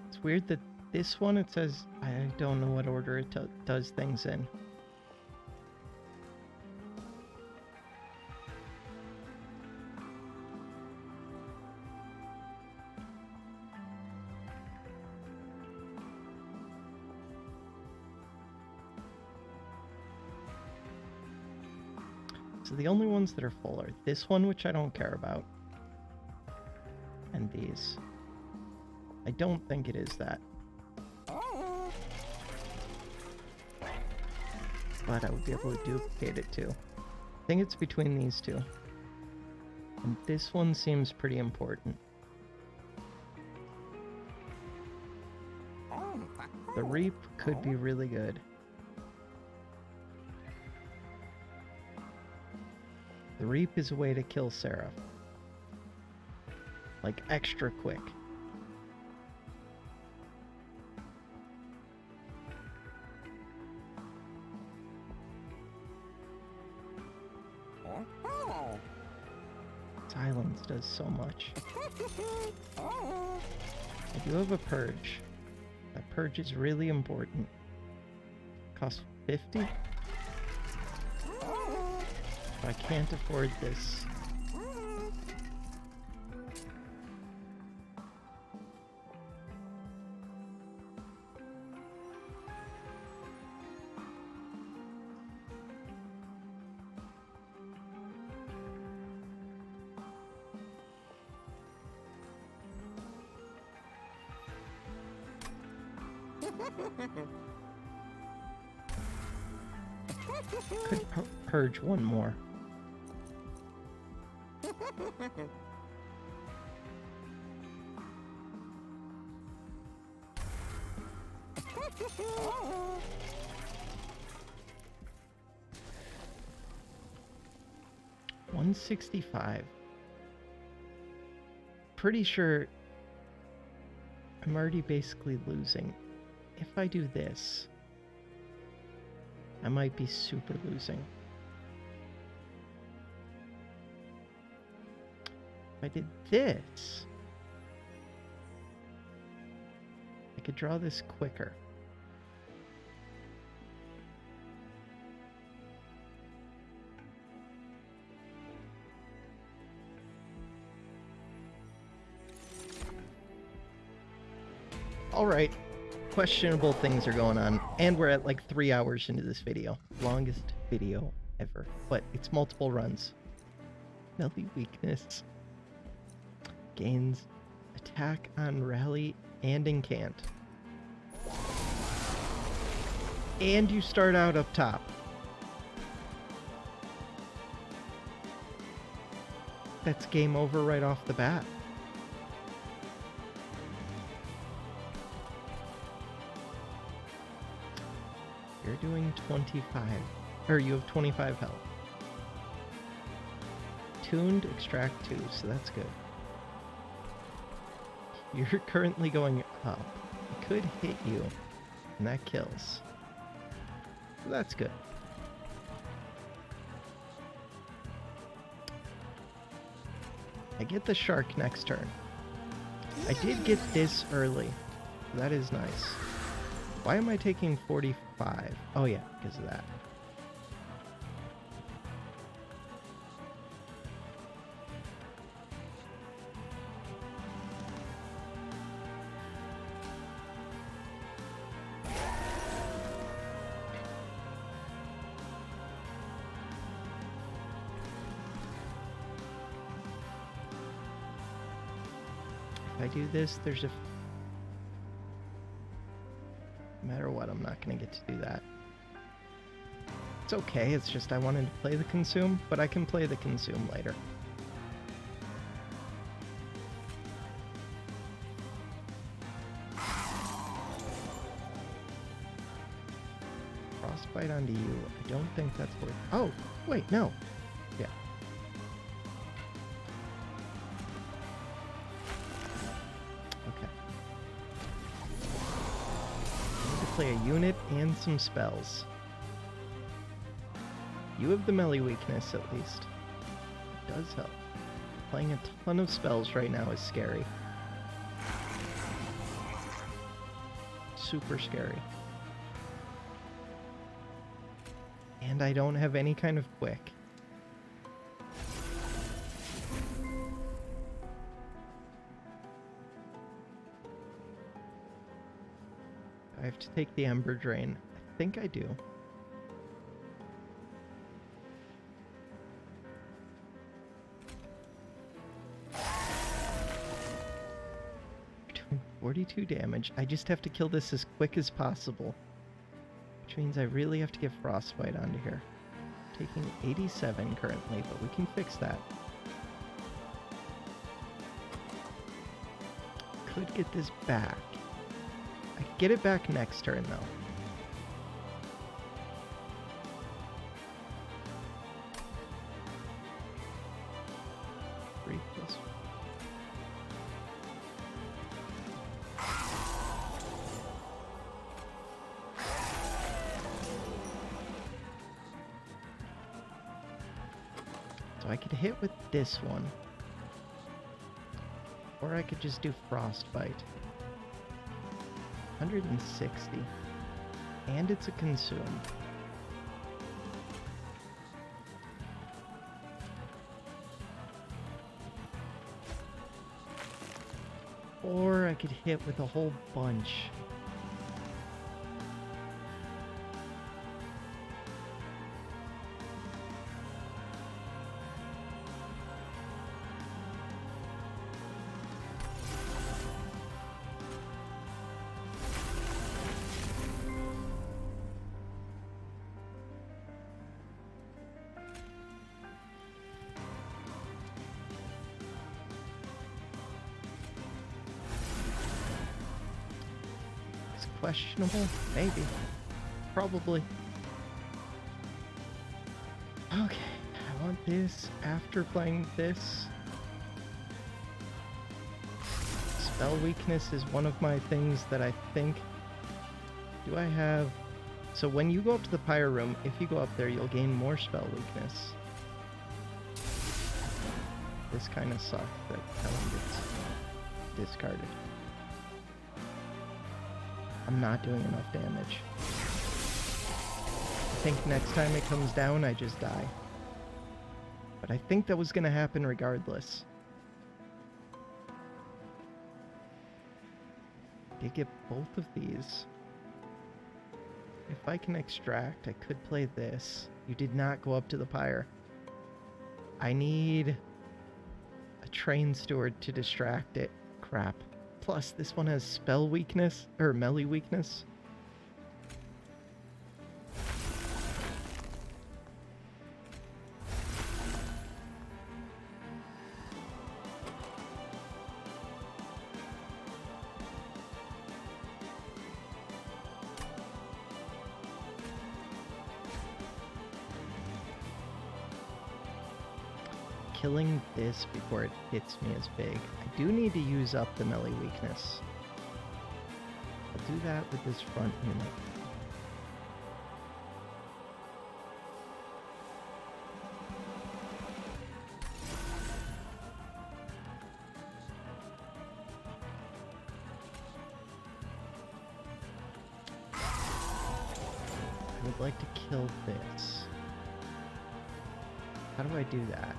It's weird that this one, it says, I don't know what order it does things in. So the only ones that are full are this one, which I don't care about, and these. I don't think it is that. But I would be able to duplicate it too. I think it's between these two. And this one seems pretty important. The Reap could be really good. The Reap is a way to kill Seraph. Like, extra quick. Silence does so much. I do have a Purge. That Purge is really important. Costs 50? I can't afford this. Could purge one more. $165. Pretty sure I'm already basically losing. If I do this, I might be super losing. If I did this, I could draw this quicker. All right. Questionable things are going on, and we're at like 3 hours into this video. Longest video ever, but it's multiple runs. Melty weakness. Gains attack on rally and incant. And you start out up top. That's game over right off the bat. You're doing 25, or you have 25 health. Tuned, extract 2, so that's good. You're currently going up. It could hit you, and that kills. So that's good. I get the shark next turn. I did get this early. So that is nice. Why am I taking 45? Oh yeah, because of that. I do this, there's a... No matter what, I'm not going to get to do that. It's okay, it's just I wanted to play the consume, but I can play the consume later. Frostbite onto you. I don't think that's worth... Oh, wait, no. Yeah. Okay. I need to play a unit and some spells. You have the melee weakness, at least. It does help. Playing a ton of spells right now is scary. Super scary. And I don't have any kind of quick. I have to take the Ember Drain. I think I do. Doing 42 damage. I just have to kill this as quick as possible. Which means I really have to get Frostbite onto here. Taking 87 currently, but we can fix that. Could get this back. I could get it back next turn, though. Three plus. So I could hit with this one. Or I could just do Frostbite. 160. And it's a consume. Or I could hit with a whole bunch. Questionable? Maybe. Probably. Okay, I want this after playing this. Spell weakness is one of my things that I think... Do I have... So when you go up to the Pyre Room, if you go up there, you'll gain more spell weakness. This kind of sucks that Helen gets discarded. I'm not doing enough damage. I think next time it comes down, I just die. But I think that was going to happen regardless. Did get both of these. If I can extract, I could play this. You did not go up to the Pyre. I need a Train Steward to distract it. Crap. Plus, this one has spell weakness, or melee weakness. Killing this before it hits me is big. I do need to use up the melee weakness. I'll do that with this front unit. I would like to kill this. How do I do that?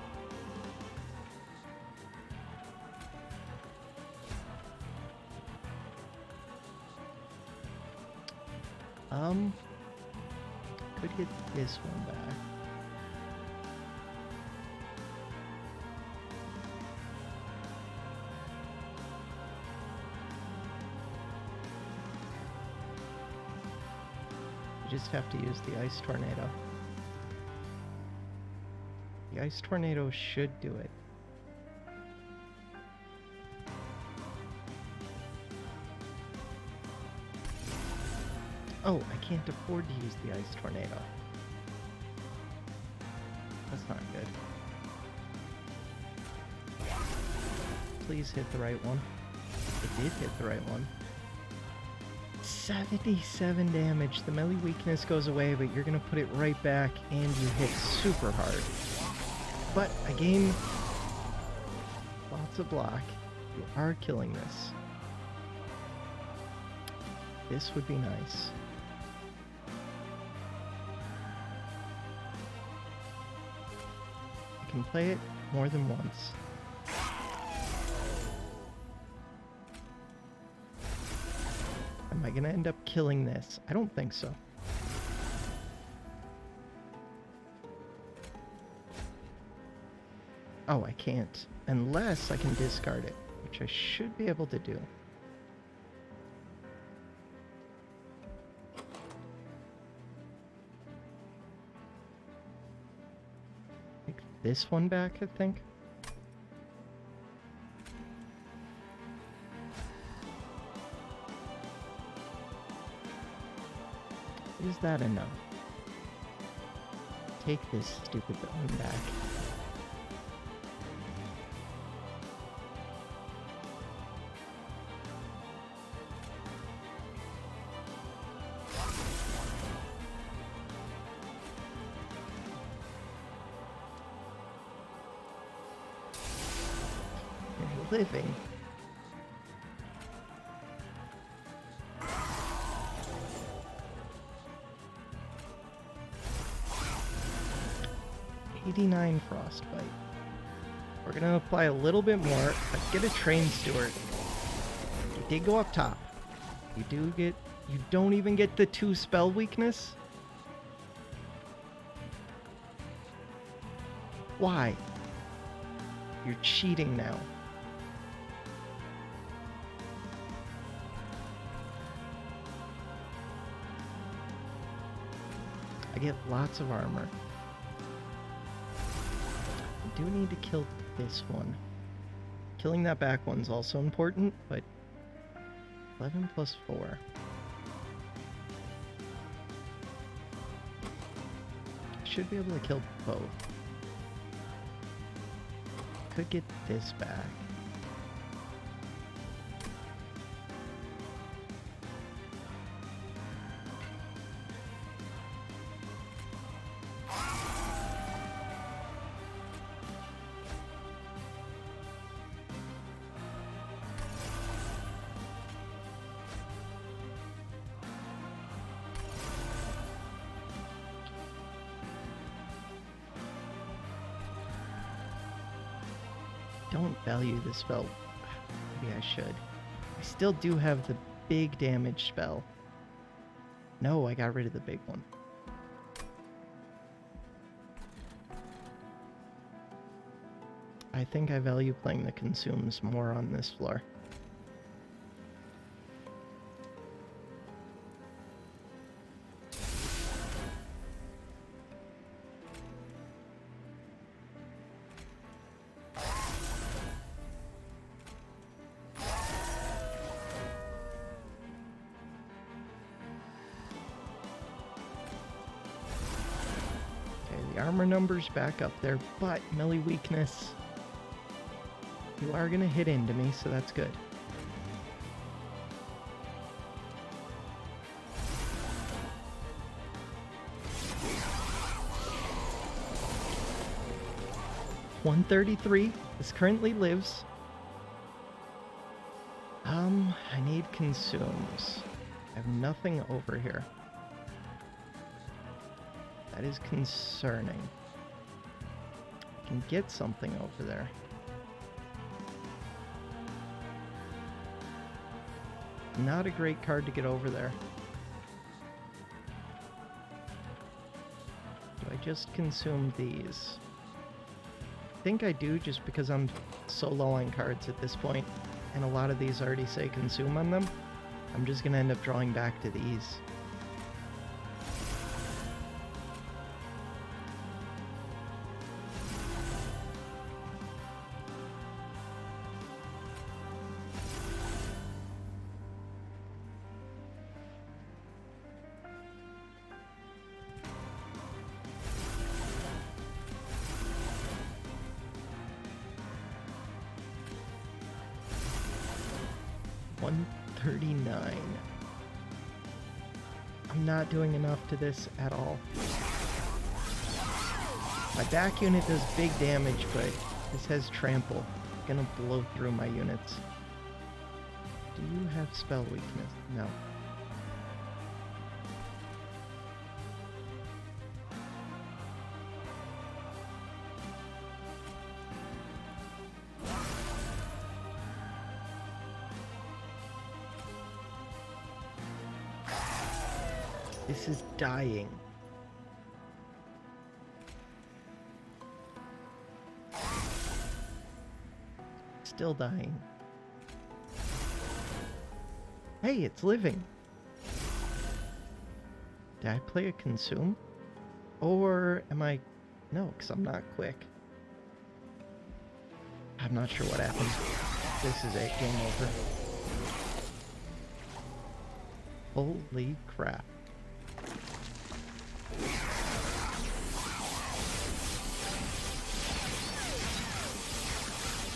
Could get this one back. just have to use the Ice Tornado. The Ice Tornado should do it. Oh, I can't afford to use the Ice Tornado. That's not good. Please hit the right one. It did hit the right one. 77 damage. The melee weakness goes away, but you're gonna put it right back, and you hit super hard. But again, lots of block. You are killing this. This would be nice. You can play it more than once. Am I gonna end up killing this? I don't think so. Oh, I can't. Unless I can discard it, which I should be able to do. Take this one back, I think. Is that enough? Take this stupid one back. You're living. $89 Frostbite. We're gonna apply a little bit more. Let's get a Train Steward. You did go up top. You don't even get the 2 spell weakness? Why? You're cheating now. I get lots of armor. I do need to kill this one. Killing that back one's also important, but 11 plus 4. I should be able to kill both. Could get this back. Don't value the spell. Maybe I should. I still do have the big damage spell. No, I got rid of the big one. I think I value playing the consumes more on this floor. The armor number's back up there, but melee weakness. You are gonna hit into me, so that's good. $133. This currently lives. I need consumes. I have nothing over here. That is concerning. I can get something over there. Not a great card to get over there. Do I just consume these? I think I do, just because I'm so low on cards at this point, and a lot of these already say consume on them. I'm just gonna end up drawing back to these. 139. I'm not doing enough to this at all. My back unit does big damage, but this has trample. It's gonna blow through my units. Do you have spell weakness? No. This is dying. Still dying. Hey, it's living. Did I play a consume? Or am I... No, because I'm not quick. I'm not sure what happened. This is it. Game over. Holy crap.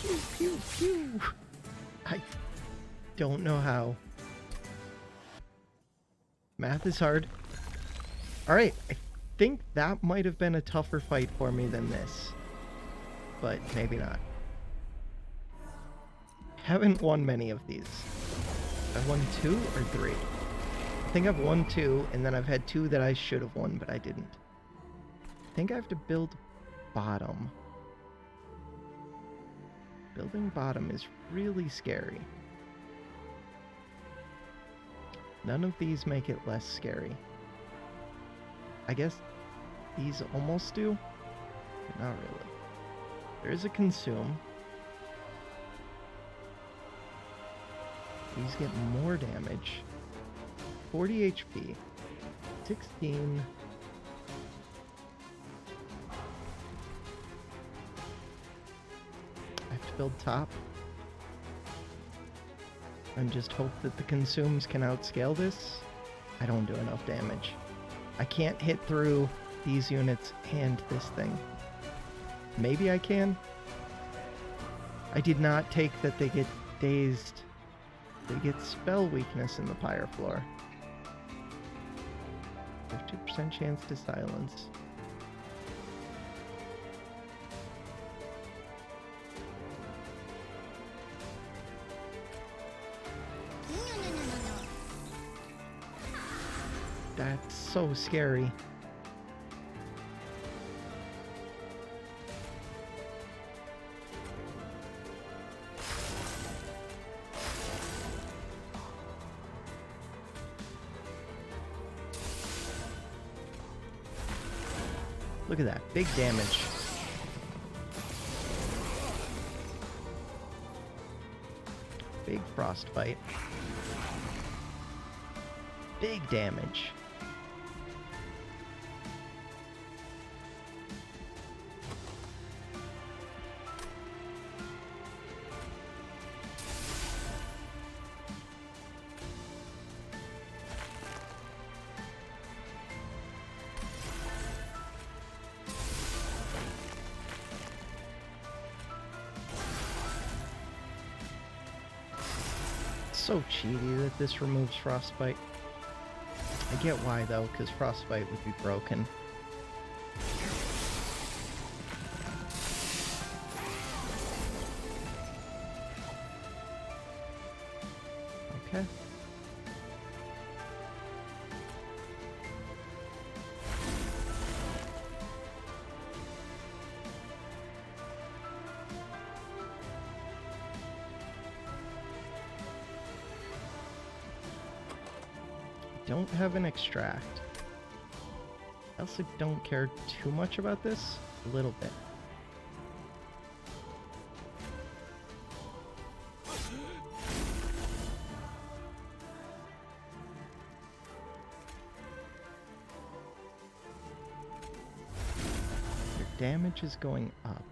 Pew, pew, pew. I don't know how. Math is hard. Alright, I think that might have been a tougher fight for me than this. But maybe not. Haven't won many of these. I won 2 or 3. I think I've won 2, and then I've had 2 that I should have won, but I didn't. I think I have to build bottom. Building bottom is really scary. None of these make it less scary. I guess these almost do, but not really. There is a consume. These get more damage. 40 HP. 16. I have to build top. And just hope that the consumes can outscale this. I don't do enough damage. I can't hit through these units and this thing. Maybe I can. I did not take that they get dazed. They get spell weakness in the pyre floor. 50% chance to silence. That's so scary. Look at that, big damage. Big frostbite. Big damage. So cheaty that this removes frostbite. I get why though, because frostbite would be broken. Okay. Don't have an extract. I also don't care too much about this. A little bit. Your damage is going up.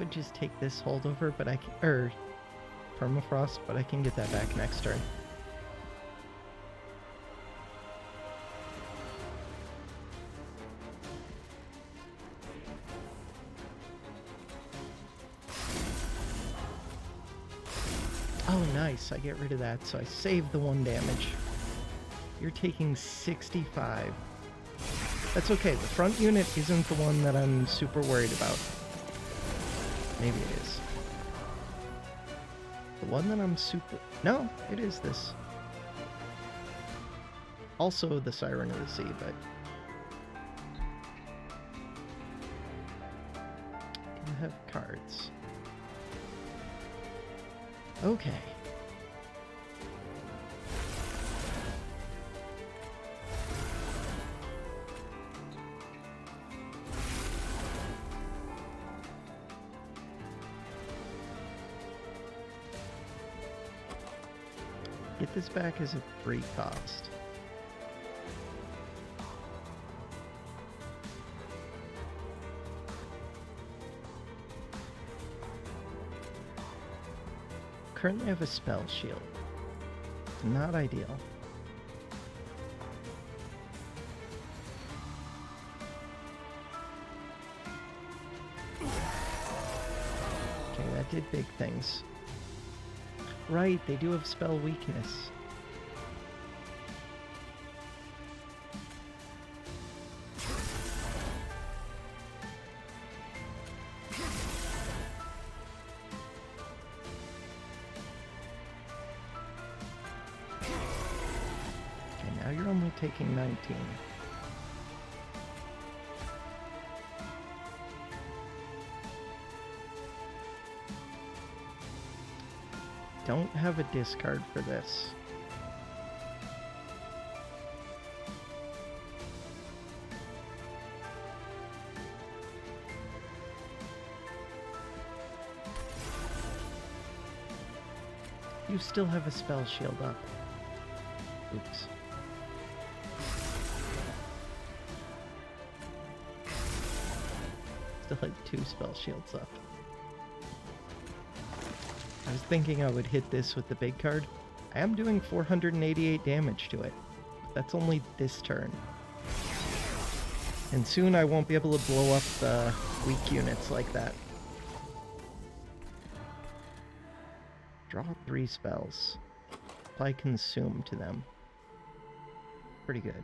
could just take this holdover, but I can, permafrost, but I can get that back next turn. Oh, nice. I get rid of that, so I save the 1 damage. You're taking 65. That's okay. The front unit isn't the one that I'm super worried about. Maybe it is. The one that I'm super... No, it is this. Also the Siren of the Sea, but... do have cards. Okay. Get this back as a 3 cost. Currently have a spell shield. Not ideal. Okay, that did big things. Right, they do have spell weakness. Taking 19. Don't have a discard for this. You still have a spell shield up. Oops. Still had 2 spell shields up. I was thinking I would hit this with the big card. I am doing 488 damage to it. That's only this turn. And soon I won't be able to blow up the weak units like that. Draw 3 spells. Apply Consume to them. Pretty good.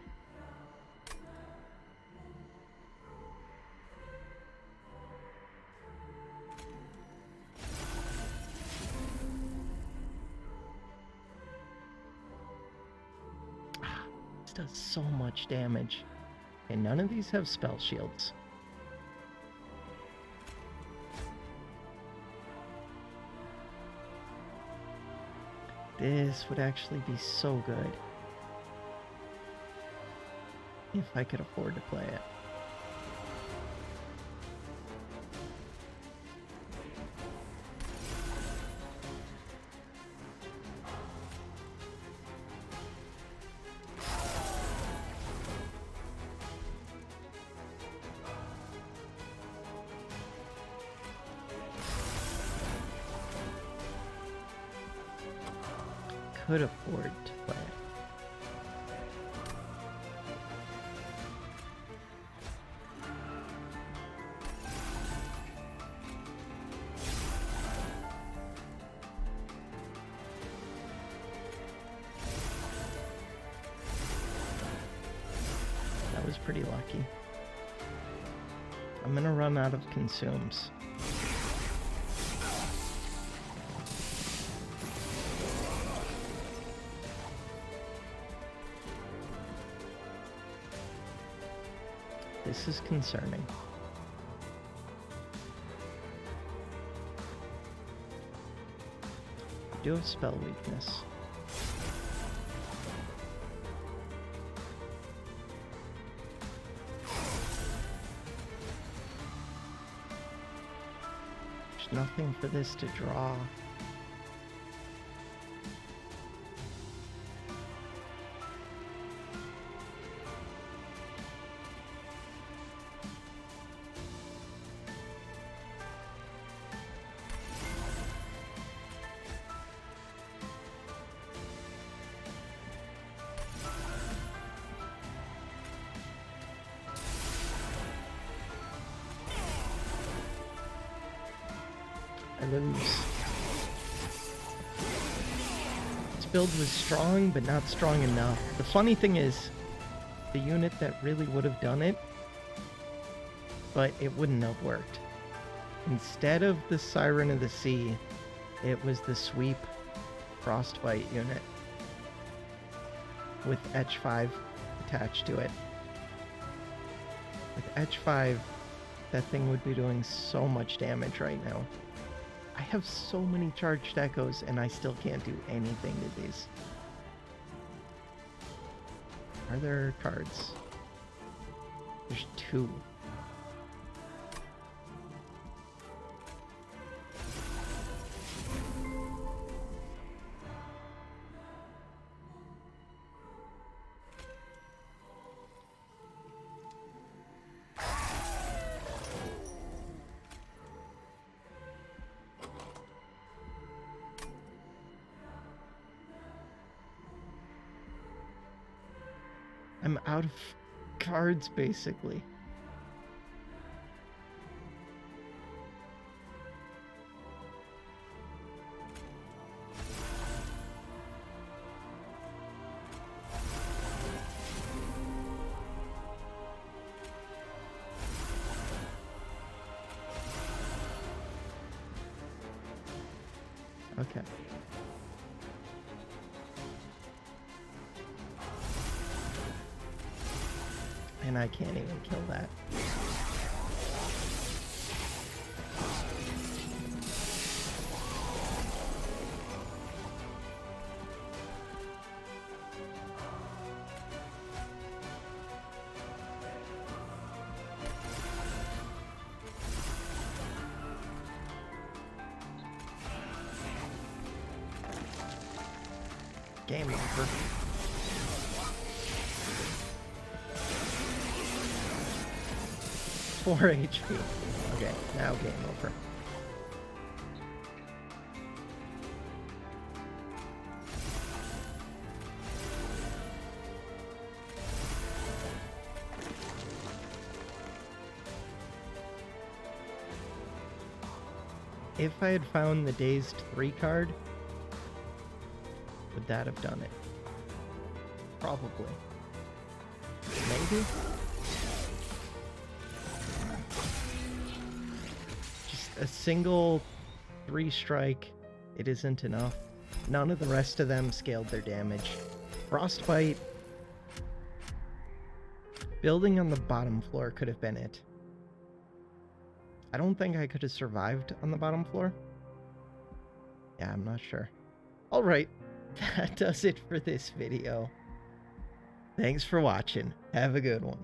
Does so much damage. And none of these have spell shields. This would actually be so good if I could afford to play it. Could afford to play it. That was pretty lucky. I'm gonna run out of consumes. This is concerning. I do have spell weakness. There's nothing for this to draw. I lose. This build was strong, but not strong enough. The funny thing is, the unit that really would have done it, but it wouldn't have worked. Instead of the Siren of the Sea, it was the Sweep Frostbite unit with Etch 5 attached to it. With Etch 5, that thing would be doing so much damage right now. I have so many charged echoes and I still can't do anything to these. Are there cards? There's 2. I'm out of cards, basically. Okay. And I can't even kill that. Game over. Four HP. Okay, now game over. If I had found the Dazed 3 card, would that have done it? Probably. Maybe? Just a single 3-strike, it isn't enough. None of the rest of them scaled their damage. Frostbite, building on the bottom floor could have been it. I don't think I could have survived on the bottom floor. Yeah, I'm not sure. Alright, that does it for this video. Thanks for watching. Have a good one.